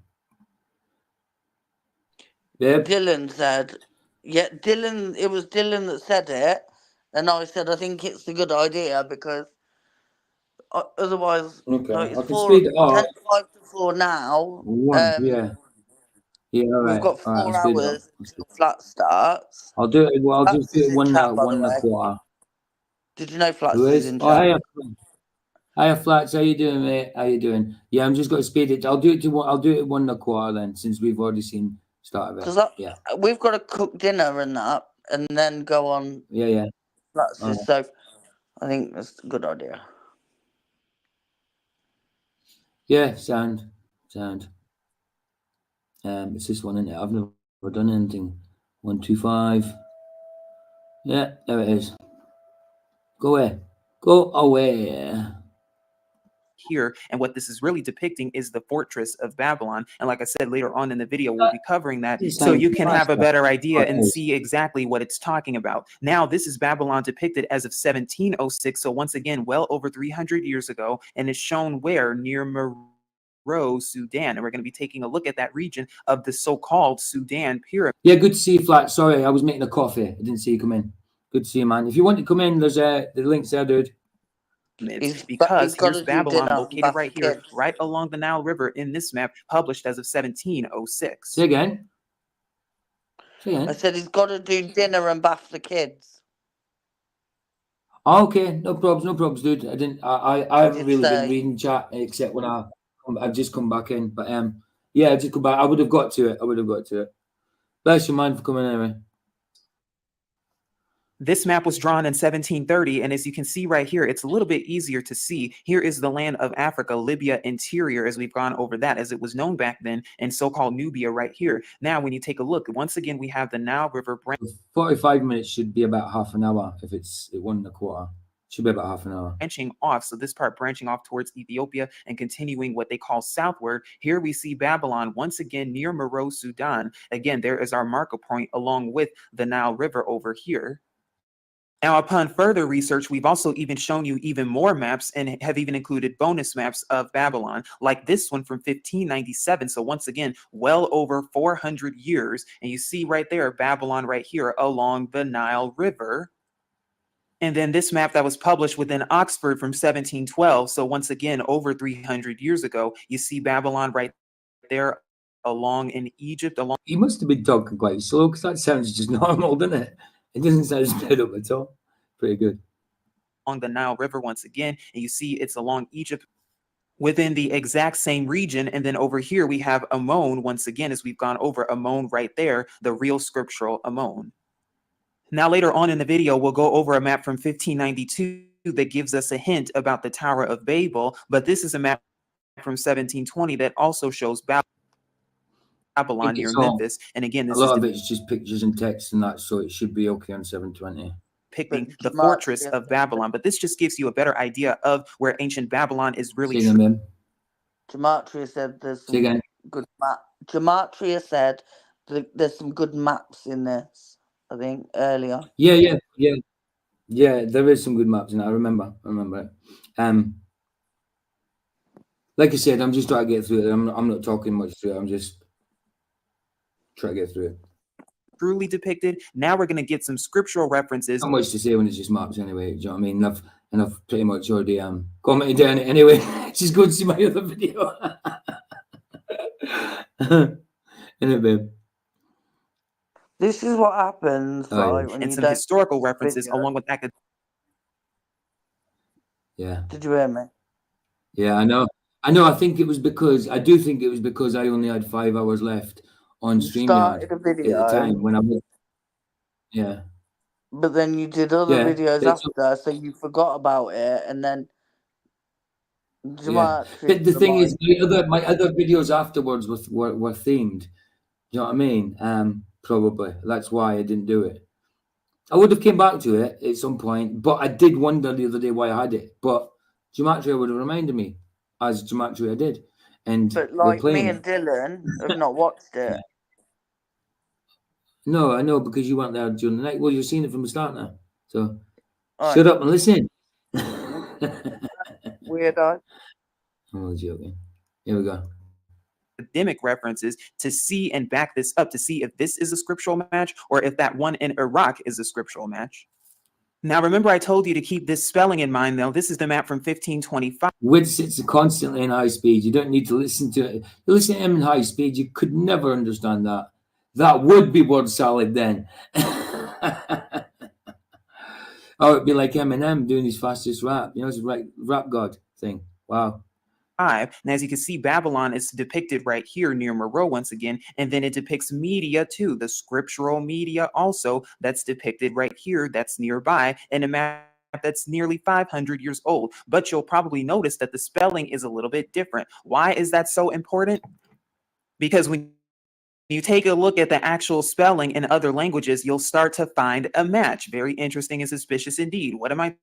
Babe? Dylan said, yeah, it was Dylan that said it, and I said, I think it's a good idea, because otherwise, okay, like, it's I can speed it up. 5 to 4 now. Yeah, right. We've got 4 hours until flat starts. I'll do it. Well, I'll just do it one by and the a way. quarter. Did you know Flats Who is is? in Oh, chat? Hiya, Flats. How you doing, mate? How you doing? Yeah, I'm just going to speed it. I'll do it 1 and a quarter then, since we've already seen start of it. Because we've got to cook dinner and that, and then go on. Yeah. Flats is, so I think that's a good idea. Yeah, sound. It's this one, isn't it? I've never done anything. 125. Yeah, there it is. Go away. here. And what this is really depicting is the fortress of Babylon. And like I said, later on in the video, we'll be covering that so you can have a better idea and see exactly what it's talking about. Now, this is Babylon depicted as of 1706. So once again, well over 300 years ago, and it's shown where? Near Meroe, Sudan. And we're going to be taking a look at that region of the so-called Sudan pyramid. Yeah, good to see you, Flat. Sorry, I was making a coffee. I didn't see you come in. Good to see you, man. If you want to come in, there's the link's there, dude. Because here's Babylon located right here, right along the Nile River in this map, published as of 1706. Say again. Say again. I said he's got to do dinner and bath the kids. Okay, no problems, dude. I haven't really been reading chat except when I've just come back in. But yeah, I just come back. I would have got to it. Bless your mind for coming anyway. This map was drawn in 1730, and as you can see right here, it's a little bit easier to see. Here is the land of Africa, Libya interior, as we've gone over that, as it was known back then, and so-called Nubia right here. Now, when you take a look, once again, we have the Nile River. 45 minutes should be about half an hour if it's 1.25. Should be about half an hour. Branching off, so this part branching off towards Ethiopia and continuing what they call southward. Here we see Babylon once again near Meroe, Sudan. Again, there is our marker point along with the Nile River over here. Now, upon further research, we've also even shown you even more maps and have even included bonus maps of Babylon, like this one from 1597. So once again, well over 400 years. And you see right there, Babylon right here along the Nile River. And then this map that was published within Oxford from 1712. So once again, over 300 years ago, you see Babylon right there along in Egypt. He must have been talking quite slow because that sounds just normal, doesn't it? It doesn't sound sped up at all. Pretty good. Along the Nile River once again, and you see it's along Egypt within the exact same region. And then over here we have Ammon once again, as we've gone over Ammon right there, the real scriptural Ammon. Now later on in the video, we'll go over a map from 1592 that gives us a hint about the Tower of Babel, but this is a map from 1720 that also shows Babylon near Memphis. And again, this a lot of it's just pictures and text and that, so it should be okay on 720. Depicting the fortress of Babylon, but this just gives you a better idea of where ancient Babylon is really. Gematria said there's some good map. Gematria said there's some good maps in this. I think earlier. Yeah. There is some good maps in it. I remember it. Like I said, I'm just trying to get through it. I'm not talking much through it. I'm just trying to get through it. Truly depicted. Now we're going to get some scriptural references. Not much to say when it's just maps anyway. Do you know what I mean? I've pretty much already commented on it anyway. Just go and see my other video. Innit, babe? This is what happens, right? When and you some historical references along with that. Yeah. Did you hear me? Yeah, I know. I do think it was because I only had 5 hours left on StreamYard at the time when I was. Yeah. But then you did other videos after, so you forgot about it, and then. Yeah. But the thing is, my other videos afterwards were themed. Do you know what I mean? Probably that's why I didn't do it. I would have came back to it at some point, but I did wonder the other day why I had it. But Gematria would have reminded me, as Gematria did. But like me and Dylan have not watched it. Yeah. No, I know, because you weren't there during the night. Well, you've seen it from the start now. So shut up and listen. Weirdo. Oh, joking. Here we go. Academic references to see and back this up to see if this is a scriptural match or if that one in Iraq is a scriptural match. Now, remember, I told you to keep this spelling in mind, though. This is the map from 1525. Width sits constantly in high speed. You don't need to listen to it. You listen to him in high speed, you could never understand that. That would be word salad then. Or it'd be like Eminem doing his fastest rap. You know, it's a rap god thing. Wow. And as you can see, Babylon is depicted right here near Meroe once again, and then it depicts media too, the scriptural media also that's depicted right here that's nearby in a map that's nearly 500 years old. But you'll probably notice that the spelling is a little bit different. Why is that so important? Because when you take a look at the actual spelling in other languages, you'll start to find a match. Very interesting and suspicious indeed. What am I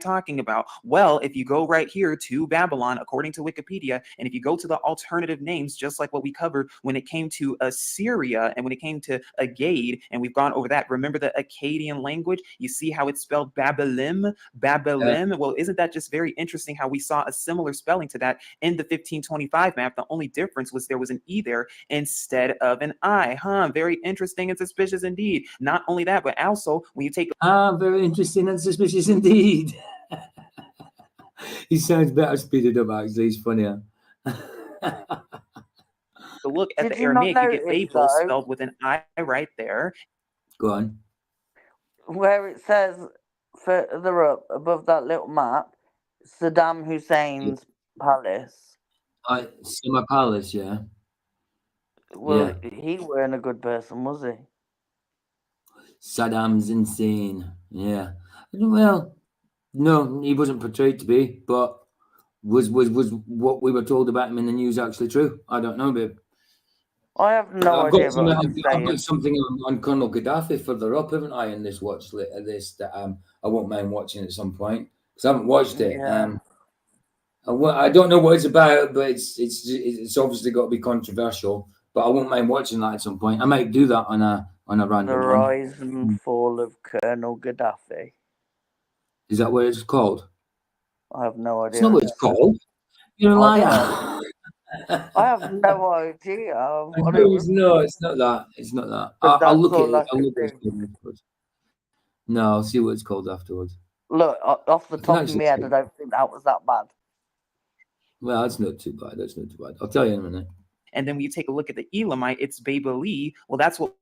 talking about? Well, if you go right here to Babylon, according to Wikipedia, and if you go to the alternative names, just like what we covered when it came to Assyria and when it came to Agade, and we've gone over that. Remember the Akkadian language? You see how it's spelled Babalim? Babalim? Well, isn't that just very interesting how we saw a similar spelling to that in the 1525 map? The only difference was there was an E there instead of an I. Very interesting and suspicious indeed. Not only that, but also when you take very interesting and suspicious indeed. He sounds better speeded up, actually. He's funnier. a look at Did the you not Aramaic, you get notice, Babel though, spelled with an I right there. Go on. where it says further up above that little map, Saddam Hussein's palace? Summer Palace, yeah. Well, he weren't a good person, was he? Saddam's insane. Yeah. Well, no, he wasn't portrayed to be, but was what we were told about him in the news actually true? I don't know, babe. I have no I've idea. got something on Colonel Gaddafi further up, haven't I, in this watch list that I won't mind watching at some point because I haven't watched it. Yeah. I don't know what it's about, but it's obviously got to be controversial. But I won't mind watching that at some point. I might do that on a random The Rise and Fall of Colonel Gaddafi. Is that what it's called? I have no idea. It's not what it's called. You're a liar. I have no idea. No, it's not that. It's not that. I'll look at it. I'll look at it afterwards. No, I'll see what it's called afterwards. Look, off the top of my head, I don't think that was that bad. Well, that's not too bad. That's not too bad. I'll tell you in a minute. And then when you take a look at the Elamite, it's Babeli. Well, that's what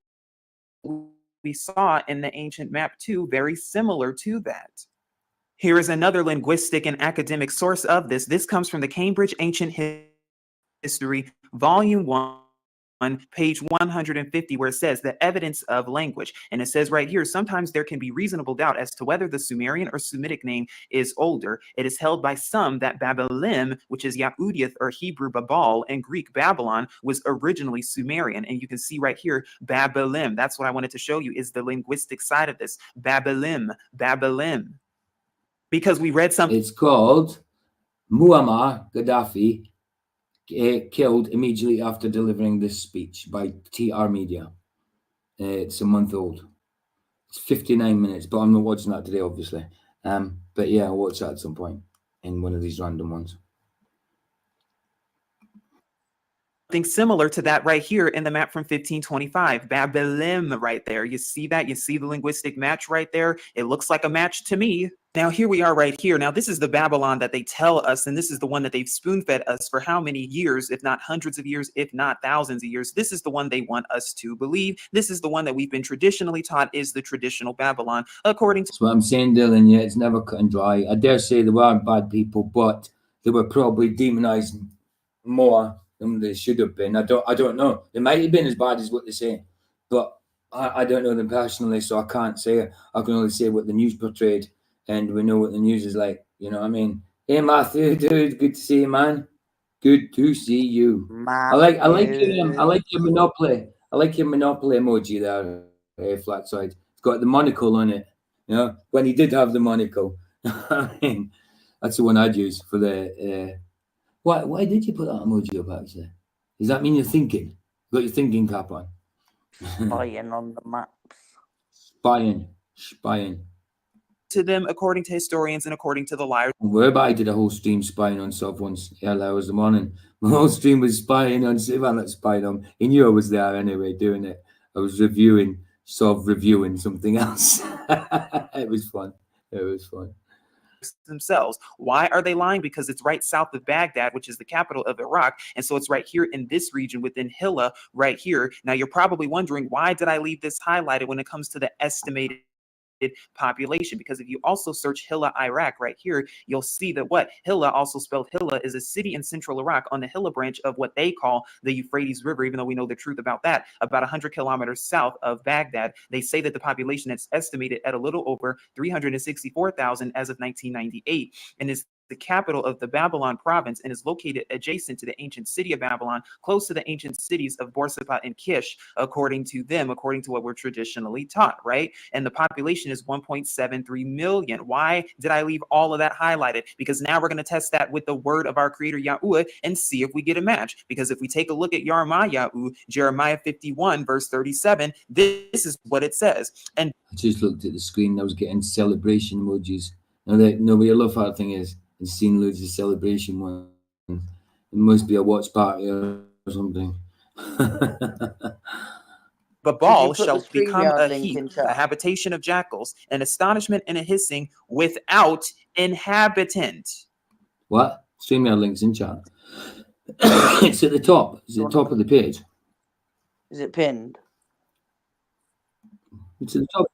we saw in the ancient map too, very similar to that. Here is another linguistic and academic source of this. This comes from the Cambridge Ancient History, Volume 1, page 150, where it says the evidence of language. And it says right here, sometimes there can be reasonable doubt as to whether the Sumerian or Semitic name is older. It is held by some that Babalim, which is Yahudiath or Hebrew Babal, and Greek Babylon, was originally Sumerian. And you can see right here, Babalim. That's what I wanted to show you, is the linguistic side of this. Babalim, Babalim. Because we read something. It's called Muammar Gaddafi killed immediately after delivering this speech by TR Media. It's a month old. It's 59 minutes, but I'm not watching that today, obviously. But yeah, I'll watch that at some point in one of these random ones. Something similar to that right here in the map from 1525, Babalim right there. You see that? You see the linguistic match right there? It looks like a match to me. Now, here we are right here. Now, this is the Babylon that they tell us, and this is the one that they've spoon-fed us for how many years, if not hundreds of years, if not thousands of years. This is the one they want us to believe. This is the one that we've been traditionally taught is the traditional Babylon, according to... That's what I'm saying, Dylan. Yeah, it's never cut and dry. I dare say there were bad people, but they were probably demonized more than they should have been. I don't know. They might have been as bad as what they say, but I don't know them personally, so I can't say. I can only say what the news portrayed. And we know what the news is like. You know what I mean? Hey, Matthew, dude, good to see you, man. Good to see you. I like your Monopoly. I like your Monopoly emoji there, flat side. It's got the monocle on it. You know, when he did have the monocle. I mean, that's the one I'd use for the. Why did you put that emoji up? Actually, does that mean you're thinking? You got your thinking cap on. Spying on the maps. Spying. To them, according to historians and according to the liars. Whereby I did a whole stream spying on Sov once, early hours of the morning. My whole stream was spying on Sivan, not spying on. He knew I was there anyway, doing it. I was reviewing something else. It was fun. Themselves. Why are they lying? Because it's right south of Baghdad, which is the capital of Iraq. And so it's right here in this region within Hilla, right here. Now, you're probably wondering, why did I leave this highlighted when it comes to the estimated population? Because if you also search Hilla, Iraq right here, you'll see that what Hilla, also spelled Hilla, is a city in central Iraq on the Hilla branch of what they call the Euphrates River, even though we know the truth about that, about 100 kilometers south of Baghdad. They say that the population is estimated at a little over 364,000 as of 1998. And this the capital of the Babylon province and is located adjacent to the ancient city of Babylon, close to the ancient cities of Borsippa and Kish, according to them, according to what we're traditionally taught, right? And the population is 1.73 million. Why did I leave all of that highlighted? Because now we're going to test that with the word of our creator Yahuwah and see if we get a match. Because if we take a look at Jeremiah 51, verse 37, this is what it says. And I just looked at the screen. I was getting celebration emojis. Now, what I love that thing is, I've seen loads of celebration ones. It must be a watch party or something. Babal shall become a heap, a habitation of jackals, an astonishment and a hissing without inhabitant. What? StreamYard links in chat. It's at the top. It's at the top of the page. Is it pinned? It's at the top.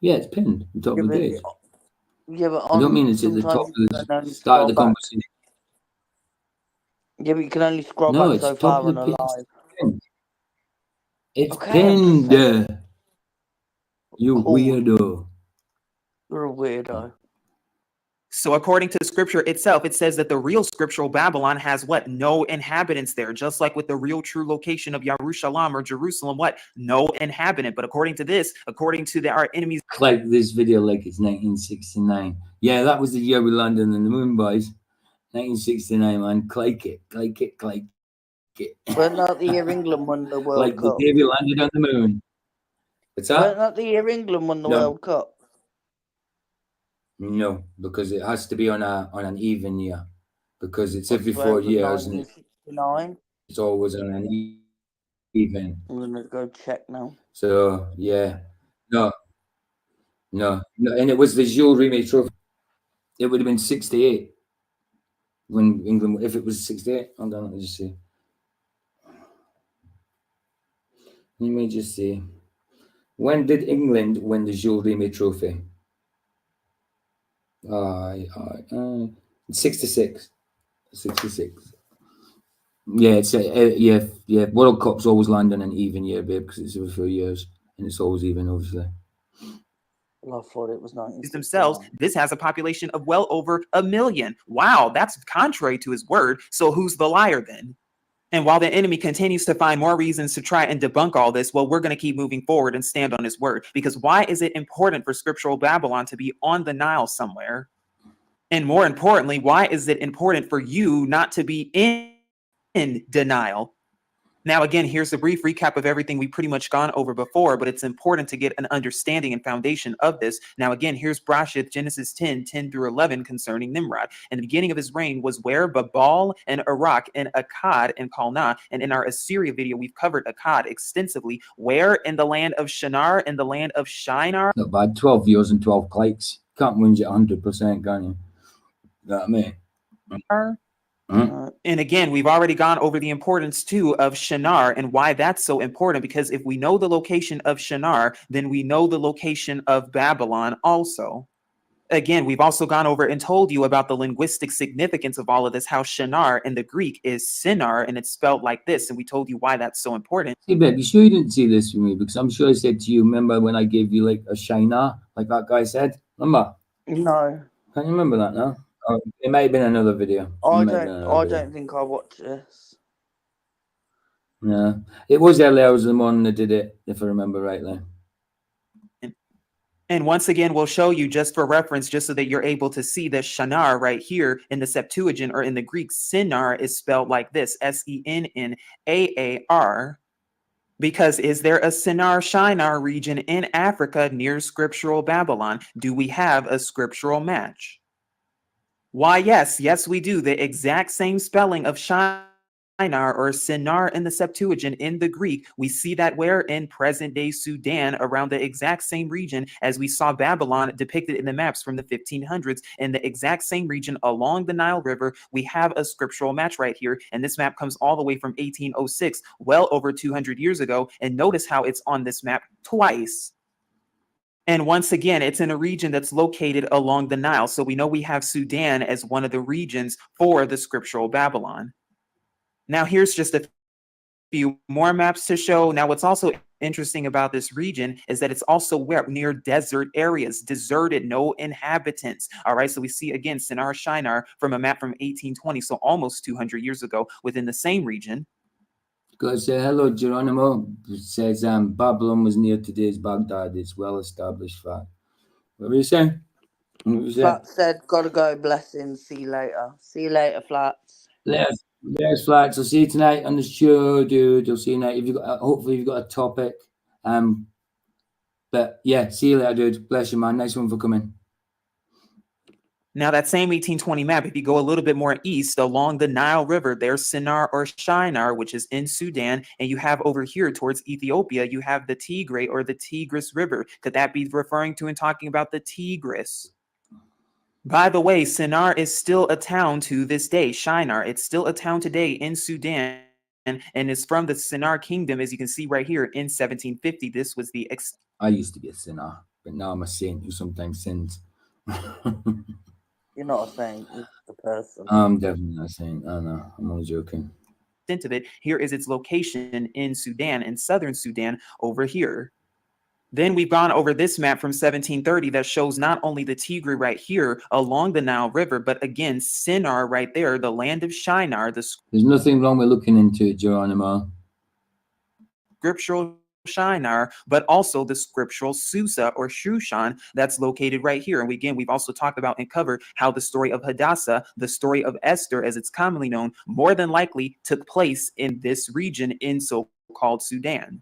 Yeah, it's pinned at the top of the page. Yeah, but I don't mean it's at the top of the start of the conversation. Yeah, but you can only scroll back so far on a live. It's pinned. You weirdo. You're a weirdo. So according to the scripture itself, it says that the real scriptural Babylon has what? No inhabitants there. Just like with the real true location of Yerushalayim or Jerusalem, what? No inhabitant. But according to this, according to our enemies. Like this video like it's 1969. Yeah, that was the year we landed on the moon, boys. 1969, man. Click it. We're not the year England won the World like Cup. Like the day we landed on the moon. What's that? We're not the year England won the World Cup. No, because it has to be on an even year. Because it's every 4 years and it's always on an even. I'm gonna go check now. So yeah. No. And it was the Jules Rimet Trophy. It would have been 68 when England, if it was 68. Hold on, let me just see. Let me just see. When did England win the Jules Rimet Trophy? 66. Yeah, it's yeah. World Cup's always land on an even year, babe, because it's every 4 years and it's always even, obviously. Well, I thought it was 19. Themselves, this has a population of well over 1 million. Wow, that's contrary to his word. So who's the liar then? And while the enemy continues to find more reasons to try and debunk all this, well, we're going to keep moving forward and stand on his word. Because why is it important for scriptural Babylon to be on the Nile somewhere? And more importantly, why is it important for you not to be in denial? Now, again, here's a brief recap of everything we've pretty much gone over before, but it's important to get an understanding and foundation of this. Now, again, here's Brashith, Genesis 10 through 11 concerning Nimrod. And the beginning of his reign was where? Babal and Iraq and Akkad and Kalna. And in our Assyria video, we've covered Akkad extensively. Where? In the land of Shinar, in the land of Shinar. Not bad. 12 views and 12 clicks. Can't win it 100%, can you? That I mean. And again, we've already gone over the importance too of Shinar and why that's so important, because if we know the location of Shinar, then we know the location of Babylon also. Again, we've also gone over and told you about the linguistic significance of all of this, how Shinar in the Greek is Sinar and it's spelled like this. And we told you why that's so important. Hey, babe, you sure you didn't see this with me? Because I'm sure I said to you, remember when I gave you like a Shinar, like that guy said? Remember? No. Can you remember that now? Oh, it might have been another video. I don't think I watched this. No, it was earlier. I was the one that did it, if I remember rightly. And once again, we'll show you just for reference, just so that you're able to see that Shinar right here in the Septuagint or in the Greek, Sinar is spelled like this, Sennaar. Because is there a Sinar Shinar region in Africa near scriptural Babylon? Do we have a scriptural match? Why, yes, we do. The exact same spelling of Shinar or Sinar in the Septuagint in the Greek. We see that where? In present-day Sudan, around the exact same region as we saw Babylon depicted in the maps from the 1500s. In the exact same region along the Nile River, we have a scriptural match right here. And this map comes all the way from 1806, well over 200 years ago. And notice how it's on this map twice. And once again, it's in a region that's located along the Nile. So we know we have Sudan as one of the regions for the scriptural Babylon. Now, here's just a few more maps to show. Now, what's also interesting about this region is that it's also where near desert areas, deserted, no inhabitants. All right, so we see again Sinar Shinar from a map from 1820, so almost 200 years ago, within the same region. Got to say hello, Geronimo. It says Babylon was near today's Baghdad. It's well established fact. What were you saying? Flat said, gotta go, blessings, see you later. See you later, Flats. There's Flats. I'll see you tonight on the show, dude. I'll see you tonight. If you got, hopefully you've got a topic. But yeah, see you later, dude. Bless you, man. Nice one for coming. Now, that same 1820 map, if you go a little bit more east along the Nile River, there's Sinar or Shinar, which is in Sudan. And you have over here towards Ethiopia, you have the Tigray or the Tigris River. Could that be referring to and talking about the Tigris? By the way, Sinar is still a town to this day. Shinar, it's still a town today in Sudan. And it's from the Sinar kingdom, as you can see right here in 1750. This was the... I used to be a sinner, but now I'm a saint who sometimes sins. You're not a saint, you're the person. I'm definitely not a saint. I know. I'm only joking. Of it. Here is its location in Sudan, in southern Sudan, over here. Then we've gone over this map from 1730 that shows not only the Tigray right here along the Nile River, but again, Sinar right there, the land of Shinar. There's nothing wrong with looking into it, Geronimo. Scriptural Shinar, but also the scriptural Susa or Shushan that's located right here. And we've also talked about and covered how the story of Hadassah, the story of Esther, as it's commonly known, more than likely took place in this region in so-called Sudan.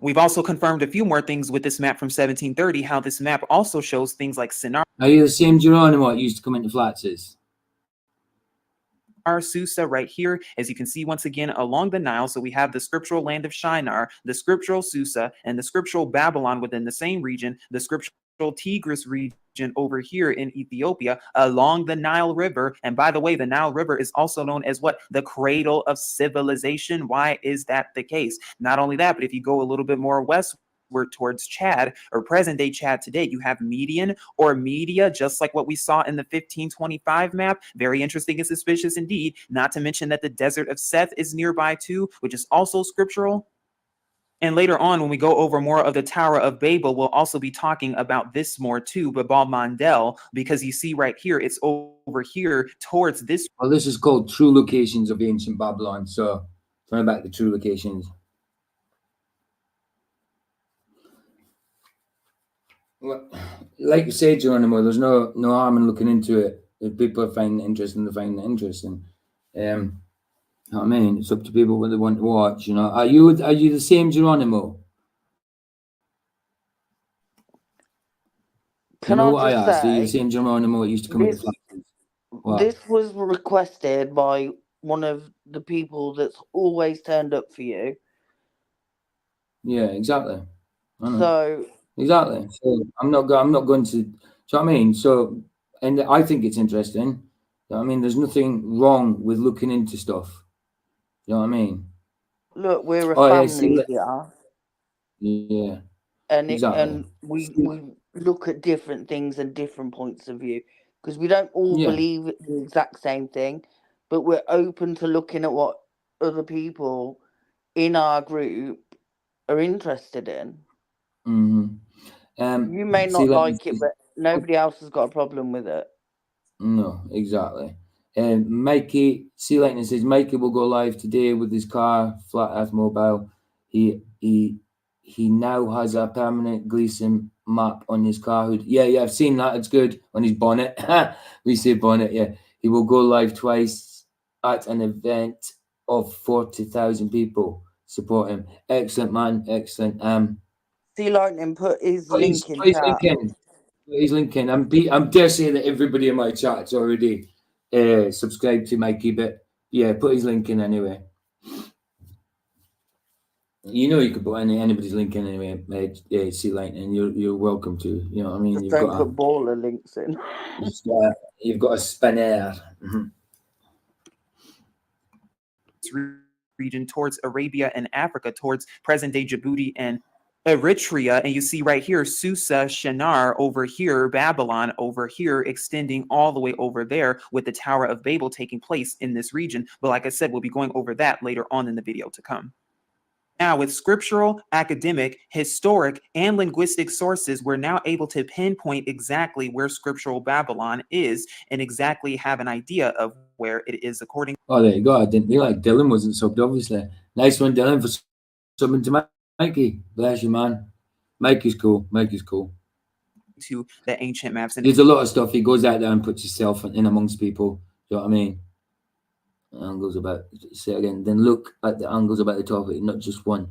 We've also confirmed a few more things with this map from 1730, how this map also shows things like Sinar. Are you the same Geronimo that used to come into Flatses? Susa right here, as you can see once again along the Nile. So we have the scriptural land of Shinar, the scriptural Susa, and the scriptural Babylon within the same region, the scriptural Tigris region over here in Ethiopia along the Nile River. And by the way, the Nile River is also known as what? The cradle of civilization. Why is that the case? Not only that, but if you go a little bit more westward towards Chad or present day Chad today, you have Median or Media, just like what we saw in the 1525 map. Very interesting and suspicious indeed. Not to mention that the desert of Seth is nearby too, which is also scriptural. And later on, when we go over more of the Tower of Babel, we'll also be talking about this more too, Babal Mandel, because you see right here, it's over here towards this. Well, this is called True Locations of Ancient Babylon. So, turn back to True Locations. Well, like you say, Geronimo, there's no harm in looking into it. If people find it interesting, they find it interesting. You know what I mean? It's up to people what they want to watch. You know, are you the same Geronimo? Can I just say, are you the same Geronimo that used to come into classes? This was requested by one of the people that's always turned up for you. Yeah, exactly. So exactly. So I'm not going to. Do you know what I mean? So, and I think it's interesting. You know what I mean? There's nothing wrong with looking into stuff. You know what I mean? Look, we're a family here. Yeah. And exactly. And we look at different things and different points of view because we don't all believe the exact same thing, but we're open to looking at what other people in our group are interested in. Mm-hmm. You may not like it, but nobody else has got a problem with it. No, exactly. Mikey, Sea Lightning says Mikey will go live today with his car, Flat Earth Mobile. He now has a permanent Gleason map on his car hood. Yeah, I've seen that. It's good on his bonnet. We say bonnet, yeah. He will go live twice at an event of 40,000 people. Support him. Excellent, man. Excellent. Sea Lightning put his link in. Put his link in. I'm dare say that everybody in my chat's already subscribed to Mikey, but yeah, put his link in anyway. You know you could put anybody's link in anyway, Sea Lightning. You're welcome to. You know what I mean? Just don't put baller links in. You've got a spinner. Region towards Arabia and Africa, towards present-day Djibouti and Eritrea, and you see right here Susa, Shinar over here, Babylon over here, extending all the way over there with the Tower of Babel taking place in this region. But like I said, we'll be going over that later on in the video to come. Now, with scriptural, academic, historic, and linguistic sources, we're now able to pinpoint exactly where scriptural Babylon is and exactly have an idea of where it is according. Oh, there you go. I didn't realize Dylan wasn't subbed, obviously. Nice one, Dylan, for subbing to Mikey. Bless you, man. Mikey's cool. Mikey's cool. To the ancient maps. And there's a lot of stuff. He goes out there and puts himself in amongst people. You know what I mean? Angles about, say again, then look at the angles about the topic, not just one.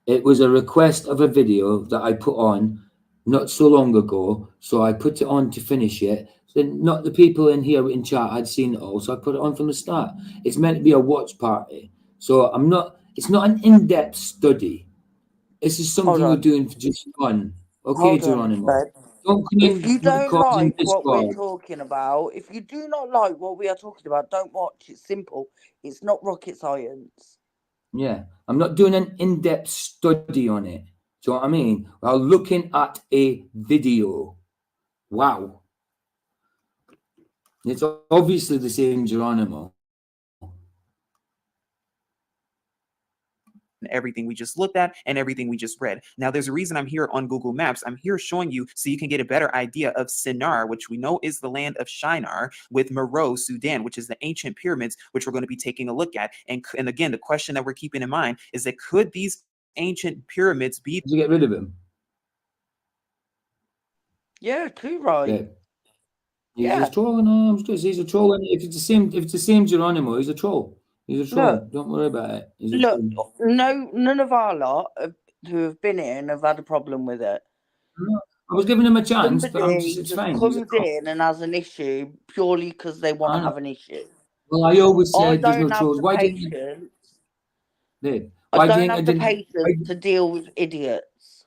It was a request of a video that I put on not so long ago, so I put it on to finish it. So not the people in here in chat had seen it all, so I put it on from the start. It's meant to be a watch party, so it's not an in-depth study. This is something we're doing for just fun. Okay, Geronimo. If you don't like what we're talking about, if you do not like what we are talking about, don't watch. It's simple. It's not rocket science. Yeah, I'm not doing an in-depth study on it. Do you know what I mean? While looking at a video. Wow. It's obviously the same Geronimo. Everything we just looked at and everything we just read. Now, there's a reason I'm here on Google Maps. I'm here showing you so you can get a better idea of Sennaar, which we know is the land of Shinar, with Meroe, Sudan, which is the ancient pyramids, which we're going to be taking a look at. And again, the question that we're keeping in mind is that could these ancient pyramids be... Did you get rid of him? Yeah, too right. Yeah. He's a troll. No, he's a troll. And if it's the same Geronimo, he's a troll. He's a troll. Look, don't worry about it. Look, none of our lot who have been in have had a problem with it. No, I was giving him a chance, Somebody but it's fine. comes in and has an issue purely because they want to have an issue. Well, I always said there's no have trolls. the Why patience. Why I do you don't think have I the didn't? patience to deal with idiots.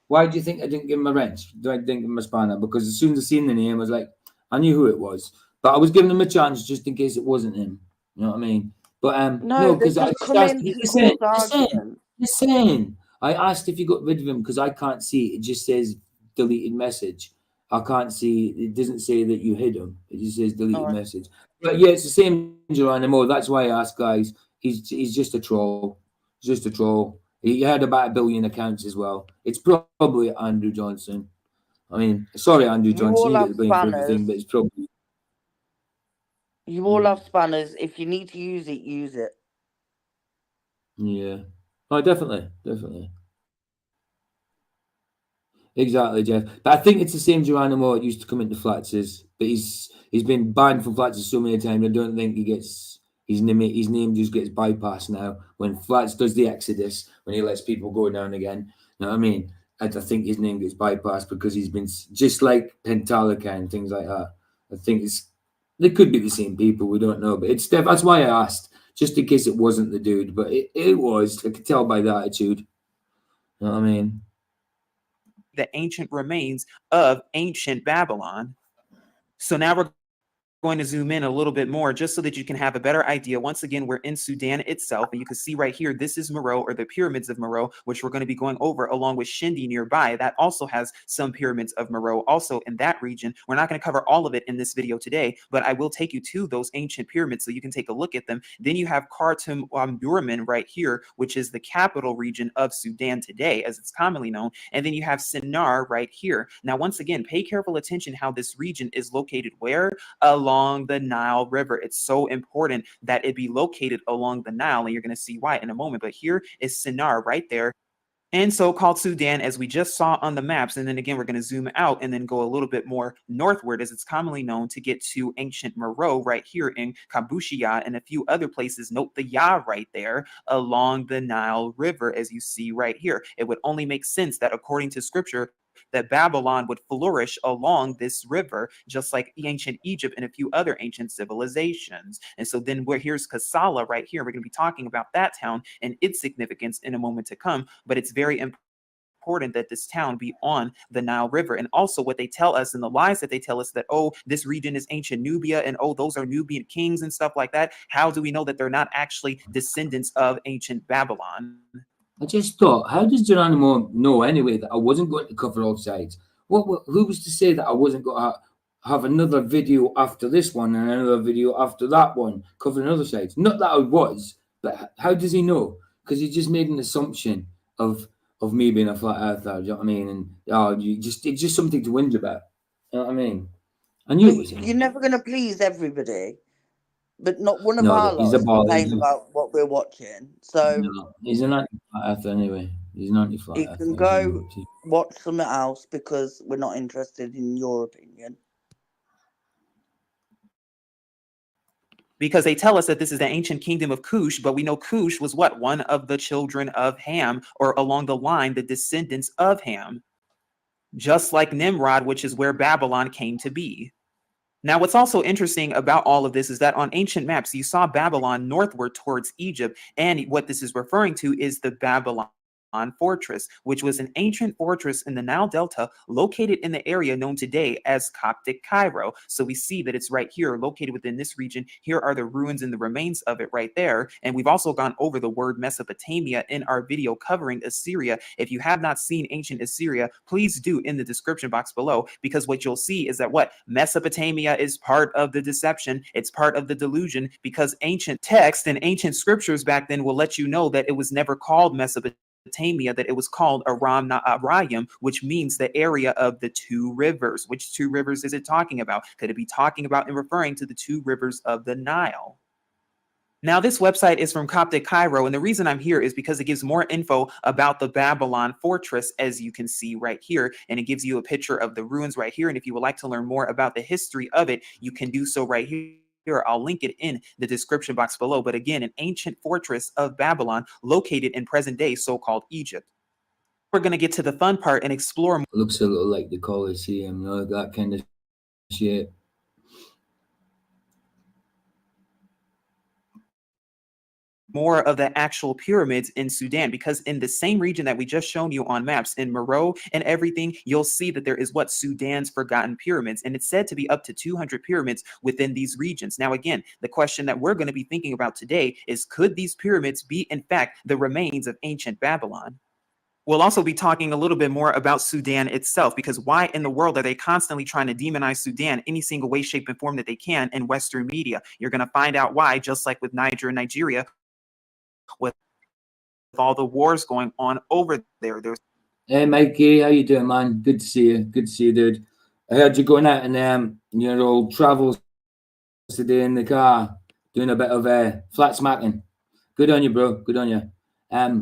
Why do you think I didn't give him a wrench? I didn't give him a spanner? Because as soon as I seen the name, I was like, I knew who it was. But I was giving him a chance just in case it wasn't him. You know what I mean? But no, because I listen. I asked if you got rid of him because I can't see. It just says deleted message. I can't see. It doesn't say that you hid him. It just says deleted message. But yeah, it's the same Geronimo. That's why I asked, guys. He's just a troll. Just a troll. He had about 1 billion accounts as well. It's probably Andrew Johnson. I mean, sorry, Andrew Johnson. You get the blame for everything, but it's probably. You all have spanners. If you need to use it, use it. Yeah. Oh, definitely. Exactly, Jeff. But I think it's the same Geronimo that used to come into Flatz's, but he's been banned from Flatz's so many times. I don't think he gets his name just gets bypassed now. When Flats does the Exodus, when he lets people go down again. You know what I mean? I think his name gets bypassed because he's been just like Pentalica and things like that. I think they could be the same people. We don't know, but that's why I asked, just in case it wasn't the dude. But it was. I could tell by the attitude. You know what I mean? The ancient remains of ancient Babylon. So now we're going to zoom in a little bit more just so that you can have a better idea. Once again, we're in Sudan itself, and you can see right here, this is Meroe, or the pyramids of Meroe, which we're going to be going over along with Shindi nearby. That also has some pyramids of Meroe also in that region. We're not going to cover all of it in this video today, but I will take you to those ancient pyramids so you can take a look at them. Then you have Khartoum Omdurman right here, which is the capital region of Sudan today, as it's commonly known. And then you have Sennaar right here. Now, once again, pay careful attention how this region is located where? Along the Nile River. It's so important that it be located along the Nile, and you're going to see why in a moment. But here is Sennaar right there in so-called Sudan, as we just saw on the maps. And then again, we're going to zoom out and then go a little bit more northward, as it's commonly known, to get to ancient Meroe right here in Kambushia and a few other places. Note the Ya right there along the Nile River, as you see right here. It would only make sense that according to scripture, that Babylon would flourish along this river, just like ancient Egypt and a few other ancient civilizations. And so then here's Kassala right here. We're going to be talking about that town and its significance in a moment to come, but it's very important that this town be on the Nile River. And also what they tell us and the lies that they tell us that, oh, this region is ancient Nubia and oh, those are Nubian kings and stuff like that. How do we know that they're not actually descendants of ancient Babylon? I just thought, how does Geronimo know anyway that I wasn't going to cover all sides? Who was to say that I wasn't going to have another video after this one and another video after that one covering other sides? Not that I was, but how does he know? because he just made an assumption of me being a flat earther. Do you know what I mean? And it's just something to whinge about. You know what I mean? I knew it was him. You're never going to please everybody, but not one of No, our he's lot a has ball. complained about what we're watching. So No, he's an anti-flat earther anyway. He's an anti-flat you earther. can go watch something else because we're not interested in your opinion. Because they tell us that this is the ancient kingdom of Cush, but we know Cush was what? One of the children of Ham, or along the line, the descendants of Ham. Just like Nimrod, which is where Babylon came to be. Now, what's also interesting about all of this is that on ancient maps, you saw Babylon northward towards Egypt, and what this is referring to is the Babylon fortress, which was an ancient fortress in the Nile Delta located in the area known today as Coptic Cairo. So we see that it's right here, located within this region. Here are the ruins and the remains of it right there. And we've also gone over the word Mesopotamia in our video covering Assyria. If you have not seen ancient Assyria, please do in the description box below, because what you'll see is that what Mesopotamia is part of the deception. It's part of the delusion, because ancient text and ancient scriptures back then will let you know that it was never called Mesopotamia, that it was called Aram Naharaim, which means the area of the two rivers. Which two rivers is it talking about? Could it be talking about and referring to the two rivers of the Nile? Now, this website is from Coptic Cairo, and the reason I'm here is because it gives more info about the Babylon fortress, as you can see right here, and it gives you a picture of the ruins right here. And if you would like to learn more about the history of it, you can do so right here. I'll link it in the description box below. But again, an ancient fortress of Babylon located in present-day so-called Egypt. We're going to get to the fun part and explore. Looks a little like the Colosseum, you know, that kind of shape. More of the actual pyramids in Sudan, because in the same region that we just shown you on maps in Meroe and everything, you'll see that there is what Sudan's forgotten pyramids, and it's said to be up to 200 pyramids within these regions. Now, again, the question that we're going to be thinking about today is, could these pyramids be in fact the remains of ancient Babylon? We'll also be talking a little bit more about Sudan itself, because why in the world are they constantly trying to demonize Sudan any single way, shape, and form that they can in Western media? You're going to find out why, just like with Niger and Nigeria, with all the wars going on over there. Hey Mikey, how you doing, man? Good to see you. Good to see you, dude. I heard you going out and your old travels today in the car, doing a bit of flat smacking. Good on you, bro. Good on you. I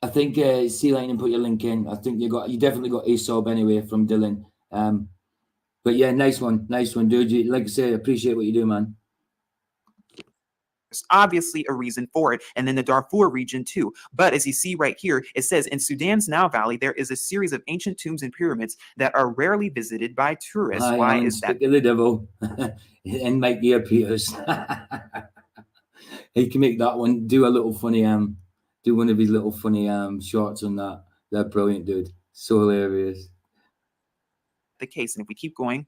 think Sea Lightning put your link in. I think you definitely got a sub anyway from Dylan. But yeah, nice one, dude. Like I say, I appreciate what you do, man. There's obviously a reason for it, and then the Darfur region too. But as you see right here, it says in Sudan's Nile Valley, there is a series of ancient tombs and pyramids that are rarely visited by tourists. Why is that? The devil and Mikey appears. He can make that one do a little funny do one of his little funny shorts on that. They're brilliant, dude. So hilarious. The case, and if we keep going,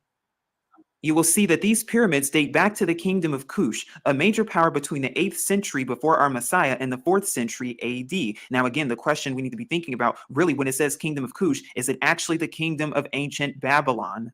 you will see that these pyramids date back to the kingdom of Cush, a major power between the 8th century before our Messiah and the 4th century AD. Now, again, the question we need to be thinking about, really, when it says kingdom of Cush, is it actually the kingdom of ancient Babylon?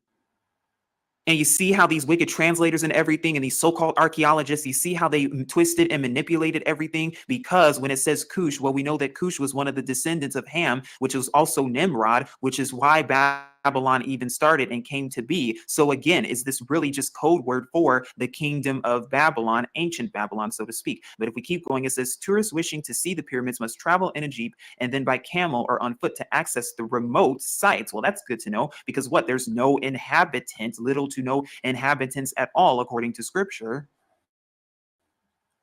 And you see how these wicked translators and everything and these so-called archaeologists, you see how they twisted and manipulated everything, because when it says Cush, well, we know that Cush was one of the descendants of Ham, which was also Nimrod, which is why Babylon even started and came to be. So again, is this really just code word for the kingdom of Babylon, ancient Babylon, so to speak? But if we keep going, it says tourists wishing to see the pyramids must travel in a jeep and then by camel or on foot to access the remote sites. Well, that's good to know, because what? There's no inhabitants, little to no inhabitants at all, according to scripture.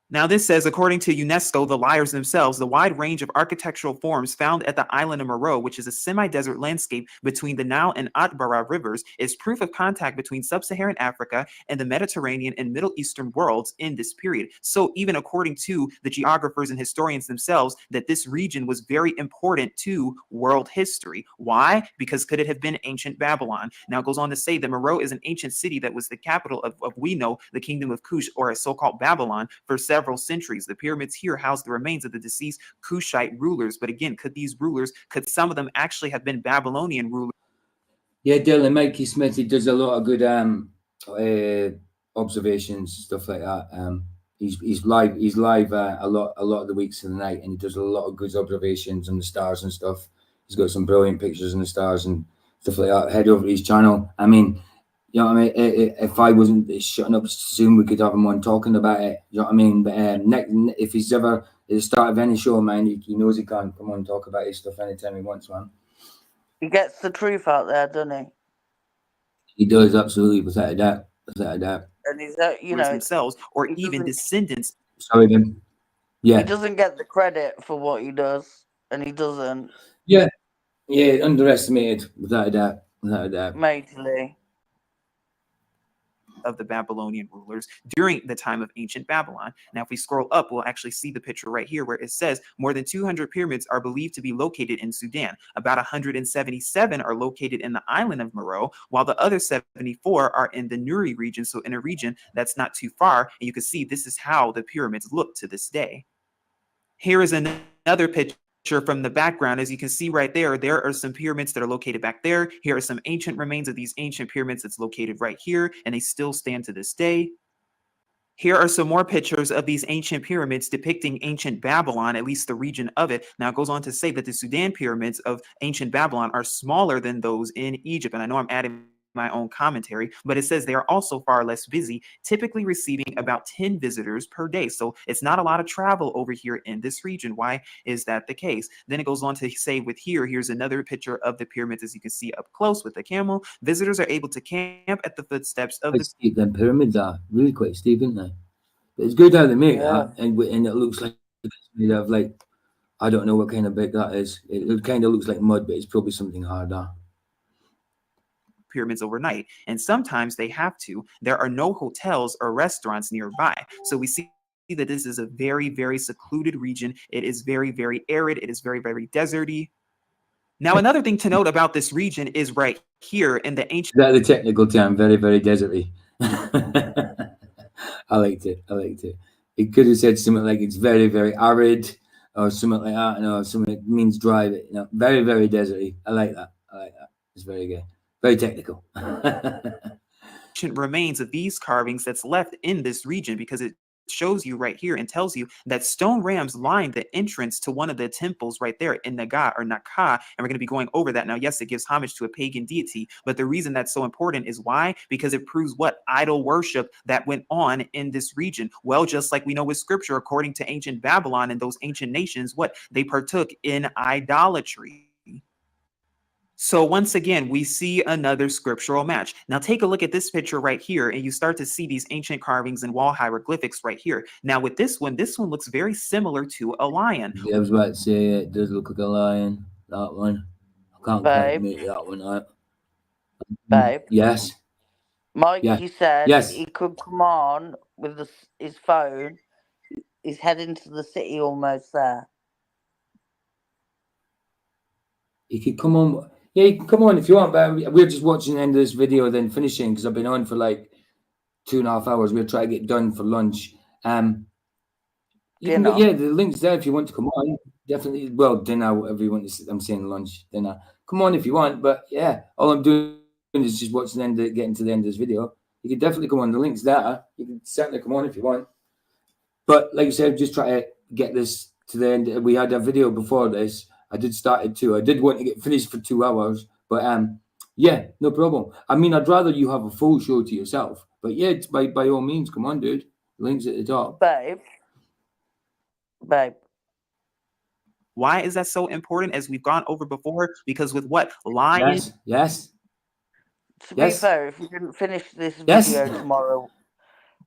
Now, this says, according to UNESCO, the liars themselves, the wide range of architectural forms found at the island of Meroe, which is a semi-desert landscape between the Nile and Atbara rivers, is proof of contact between sub-Saharan Africa and the Mediterranean and Middle Eastern worlds in this period. So even according to the geographers and historians themselves, that this region was very important to world history. Why? Because could it have been ancient Babylon? Now, it goes on to say that Meroe is an ancient city that was the capital of we know, the kingdom of Cush, or a so-called Babylon, for several centuries. The pyramids here house the remains of the deceased Cushite rulers. But again, could some of them actually have been Babylonian rulers? Yeah, Dylan, Mikey Smith, he does a lot of good observations, stuff like that. he's live. He's live a lot of the weeks of the night, and he does a lot of good observations on the stars and stuff. He's got some brilliant pictures on the stars and stuff like that. Head over to his channel. I mean, you know what I mean? If I wasn't shutting up soon, we could have him on talking about it. You know what I mean? But if he's ever at the start of any show, man, he knows he can come on and talk about his stuff anytime he wants, man. He gets the truth out there, doesn't he? He does, absolutely, without a doubt. Without a doubt. And he's themselves or even descendants. Sorry, Ben. Yeah. He doesn't get the credit for what he does, and he doesn't. Yeah. Yeah, underestimated, without a doubt. Without a doubt. Majorly. Of the Babylonian rulers during the time of ancient Babylon. Now, if we scroll up, we'll actually see the picture right here where it says more than 200 pyramids are believed to be located in Sudan. About 177 are located in the island of Meroe, while the other 74 are in the Nuri region, so in a region that's not too far. And you can see this is how the pyramids look to this day. Here is another picture from the background. As you can see right there, there are some pyramids that are located back there. Here are some ancient remains of these ancient pyramids that's located right here, and they still stand to this day. Here are some more pictures of these ancient pyramids depicting ancient Babylon, at least the region of it. Now, it goes on to say that the Sudan pyramids of ancient Babylon are smaller than those in Egypt, and I know I'm adding my own commentary, but it says they are also far less busy, typically receiving about 10 visitors per day. So it's not a lot of travel over here in this region. Why is that the case? Then it goes on to say with here's another picture of the pyramids, as you can see up close with the camel. Visitors are able to camp at the footsteps of the steep. Them pyramids are really quite steep, aren't they? But it's good how they make that, and it looks like it's made of, like, I don't know what kind of brick that is. It kind of looks like mud, but it's probably something harder. Pyramids overnight, and sometimes they have to. There are no hotels or restaurants nearby, so we see that this is a very, very secluded region. It is very, very arid. It is very, very deserty. Now, another thing to note about this region is right here in the ancient. That's the technical term, very, very deserty. I liked it. I liked it. It could have said something like it's very, very arid, or something like that. No, something that means dry. But, you know, very, very deserty. I like that. I like that. It's very good. Very technical. Remains of these carvings that's left in this region, because it shows you right here and tells you that stone rams line the entrance to one of the temples right there in Naga or Naka, and we're going to be going over that now. Yes, it gives homage to a pagan deity, but the reason that's so important is why? Because it proves what idol worship that went on in this region. Well, just like we know with scripture, according to ancient Babylon and those ancient nations, what they partook in idolatry. So once again, we see another scriptural match. Now take a look at this picture right here, and you start to see these ancient carvings and wall hieroglyphics right here. Now with this one looks very similar to a lion. Yeah, I was about to say it does look like a lion. That one. I can't quite make that one out. Babe. Yes. Mike, yeah. You said yes. He could come on with his phone. He's heading to the city almost there. He could come on. Yeah, you can come on if you want, but we're just watching the end of this video, then finishing, because I've been on for like 2.5 hours. We'll try to get done for lunch. You can get, the link's there if you want to come on. Definitely, well, dinner, whatever you want to. I'm saying lunch, dinner. Come on if you want, but yeah, all I'm doing is just watching the end, getting to the end of this video. You can definitely come on. The link's there. You can certainly come on if you want. But like I said, just try to get this to the end. We had a video before this. I did start it too. I did want to get finished for 2 hours, but yeah, no problem. I mean, I'd rather you have a full show to yourself, but yeah, it's by all means, come on, dude. Links at the top. Babe. Why is that so important, as we've gone over before? Because with what? Lions? Yes. To be fair, if we didn't finish this video tomorrow,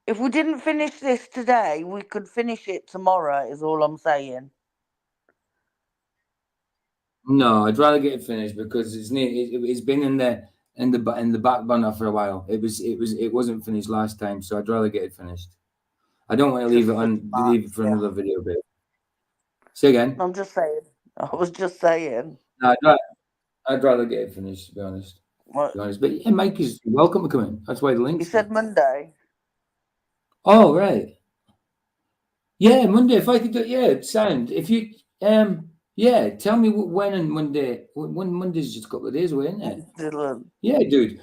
if we didn't finish this today, we could finish it tomorrow, is all I'm saying. No, I'd rather get it finished because it's been in the back burner for a while. It wasn't finished last time, so I'd rather get it finished. I don't want to leave it for another video, babe. Say again. I'm just saying. I was just saying. No, I'd rather get it finished, to be honest. What? To be honest. But yeah, Mike is welcome to come in. That's why the link. You said Monday. Oh right. Yeah, Monday. If I could do, sound. If you yeah, tell me when and Monday. When Monday's just a couple of days away, isn't it? Yeah, dude.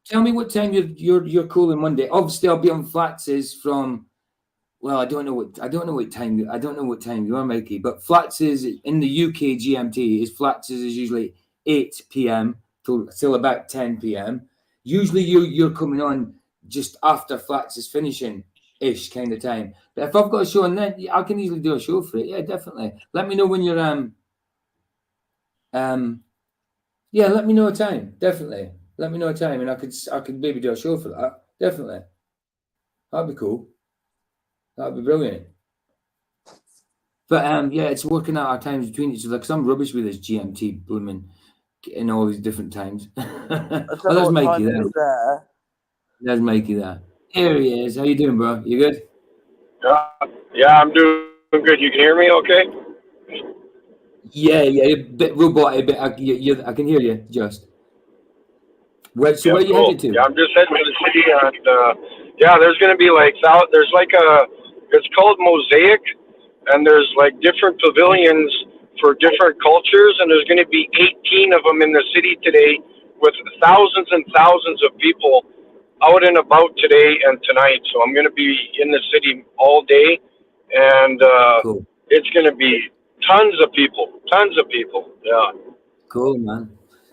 Tell me what time you're cool on Monday. Obviously, I'll be on Flatz's from Well, I don't know what time you are, Mikey. But Flats is in the UK GMT. Flats is usually 8 p.m. till about 10 p.m. Usually you're coming on just after Flats is finishing ish kind of time. But if I've got a show on then, I can easily do a show for it. Yeah, definitely. Let me know when you're yeah, let me know a time. Definitely. Let me know a time, and I could maybe do a show for that. Definitely. That'd be cool. That'd be brilliant. But yeah, it's working out our times between each other because I'm rubbish with this GMT blooming in all these different times. Oh, there's Mikey there. There's Mikey there. Here he is. How you doing, bro? You good? Yeah, I'm doing good. You can hear me okay? Yeah, a bit robot, a bit. I can hear you just. Where are you headed to? Yeah, I'm just heading to the city, and yeah, there's going to be like it's called Mosaic, and there's like different pavilions for different cultures, and there's going to be 18 of them in the city today, with thousands and thousands of people out and about today and tonight. So I'm going to be in the city all day, and cool. It's going to be tons of people. Yeah. Cool, man.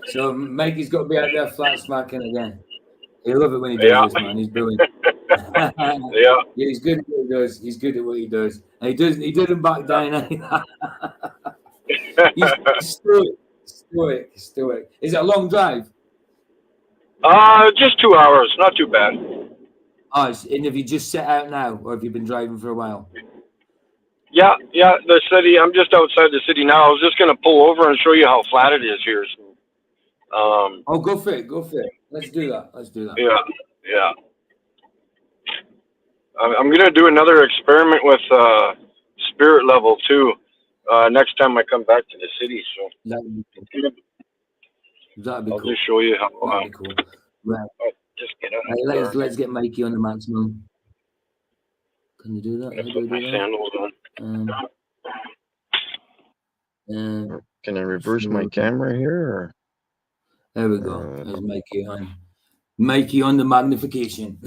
So Mikey's got to be out there flat smacking again. He'll love it when he does this, man. He's brilliant. Yeah. He's good at what he does. He's good at what he does. And he doesn't back down. He's stoic. Is it a long drive? Just 2 hours. Not too bad. Oh, and have you just set out now, or have you been driving for a while? Yeah, the city. I'm just outside the city now. I was just going to pull over and show you how flat it is here. So, oh, go for it. Let's do that. Yeah. I'm going to do another experiment with spirit level too next time I come back to the city. So that'd be I'll cool. just show you how. That'd be cool. Right. Just get out. Let's get Mikey on the maximum. Can you do that? Put my sandals on. Can I reverse my camera here? Or? There we go. There's Mikey on. Mikey on the magnification.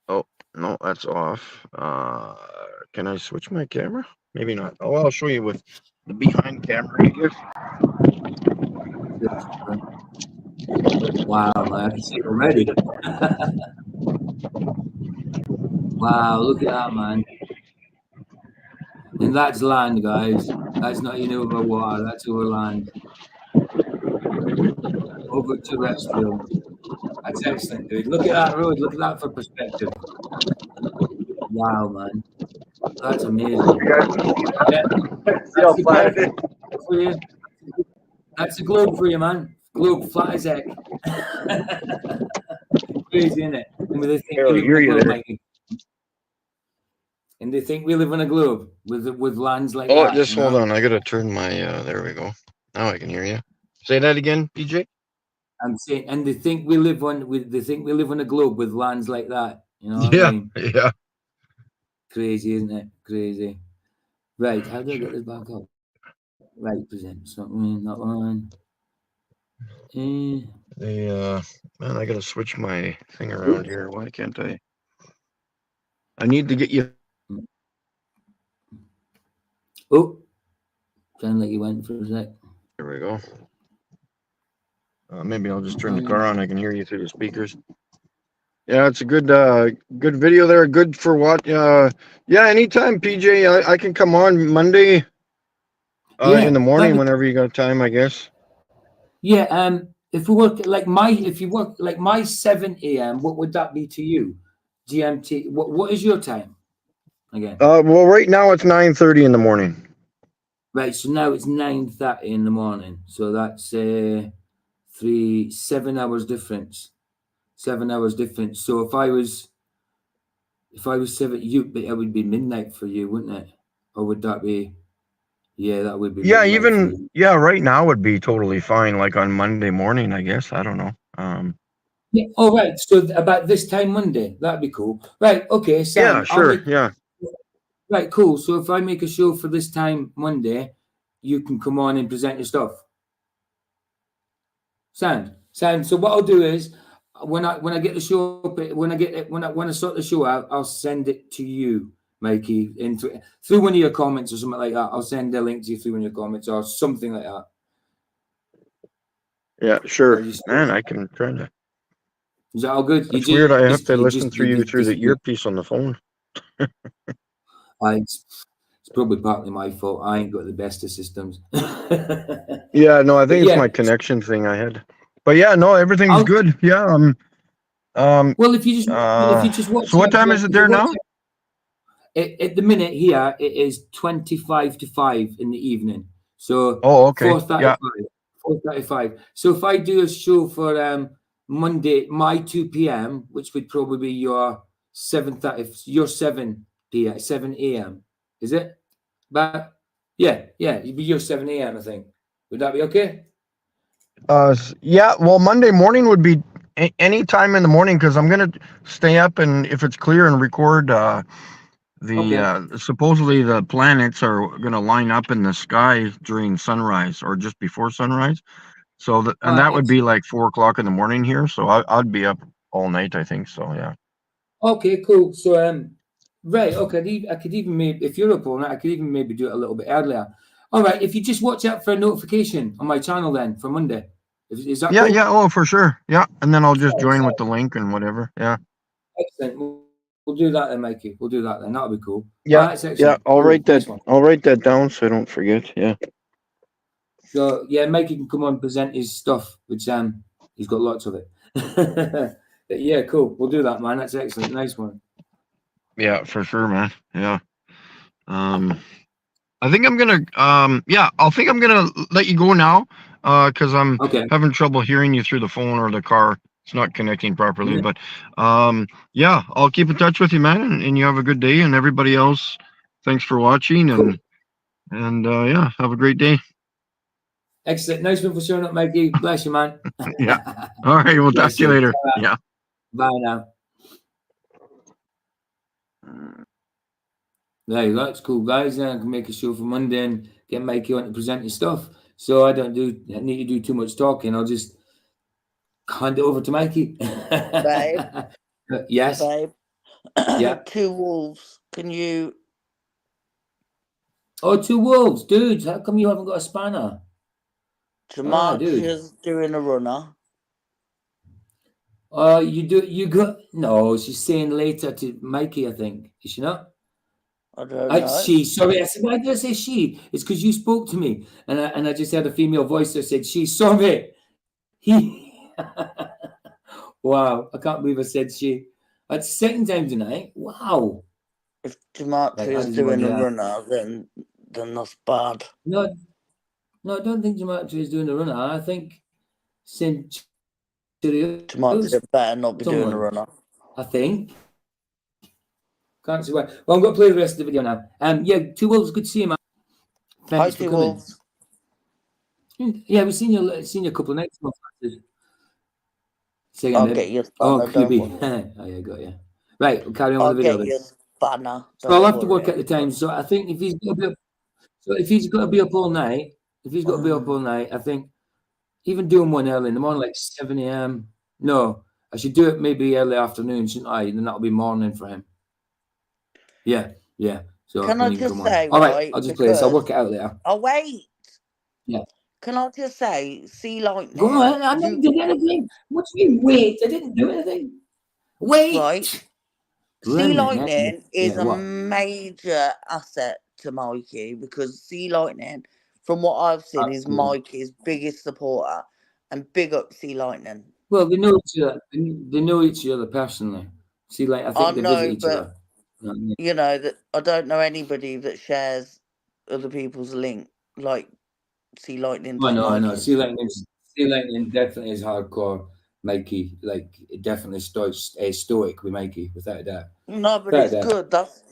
Oh, no, that's off. Can I switch my camera? Maybe not. Oh, I'll show you with the behind camera, I guess. Wow, I can see it already. Wow, look at that, man. And that's land, guys. That's not even over water, that's over land. Over terrestrial. That's excellent, dude. Look at that road. Look at that for perspective. Wow, man. That's amazing. Yeah. That's a globe for you, man. Globe, flat as heck. Crazy, isn't it? And they think we live on a globe with lands like that. Oh, just hold on. I gotta turn my. There we go. Now I can hear you. Say that again, PJ. I'm saying, and they think we live on a globe with lands like that. You know what I mean? Yeah. Crazy, isn't it? Crazy. Right. How do I get this back up? Right. Present something. That one. Man, I gotta switch my thing around here. Why can't I? I need to get you. Oh, sounded like you went for a sec. There we go. Maybe I'll just turn the car on. I can hear you through the speakers. Yeah, it's a good video there. Good for what? Yeah, anytime, PJ. I can come on Monday in the morning whenever you got time, I guess. Yeah. If you work like my 7 a.m., what would that be to you? GMT. What is your time again? Well, right now it's 9:30 in the morning. Right. So now it's 9:30 in the morning. So that's 7 hours difference. 7 hours difference. So if I was 7, it would be midnight for you, wouldn't it? Or would that be? Yeah, that would be. Yeah, even right now would be totally fine. Like on Monday morning, I guess. I don't know. Yeah. Oh, right. So about this time Monday, that'd be cool. Right. Okay. Sam, yeah. Sure. Yeah. Right. Cool. So if I make a show for this time Monday, you can come on and present your stuff. Sound. So what I'll do is when I get the show up, when I sort the show out, I'll send it to you, Mikey, through one of your comments or something like that. I'll send a link to you through one of your comments or something like that. Yeah, sure. Man, I can try to. Is that all good? It's weird. I have to listen through the earpiece on the phone. It's probably partly my fault. I ain't got the best of systems. Yeah, no, I think it's my connection thing I had. But yeah, no, everything's good. Yeah. Well, if you just watch. So what time is it there now? At the minute here, it is 25 to 5 in the evening. So okay. 4:35. Yeah. 4:35. So if I do a show for Monday, my 2 p.m., which would probably be your 7:30, your 7 p.m., 7 a.m. Is it? But yeah, it'd be your 7 a.m. I think. Would that be okay? Yeah. Well, Monday morning would be any time in the morning because I'm gonna stay up and if it's clear and record. Supposedly the planets are gonna line up in the sky during sunrise or just before sunrise. So that would be like 4 o'clock in the morning here. So I'd be up all night, I think. So yeah. Okay, cool. So right, okay. I could even maybe if you're up all night, I could even maybe do it a little bit earlier. All right, if you just watch out for a notification on my channel then for Monday. Is that yeah, cool? yeah, oh for sure. Yeah. And then I'll just join with the link and whatever. Yeah. Excellent. We'll do that then, Mikey. We'll do that then. That'll be cool. Yeah, I'll write that down so I don't forget. Yeah. So yeah, Mikey can come on and present his stuff, which he's got lots of it. Yeah, cool. We'll do that, man. That's excellent. Nice one. Yeah, for sure, man. Yeah. I think I'm gonna let you go now, because I'm having trouble hearing you through the phone or the car. It's not connecting properly, but yeah, I'll keep in touch with you, man, and you have a good day. And everybody else, thanks for watching, and yeah, have a great day. Excellent. Nice one for showing up, Mikey. Bless you, man. Yeah. All right, we'll talk to you later. Yeah. Bye now. Right, that's cool, guys. I can make a show for Monday and get Mikey on to present his stuff. So I don't need to do too much talking. I'll just hand it over to Mikey. Babe. Yes. Babe. Yeah. 2 wolves. Can you? Oh, 2 wolves, dude. How come you haven't got a spanner? Jamarcia's doing a runner. You got no. She's saying later to Mikey, I think. Is she not? I don't know. She. Sorry, I said. Why did I say she? It's because you spoke to me, and I just had a female voice that said she. Sorry. He. Wow, I can't believe I said she. That's the second time tonight. Wow. If Jamarcia's doing a runner, then that's bad. No, I don't think Jamarcia is doing a runner. I think Jamarcia better not be doing a runner. I think. Can't see why. Well, I'm going to play the rest of the video now. Yeah, 2 wolves. Good to see you, man. Thanks for coming. Wolves. Yeah, we've seen you a couple of nights. I'll get your spanner. Oh, QB. Oh, yeah, got you. Right, we'll carry on with the video. I'll get your spanner. So I'll have to work at the time. So I think if he's got to be up all night, I think even doing one early in the morning, like 7 a.m. No, I should do it maybe early afternoon, shouldn't I? Then that'll be morning for him. Yeah. So can I just say, all right, I'll just play this. I'll work it out later. Oh wait. Yeah. Can I just say, see lightning? Go on, I didn't do anything. What do you mean, wait? I didn't do anything. Wait. Right. Sea lightning is a major asset to Mikey because sea lightning, from what I've seen, is Mikey's biggest supporter. And big up Sea Lightning. Well, they know each other. They know each other personally. See, like I think they visit each other. You know that I don't know anybody that shares other people's link like Sea Lightning. I know. Sea Lightning definitely is hardcore. Mikey, like it definitely stoic with Mikey, without a doubt. No, but it's good. That's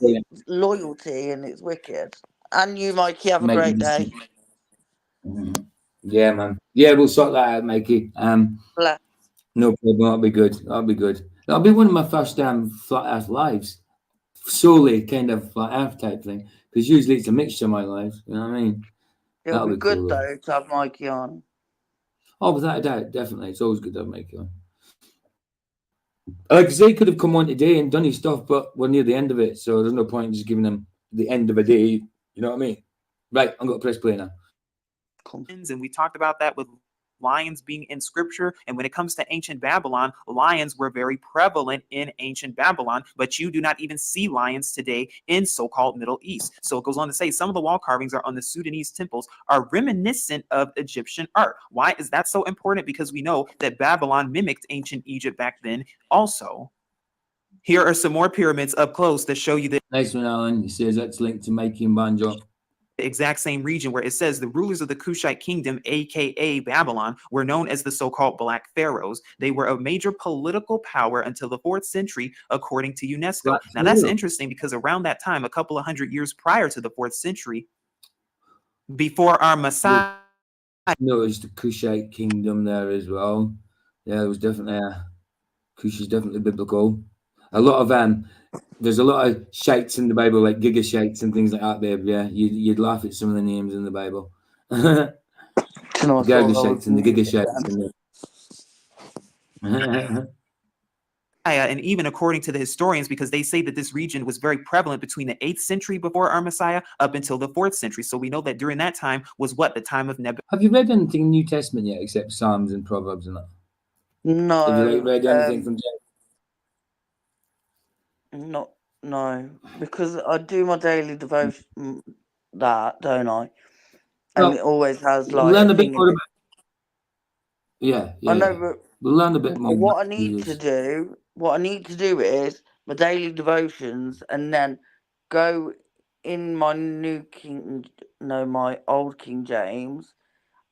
loyalty, and it's wicked. And you, Mikey, have a great day. Yeah, man. Yeah, we'll sort that out, Mikey. No problem. That'll be good. That'll be one of my first flat Earth lives. Solely kind of flat Earth type thing, because usually it's a mixture of my lives. You know what I mean? It'll be good cool, though to have Mikey on. Oh, without a doubt, definitely. It's always good to have Mikey on. Like I say, he could have come on today and done his stuff, but we're near the end of it, so there's no point in just giving him the end of a day. You know what I mean? Right, I'm going to press play now. And we talked about that with lions being in scripture. And when it comes to ancient Babylon, lions were very prevalent in ancient Babylon, but you do not even see lions today in so-called Middle East. So it goes on to say some of the wall carvings are on the Sudanese temples are reminiscent of Egyptian art. Why is that so important? Because we know that Babylon mimicked ancient Egypt back then also. Here are some more pyramids up close that show you that. Nice one, Alan. He says that's linked to Mikey and Banjo. Exact same region where it says the rulers of the Kushite kingdom, aka Babylon, were known as the so-called Black Pharaohs. They were a major political power until the 4th century, according to UNESCO. Now that's interesting because around that time, a couple of hundred years prior to the 4th century, before our Messiah, noticed the Kushite kingdom there as well. Yeah, it was definitely Kush is definitely biblical. A lot of there's a lot of shites in the Bible, like gigashites and things like that, babe. Yeah, you'd laugh at some of the names in the Bible. Gigashites and the gigashites. And even according to the historians, because they say that this region was very prevalent between the 8th century before our Messiah up until the 4th century. So we know that during that time was what? The time of Nebuchadnezzar. Have you read anything in the New Testament yet, except Psalms and Proverbs and that? No. Have you read anything from No, because I do my daily devotion, don't I? And it always has like learn a bit more about. Yeah, I know, but we'll learn a bit more. What I need to do is my daily devotions, and then go in my my old King James,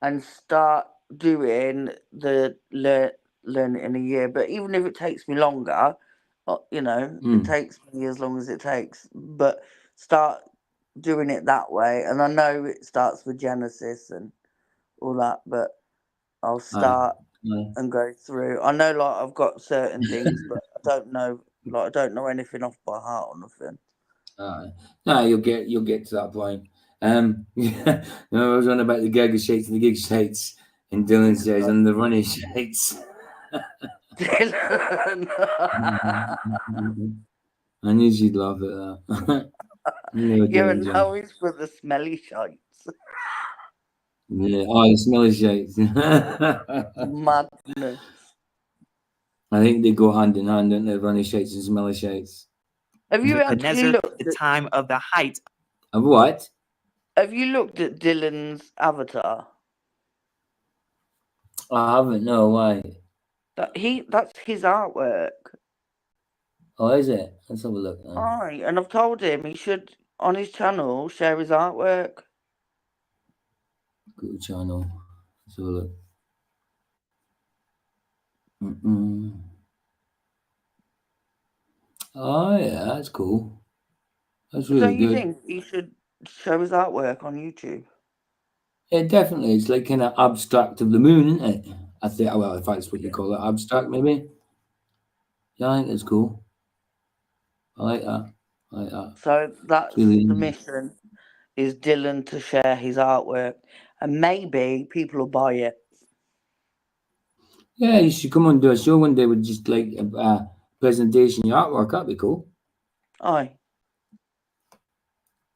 and start doing the learn it in a year. But even if it takes me longer, it takes me as long as it takes. But start doing it that way, and I know it starts with Genesis and all that, but I'll start and go through. I know, like, I've got certain things, but I don't know anything off by heart or nothing. No, you'll get to that point. I was on about the gigashites and the gig shites, and Dylan says, and the running shites. Dylan. I knew she'd laugh at that. Yeah, and now he's for the smelly shites. Yeah, the smelly shites. Madness. I think they go hand in hand, don't they? Running shites and smelly shites. Have you actually looked at the time of the height of what? Have you looked at Dylan's avatar? I haven't. No, why? That's his artwork. Oh, is it? Let's have a look. Aye, and I've told him he should, on his channel, share his artwork. Good channel. Let's have a look. Oh yeah, that's cool. That's really good. So you think he should show his artwork on YouTube? Yeah, definitely. It's like kind of abstract of the moon, isn't it? I think. Well, if that's what you call it, abstract, maybe. Yeah, I think it's cool. I like that. So that's really the mission. Is Dylan to share his artwork, and maybe people will buy it. Yeah, you should come on and do a show one day with just like a presentation of your artwork. That'd be cool. Aye.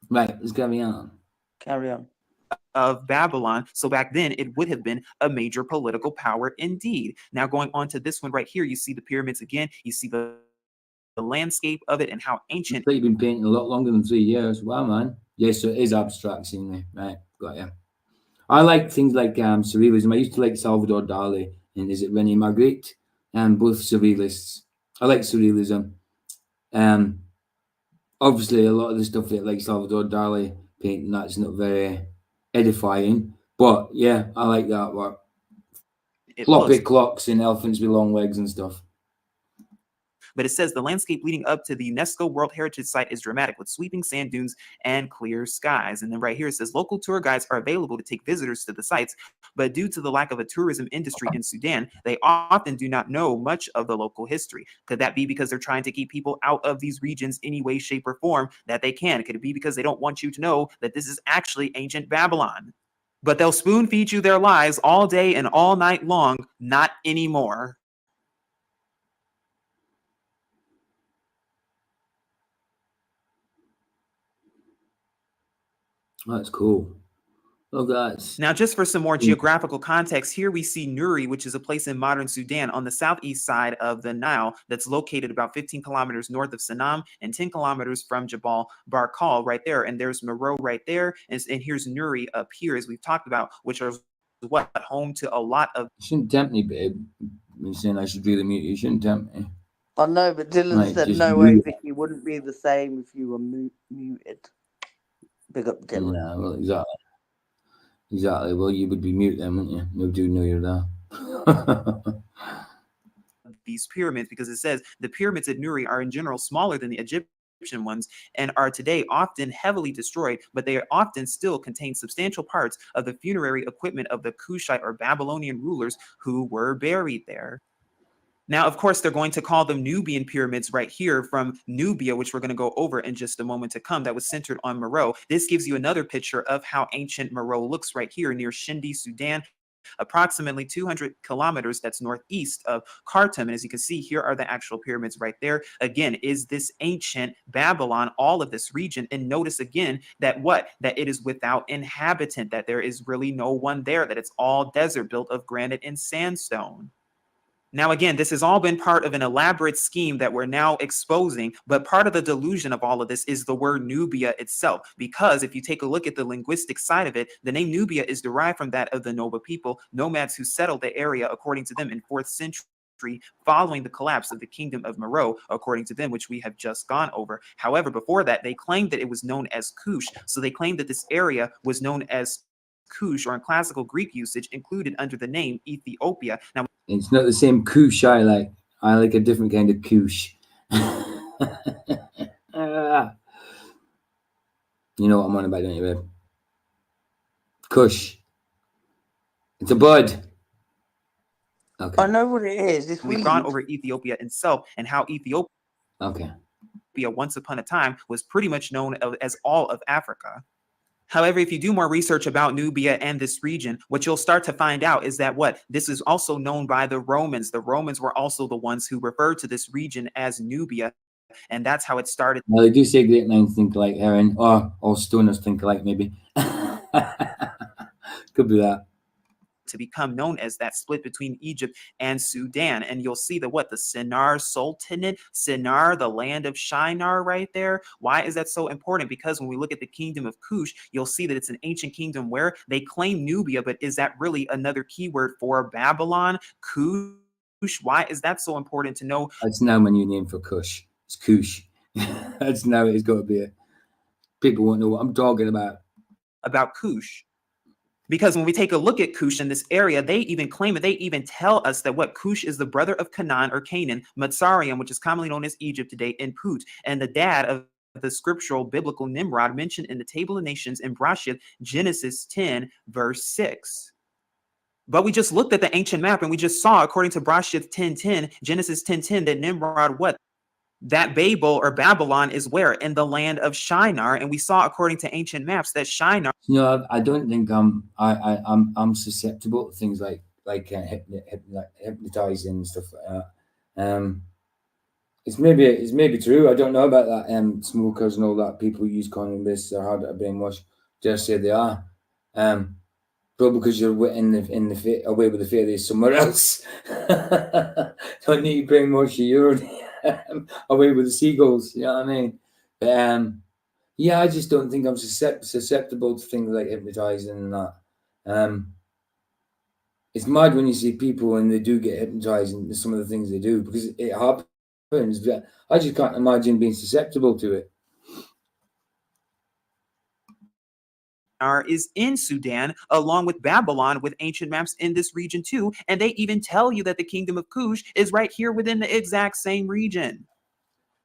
Right, let's carry on. Carry on. Of Babylon. So back then it would have been a major political power indeed. Now going on to this one right here, you see the pyramids again. You see the landscape of it and how ancient. You've been painting a lot longer than 3 years. Wow, man. Yes, so it is abstract scenery. Right, got you. I like things like surrealism. I used to like Salvador Dali and is it René Magritte? Both surrealists. I like surrealism. Obviously a lot of the stuff that like Salvador Dali painting, that's not very edifying. But yeah, I like that work. Floppy clocks and elephants with long legs and stuff. But it says the landscape leading up to the UNESCO World Heritage Site is dramatic with sweeping sand dunes and clear skies. And then right here it says local tour guides are available to take visitors to the sites, but due to the lack of a tourism industry in Sudan, they often do not know much of the local history. Could that be because they're trying to keep people out of these regions any way, shape, or form that they can? Could it be because they don't want you to know that this is actually ancient Babylon? But they'll spoon feed you their lies all day and all night long. Not anymore. That's cool. Look at that. Now, just for some more geographical context, here we see Nuri, which is a place in modern Sudan on the southeast side of the Nile that's located about 15 kilometers north of Sanam and 10 kilometers from Jabal Barkal right there. And there's Meroe right there. And here's Nuri up here, as we've talked about, which are what, home to a lot of... You shouldn't tempt me, babe. You're saying I should really mute you. You shouldn't tempt me. I know, but Dylan Like, said just no way, mute. Vicky wouldn't be the same if you were muted. Big up Dylan. Yeah, well, exactly. Exactly. Well, you would be mute then, wouldn't you? Nobody would know you're there. These pyramids, because it says the pyramids at Nuri are in general smaller than the Egyptian ones and are today often heavily destroyed, but they often still contain substantial parts of the funerary equipment of the Kushite or Babylonian rulers who were buried there. Now, of course, they're going to call them Nubian pyramids right here from Nubia, which we're going to go over in just a moment to come, that was centered on Meroe. This gives you another picture of how ancient Meroe looks right here near Shindi, Sudan, approximately 200 kilometers that's northeast of Khartoum. And as you can see, here are the actual pyramids right there. Again, is this ancient Babylon, all of this region. And notice again that that it is without inhabitant, that there is really no one there, that it's all desert built of granite and sandstone. Now, again, this has all been part of an elaborate scheme that we're now exposing, but part of the delusion of all of this is the word Nubia itself, because if you take a look at the linguistic side of it, the name Nubia is derived from that of the Noba people, nomads who settled the area, according to them, in 4th century, following the collapse of the kingdom of Meroe, according to them, which we have just gone over. However, before that, they claimed that it was known as Kush, so they claimed that this area was known as Kush, or in classical Greek usage, included under the name Ethiopia. Now, it's not the same kush I like. I like a different kind of kush. You know what I'm on about, don't you, babe? Kush. It's a bud. Okay. I know what it is. We've gone over Ethiopia itself and how Ethiopia, once upon a time, was pretty much known as all of Africa. However, if you do more research about Nubia and this region, what you'll start to find out is that this is also known by the Romans. The Romans were also the ones who referred to this region as Nubia, and that's how it started. Well, they do say great minds think alike, Aaron, or all stoners think alike, maybe. Could be that. To become known as that split between Egypt and Sudan. And you'll see the Sennar Sultanate, Sennar, the land of Shinar right there. Why is that so important? Because when we look at the kingdom of Kush, you'll see that it's an ancient kingdom where they claim Nubia, but is that really another keyword for Babylon? Kush, why is that so important to know? That's now my new name for Kush. It's Kush. That's now it's got to be it. People won't know what I'm talking about. About Kush. Because when we take a look at Kush in this area, they even claim it. They even tell us that Kush is the brother of Canaan or Canaan, Matsarium, which is commonly known as Egypt today, and Put, and the dad of the scriptural biblical Nimrod mentioned in the Table of Nations in Brashith, Genesis 10, verse 6. But we just looked at the ancient map and we just saw, according to Brashith 10:10, Genesis 10:10, that Nimrod, that Babel or Babylon is where? In the land of Shinar. And we saw, according to ancient maps, that Shinar. No, I don't think I'm susceptible to things like hypnotizing and stuff like that. It's maybe true. I don't know about that. Smokers and all that. People who use cannabis are harder to brainwash. Just say they are. Probably because you're away with the fairies somewhere else. Don't need to brainwash you. You're away with the seagulls. You know what I mean? But, yeah, I just don't think I'm susceptible to things like hypnotizing and that. It's mad when you see people and they do get hypnotized and some of the things they do, because it happens. But I just can't imagine being susceptible to it. Is in Sudan, along with Babylon, with ancient maps in this region too. And they even tell you that the kingdom of Kush is right here within the exact same region.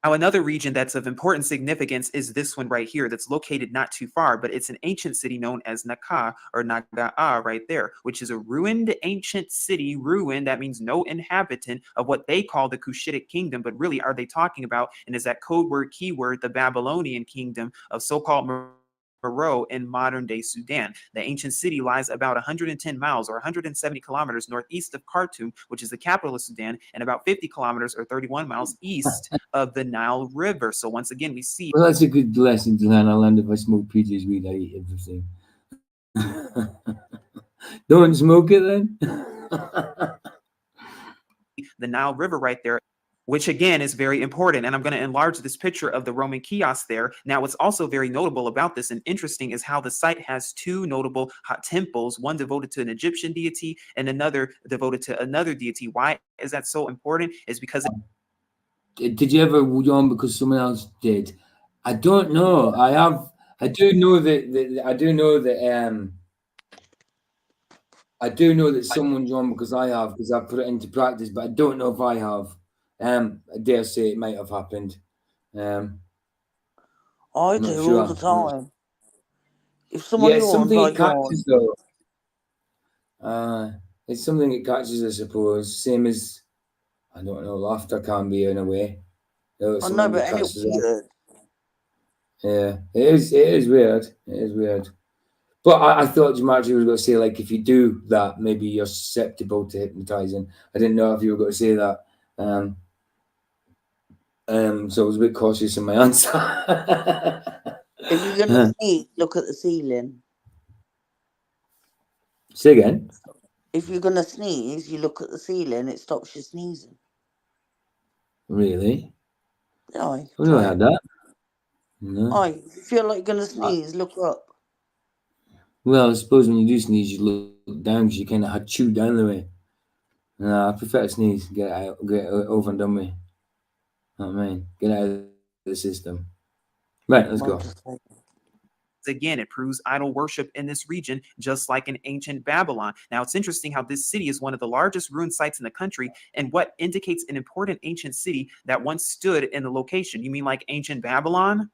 Now, another region that's of important significance is this one right here that's located not too far, but it's an ancient city known as Naka or Naga'a right there, which is a ruined ancient city. Ruined, that means no inhabitant of what they call the Kushitic kingdom, but really are they talking about, and is that code word, keyword, the Babylonian kingdom of so-called Meroe in modern-day Sudan. The ancient city lies about 110 miles or 170 kilometers northeast of Khartoum, which is the capital of Sudan, and about 50 kilometers or 31 miles east of the Nile River. So once again, we see... Well, that's a good lesson to learn. I learned if I smoke PJ's weed, I eat everything. Don't smoke it then. The Nile River right there, which again is very important. And I'm going to enlarge this picture of the Roman kiosk there. Now, what's also very notable about this and interesting is how the site has two notable temples, one devoted to an Egyptian deity and another devoted to another deity. Why is that so important? Is because... Did you ever yawn because someone else did? I don't know. I do know that someone yawned because I have, because I put it into practice, but I don't know if I have. I dare say it might have happened. I do all the time. If someone it's yawns, something I it catches though. It's something it catches, I suppose. Same as, I don't know, laughter can be in a way. I know, but it's weird. Yeah, it is weird. It is weird. But I thought Gematria was going to say, like, if you do that, maybe you're susceptible to hypnotizing. I didn't know if you were going to say that. So I was a bit cautious in my answer. If you're going to sneeze, look at the ceiling. Say again? If you're going to sneeze, you look at the ceiling, it stops you sneezing. Really? Yeah. I never had that. No. If you feel like you're going to sneeze, look up. Well, I suppose when you do sneeze, you look down because you kind of chew down the way. No, I prefer to sneeze, get it out, get it over and done with. Oh man, get out of the system. Right, let's go. Again, it proves idol worship in this region, just like in ancient Babylon. Now, it's interesting how this city is one of the largest ruined sites in the country, and what indicates an important ancient city that once stood in the location. You mean like ancient Babylon?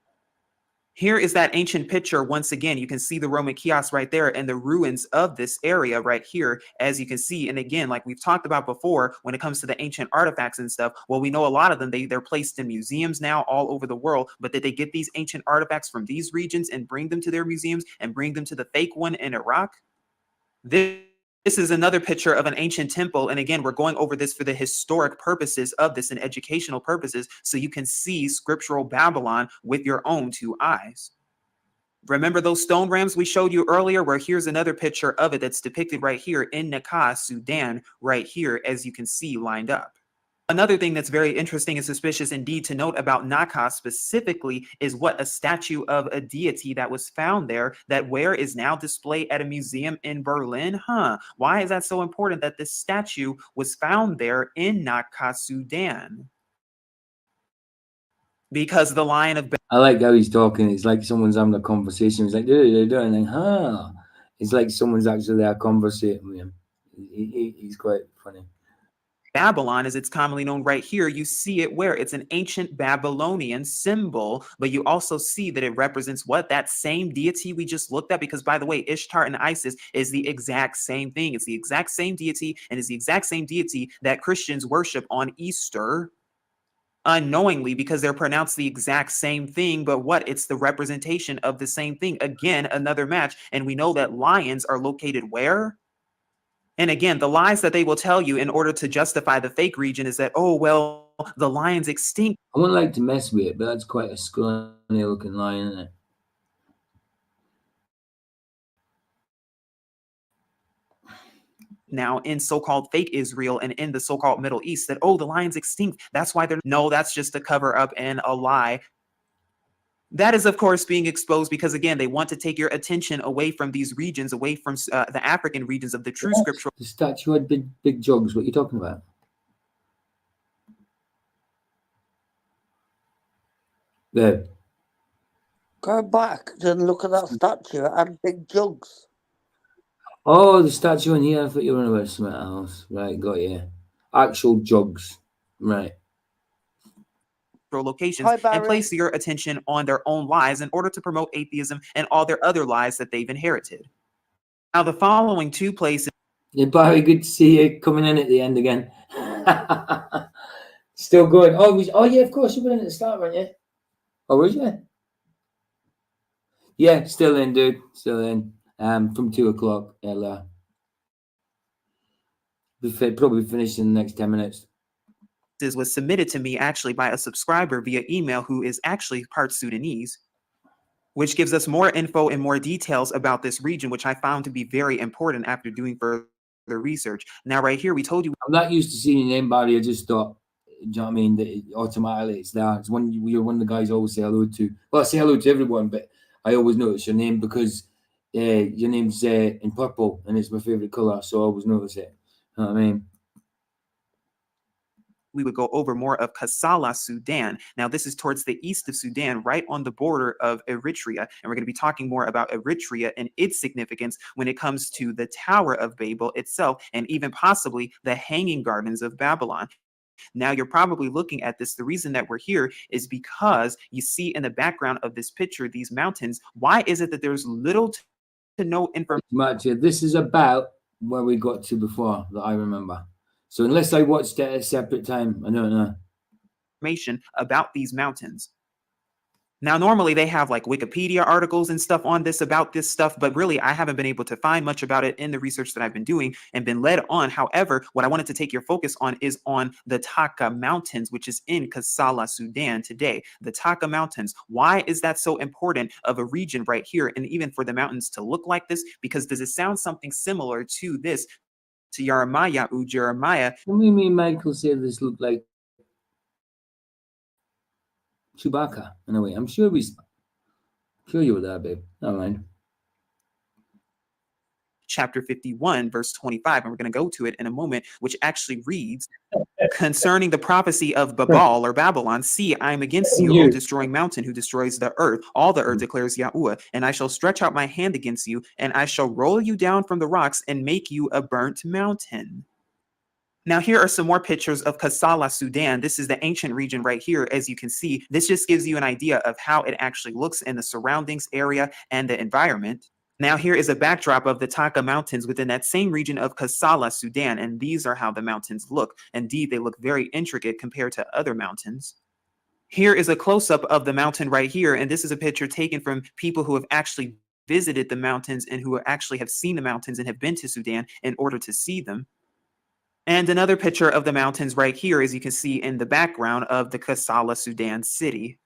Here is that ancient picture. Once again, you can see the Roman kiosk right there and the ruins of this area right here, as you can see. And again, like we've talked about before, when it comes to the ancient artifacts and stuff, well, we know a lot of them, they're placed in museums now all over the world. But did they get these ancient artifacts from these regions and bring them to their museums and bring them to the fake one in Iraq? This is another picture of an ancient temple. And again, we're going over this for the historic purposes of this and educational purposes, so you can see scriptural Babylon with your own two eyes. Remember those stone rams we showed you earlier? Where here's another picture of it that's depicted right here in Nakas, Sudan, right here, as you can see lined up. Another thing that's very interesting and suspicious indeed to note about Nakas specifically is what a statue of a deity that was found there, that where is now displayed at a museum in Berlin. Why is that so important that this statue was found there in Nakas, Sudan? Because the Lion of... I like how he's talking. It's like someone's having a conversation. He's like, and like, it's like someone's actually there conversating with him. He's quite funny. Babylon, as it's commonly known right here, you see it where it's an ancient Babylonian symbol, but you also see that it represents what? That same deity we just looked at, because by the way, Ishtar and Isis is the exact same thing. It's the exact same deity, and it's the exact same deity that Christians worship on Easter unknowingly, because they're pronounced the exact same thing, but what? It's the representation of the same thing. Again, another match, and we know that lions are located where? And again, the lies that they will tell you in order to justify the fake region is that, oh, well, the lion's extinct. I wouldn't like to mess with it, but that's quite a scrawny looking lion, isn't it? Now in so-called fake Israel and in the so-called Middle East, that, oh, the lion's extinct. That's why they're... No, that's just a cover up and a lie. That is, of course, being exposed because, again, they want to take your attention away from these regions, away from the African regions of the true scriptural. The statue had big jugs. What are you talking about? There. Go back and look at that statue. It had big jugs. Oh, the statue in here. I thought you were on about something else. Right, got you. Actual jugs. Right. Locations and place your attention on their own lies in order to promote atheism and all their other lies that they've inherited. Now, the following two places. Yeah, Barry, good to see you coming in at the end again. Still going. Oh, yeah, of course, you were in at the start, weren't you? Oh, was you? Yeah, still in, dude. Still in. From 2 o'clock. Probably finish in the next 10 minutes. This was submitted to me actually by a subscriber via email who is actually part Sudanese, which gives us more info and more details about this region, which I found to be very important after doing further research. Now, right here, we told you. I'm not used to seeing anybody. I just thought, do you know what I mean? That automatically it's there. It's you're one of the guys I always say hello to. Well, I say hello to everyone, but I always notice your name because your name's in purple and it's my favorite color. So I always notice it. You know what I mean? We would go over more of Kassala, Sudan. Now, this is towards the east of Sudan, right on the border of Eritrea. And we're going to be talking more about Eritrea and its significance when it comes to the Tower of Babel itself, and even possibly the Hanging Gardens of Babylon. Now, you're probably looking at this. The reason that we're here is because you see in the background of this picture, these mountains. Why is it that there's little to no information? This is about where we got to before that I remember. So unless I watched it at a separate time, I don't know. Information about these mountains. Now, normally they have like Wikipedia articles and stuff on this about this stuff, but really I haven't been able to find much about it in the research that I've been doing and been led on. However, what I wanted to take your focus on is on the Taka Mountains, which is in Kassala, Sudan today. The Taka Mountains. Why is that so important of a region right here? And even for the mountains to look like this, because does it sound something similar to this? To Jeremiah, Jeremiah. What do you mean Michael said this looked like Chewbacca in a way? I'm sure you were there, babe. Never mind. Chapter 51, verse 25, and we're going to go to it in a moment, which actually reads, concerning the prophecy of Babal or Babylon, see, I am against you, O destroying mountain, who destroys the earth. All the earth declares Yahuwah, and I shall stretch out my hand against you, and I shall roll you down from the rocks and make you a burnt mountain. Now, here are some more pictures of Kassala, Sudan. This is the ancient region right here. As you can see, this just gives you an idea of how it actually looks in the surroundings area and the environment. Now, here is a backdrop of the Taka Mountains within that same region of Kassala, Sudan, and these are how the mountains look. Indeed, they look very intricate compared to other mountains. Here is a close-up of the mountain right here, and this is a picture taken from people who have actually visited the mountains and who actually have seen the mountains and have been to Sudan in order to see them. And another picture of the mountains right here, as you can see in the background of the Kassala, Sudan city.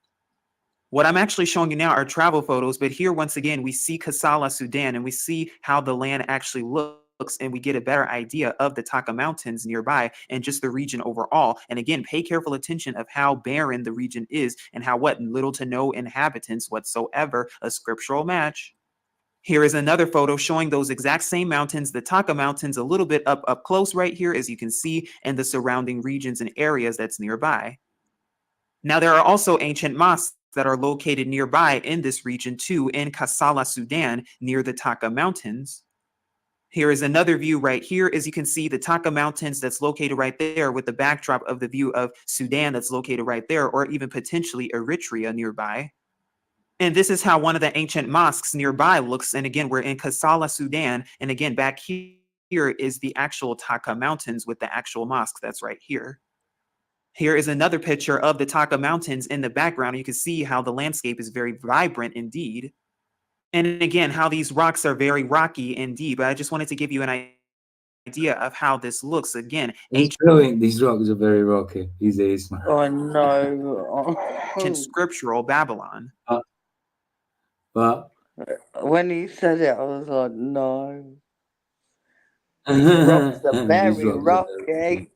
What I'm actually showing you now are travel photos, but here once again, we see Kassala, Sudan, and we see how the land actually looks, and we get a better idea of the Taka Mountains nearby and just the region overall. And again, pay careful attention of how barren the region is and how little to no inhabitants whatsoever, a scriptural match. Here is another photo showing those exact same mountains, the Taka Mountains, a little bit up close right here, as you can see, and the surrounding regions and areas that's nearby. Now, there are also ancient mosques that are located nearby in this region too, in Kassala, Sudan, near the Taka Mountains. Here is another view right here, as you can see the Taka Mountains that's located right there with the backdrop of the view of Sudan that's located right there, or even potentially Eritrea nearby. And this is how one of the ancient mosques nearby looks. And again, we're in Kassala, Sudan. And again, back here is the actual Taka Mountains with the actual mosque that's right here. Here is another picture of the Taka Mountains in the background. You can see how the landscape is very vibrant indeed. And again, how these rocks are very rocky indeed. But I just wanted to give you an idea of how this looks. Again, it's brilliant. These rocks are very rocky. These days. Oh no. Ancient scriptural Babylon. But when he said it, I was like, no. These rocks are very rocky.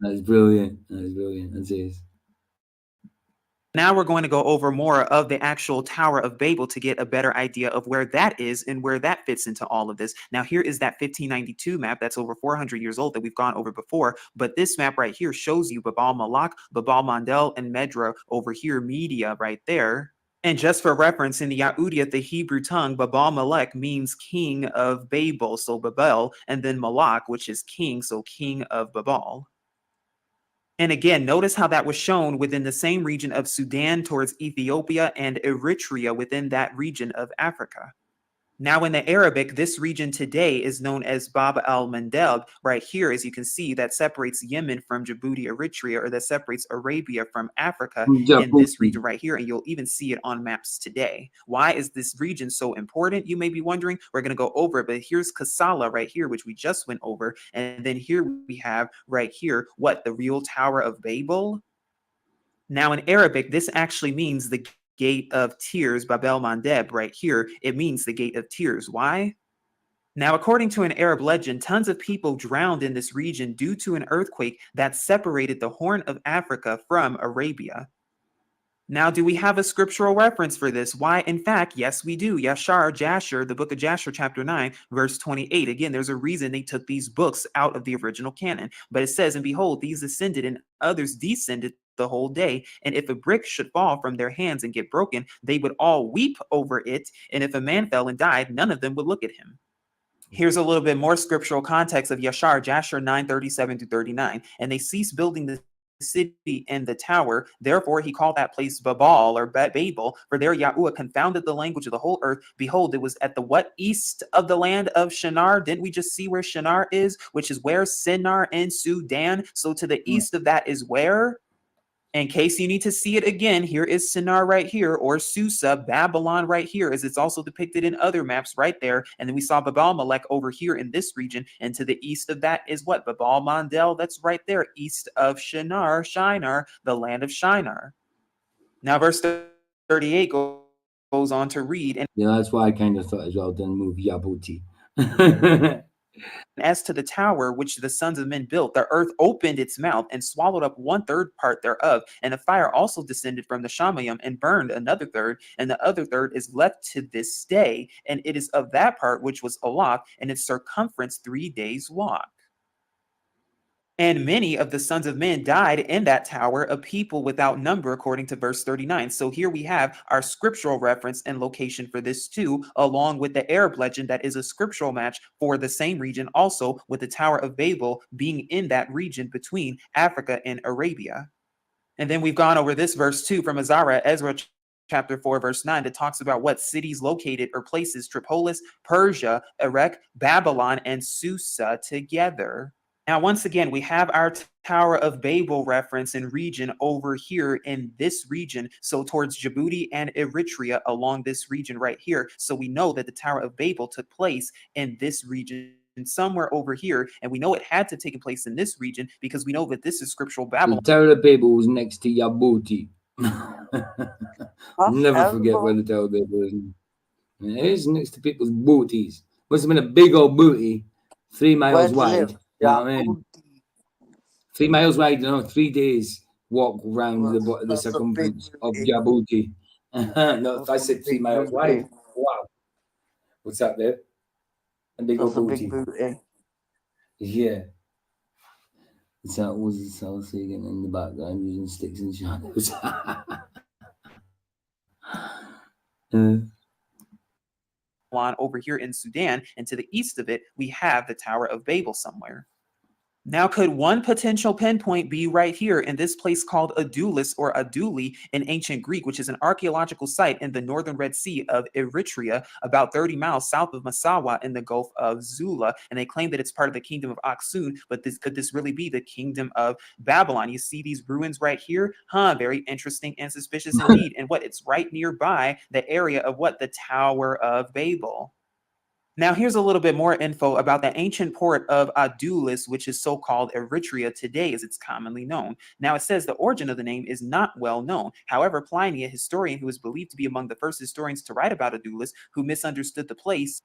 That's brilliant. That's brilliant. That is. Now we're going to go over more of the actual Tower of Babel to get a better idea of where that is and where that fits into all of this. Now, here is that 1592 map that's over 400 years old that we've gone over before. But this map right here shows you Babal Malak, Babal Mandel, and Medra over here, Media right there. And just for reference, in the Ya'udiyat, the Hebrew tongue, Babal Malek means king of Babel, so Babel, and then Malak, which is king, so king of Babal. And again, notice how that was shown within the same region of Sudan towards Ethiopia and Eritrea within that region of Africa. Now, in the Arabic, this region today is known as Bab al-Mandeb. Right here, as you can see, that separates Yemen from Djibouti, Eritrea, or that separates Arabia from Africa in this region right here. And you'll even see it on maps today. Why is this region so important? You may be wondering. We're going to go over it, but here's Kassala right here, which we just went over. And then here we have right here, what, the real Tower of Babel? Now, in Arabic, this actually means the Gate of Tears, Bab el-Mandeb, right here. It means the Gate of Tears. Why? Now, according to an Arab legend, tons of people drowned in this region due to an earthquake that separated the Horn of Africa from Arabia. Now, do we have a scriptural reference for this? Why, in fact, yes, we do. Yashar, Jasher, the book of Jasher, chapter 9, verse 28. Again, there's a reason they took these books out of the original canon. But it says, and behold, these ascended and others descended the whole day. And if a brick should fall from their hands and get broken, they would all weep over it. And if a man fell and died, none of them would look at him. Here's a little bit more scriptural context of Yashar, Jasher 9:37-39. And they ceased building the city and the tower. Therefore, he called that place Babal or Babel, for there Yahuwah confounded the language of the whole earth. Behold, it was at the what? East of the land of Shinar. Didn't we just see where Shinar is? Which is where? Sinar and Sudan. So to the east of that is where? In case you need to see it again, here is Sinar right here, or Susa, Babylon right here, as it's also depicted in other maps right there. And then we saw Babal Malek over here in this region. And to the east of that is what? Babal Mandel, that's right there, east of Shinar, the land of Shinar. Now, verse 38 goes on to read. And yeah, that's why I kind of thought as well, then move Djibouti. As to the tower which the sons of men built, the earth opened its mouth and swallowed up 1/3 part thereof. And a fire also descended from the Shamayim and burned another third. And the other third is left to this day. And it is of that part which was aloft, and its circumference 3 days' walk. And many of the sons of men died in that tower, a people without number, according to verse 39. So here we have our scriptural reference and location for this too, along with the Arab legend that is a scriptural match for the same region, also with the Tower of Babel being in that region between Africa and Arabia. And then we've gone over this verse too from Ezra chapter 4, verse 9, that talks about what cities located or places, Tripolis, Persia, Erech, Babylon, and Susa together. Now, once again, we have our Tower of Babel reference and region over here in this region. So towards Djibouti and Eritrea along this region right here. So we know that the Tower of Babel took place in this region somewhere over here. And we know it had to take place in this region because we know that this is scriptural Babylon. The Tower of Babel was next to Djibouti. Never forget where the Tower of Babel is. It is next to people's booties. Must have been a big old booty, 3 miles wide. You know what I mean? 3 miles wide, 3 days walk around the circumference of Djibouti. No, if I said 3 miles wide, wow. What's that there? A big old booty. Yeah. That was the South Sagan in the background using sticks and shadows. Over here in Sudan, and to the east of it, we have the Tower of Babel somewhere. Now, could one potential pinpoint be right here in this place called Adulis or Aduli in ancient Greek, which is an archaeological site in the northern Red Sea of Eritrea, about 30 miles south of Massawa in the Gulf of Zula? And they claim that it's part of the kingdom of Aksum, but could this really be the kingdom of Babylon? You see these ruins right here? Very interesting and suspicious indeed. And what? It's right nearby the area of what? The Tower of Babel. Now, here's a little bit more info about the ancient port of Adulis, which is so-called Eritrea today, as it's commonly known. Now, it says the origin of the name is not well known. However, Pliny, a historian who is believed to be among the first historians to write about Adulis, who misunderstood the place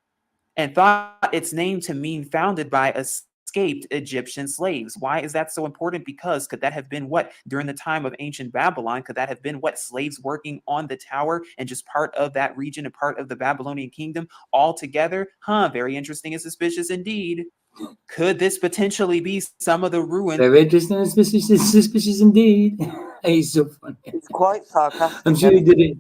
and thought its name to mean founded by escaped Egyptian slaves. Why is that so important? Because could that have been what? During the time of ancient Babylon, could that have been what? Slaves working on the tower and just part of that region and part of the Babylonian kingdom all together? Very interesting and suspicious indeed. Could this potentially be some of the ruins? Very interesting and suspicious indeed. He's so funny. It's quite sarcastic. I'm sure he did it.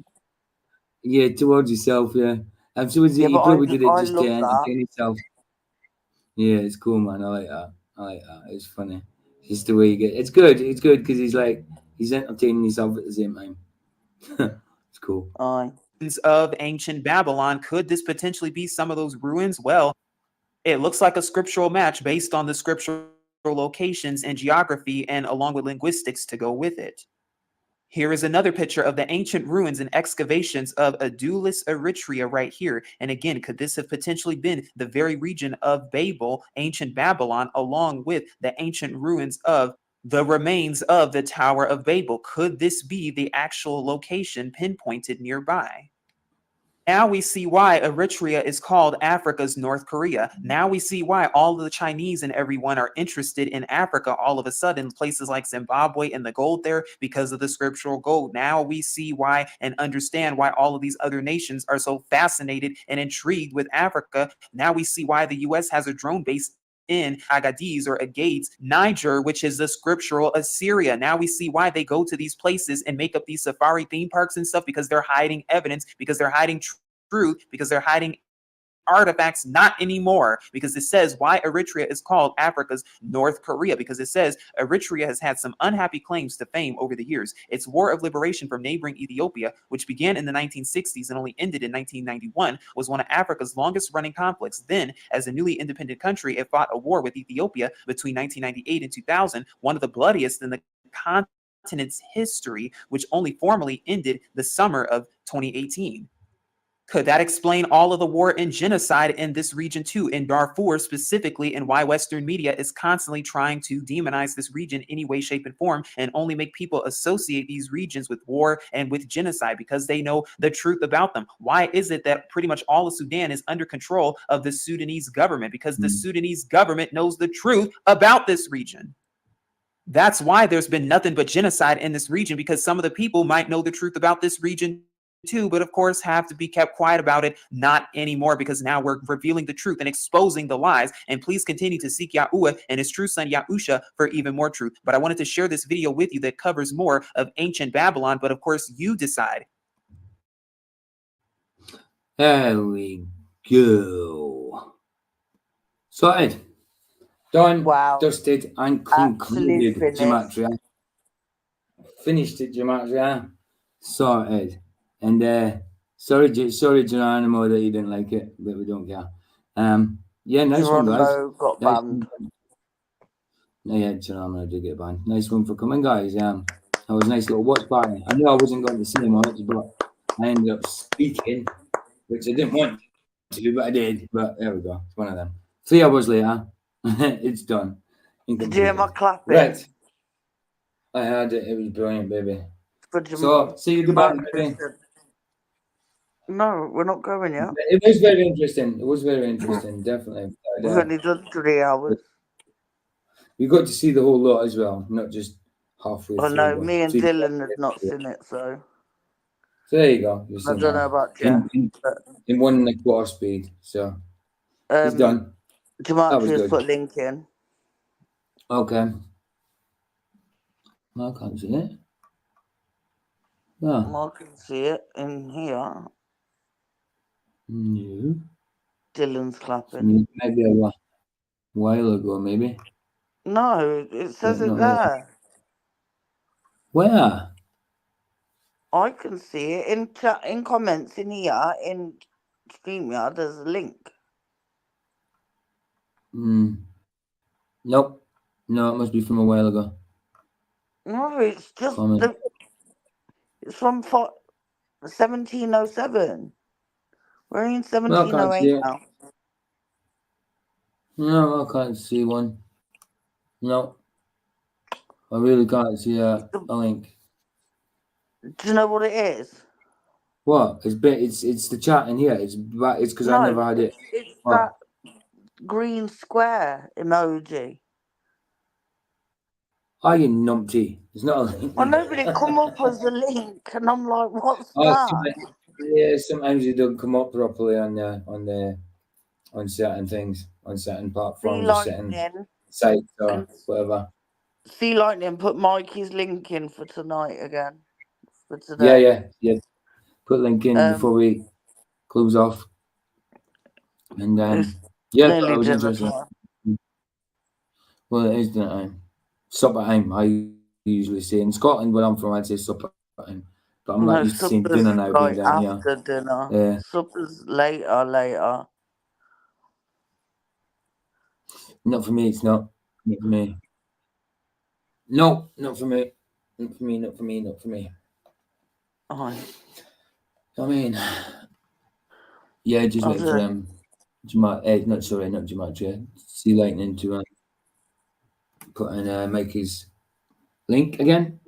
Yeah, towards yourself, yeah. I'm sure he probably did it just to entertain himself. Yeah, it's cool, man. I like that. It's funny. It's just the way you get. It's good because he's entertaining himself at the same time. It's cool. Aye. of ancient Babylon. Could this potentially be some of those ruins? Well, it looks like a scriptural match based on the scriptural locations and geography, and along with linguistics to go with it. Here is another picture of the ancient ruins and excavations of Adulis, Eritrea right here. And again, could this have potentially been the very region of Babel, ancient Babylon, along with the ancient ruins of the remains of the Tower of Babel? Could this be the actual location pinpointed nearby? Now we see why Eritrea is called Africa's North Korea. Now we see why all of the Chinese and everyone are interested in Africa all of a sudden, places like Zimbabwe and the gold there, because of the scriptural gold. Now we see why and understand why all of these other nations are so fascinated and intrigued with Africa. Now we see why the US has a drone base in Agadez or Agades, Niger, which is the scriptural Assyria. Now we see why they go to these places and make up these safari theme parks and stuff, because they're hiding evidence, because they're hiding truth, because they're hiding artifacts. Not anymore, because it says why Eritrea is called Africa's North Korea, because it says Eritrea has had some unhappy claims to fame over the years. Its war of liberation from neighboring Ethiopia, which began in the 1960s and only ended in 1991, was one of Africa's longest running conflicts. Then, as a newly independent country, it fought a war with Ethiopia between 1998 and 2000, one of the bloodiest in the continent's history, which only formally ended the summer of 2018. Could that explain all of the war and genocide in this region too, in Darfur specifically, and why Western media is constantly trying to demonize this region any way, shape, and form, and only make people associate these regions with war and with genocide because they know the truth about them? Why is it that pretty much all of Sudan is under control of the Sudanese government? Because the Sudanese government knows the truth about this region. That's why there's been nothing but genocide in this region, because some of the people might know the truth about this region too, but of course have to be kept quiet about it. Not anymore, because now we're revealing the truth and exposing the lies. And please continue to seek Yahuwah and his true son Yahusha for even more truth. But I wanted to share this video with you that covers more of ancient Babylon, but of course you decide. There we go. Sorted. Done. Wow. Dusted and concluded. Gematria. Finished it, Gematria. Sorted. And sorry Geronimo that you didn't like it, but we don't care. Yeah, nice one, guys. Got banned. No, yeah, Geronimo did get banned. Nice one for coming, guys. That was a nice little watch party. I knew I wasn't going to see much, but I ended up speaking, which I didn't want to, but I did. But there we go. It's one of them. 3 hours later, it's done. Did you hear my clapping? Right. I heard it. It was brilliant, baby. So, see you goodbye, baby. No, we're not going yet. It was very interesting. It was very interesting, definitely. We've only done 3 hours. We got to see the whole lot as well, not just halfway through. Oh no, me and Dylan have not seen it, so there you go. I don't know about Jeff. In 1 1/4 speed, so it's done. Jamatria's put link in. Okay. I can't see it. No. I can see it in here. No. Dylan's clapping. Maybe a while ago, maybe. No, it says it there. Where? I can see it in chat, in comments in here, in StreamYard. There's a link. Nope. No, it must be from a while ago. No, it's just it's from 1707. We're in 1708 now. No, I can't see one. No. I really can't see a link. Do you know what it is? What? It's the chat in here. It's because I never had it. It's that green square emoji. Oh, you numpty. It's not a link. I know, but it come up as a link, and I'm like, what's that? Yeah, sometimes it doesn't come up properly on certain things, on certain platforms, or certain sites or whatever. Sea Lightning put Mikey's link in for tonight again. For today. Yeah. Put link in before we close off. And that was interesting. Well, it is dinner time. Supper time, I usually say. In Scotland, where I'm from, I'd say supper time. But I'm not used to seeing dinner now being like down here. after dinner. Yeah. Supper's later. Not for me, it's not. Not for me. No, not for me. Not for me, not for me, not for me. Oh, I mean, yeah, just waiting for not Gematria. See Lightning to put in make his link again.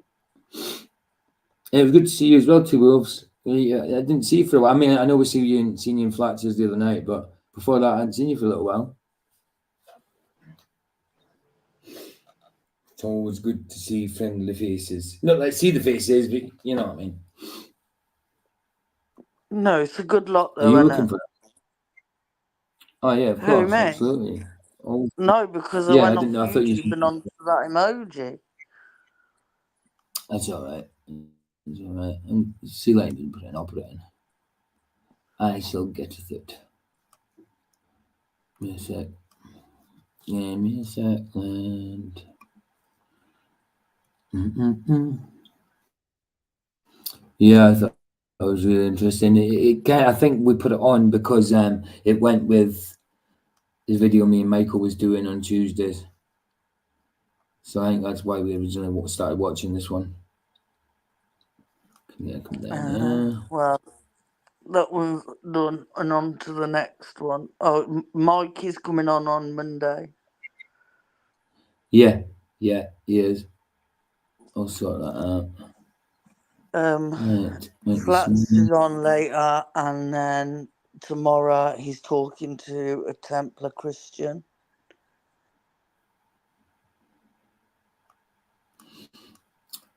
It was good to see you as well, Two Wolves. I didn't see you for a while. I mean, I know we seen you in Flatchers the other night, but before that, I hadn't seen you for a little while. It's always good to see friendly faces. Not like see the faces, but you know what I mean. no, it's a good lot though. Are you isn't looking it? for that? Oh yeah, of Who, course, me? absolutely. Oh, No, because I yeah, I went off didn't know. I thought you. YouTube and onto that emoji. That's all right. That's all right. And see, like didn't put it in. I'll put it in. I shall get it. Give me a sec. Give me a second. Yeah, I thought that was really interesting. I think we put it on because it went with the video me and Michael was doing on Tuesdays. So I think that's why we originally started watching this one. Come down. Well, that one's done, and on to the next one. Oh, Mike is coming on Monday. Yeah, he is. I'll sort that out. Right, Flats is on later, and then tomorrow he's talking to a Templar Christian.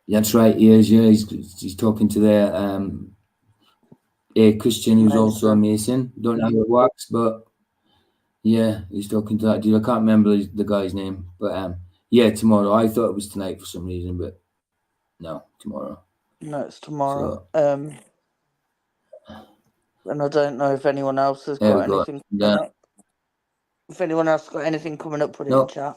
That's right, he is. Yeah, he's talking to a Christian who's also a Mason. Don't know how it works, but yeah, he's talking to that dude. I can't remember the guy's name, but yeah, tomorrow. I thought it was tonight for some reason, but no, tomorrow. No, it's tomorrow. And I don't know if anyone else has got anything coming up. If anyone else got anything coming up, put it in chat.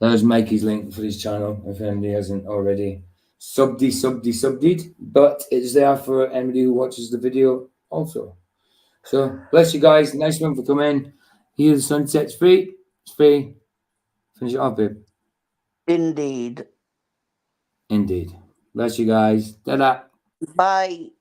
There's Mikey's link for his channel, if anybody hasn't already subbed, but it's there for anybody who watches the video also. So bless you guys. Nice one for coming. Here the sunset's free. It's free. Finish it off, babe. Indeed. Bless you guys. Ta-da. Bye.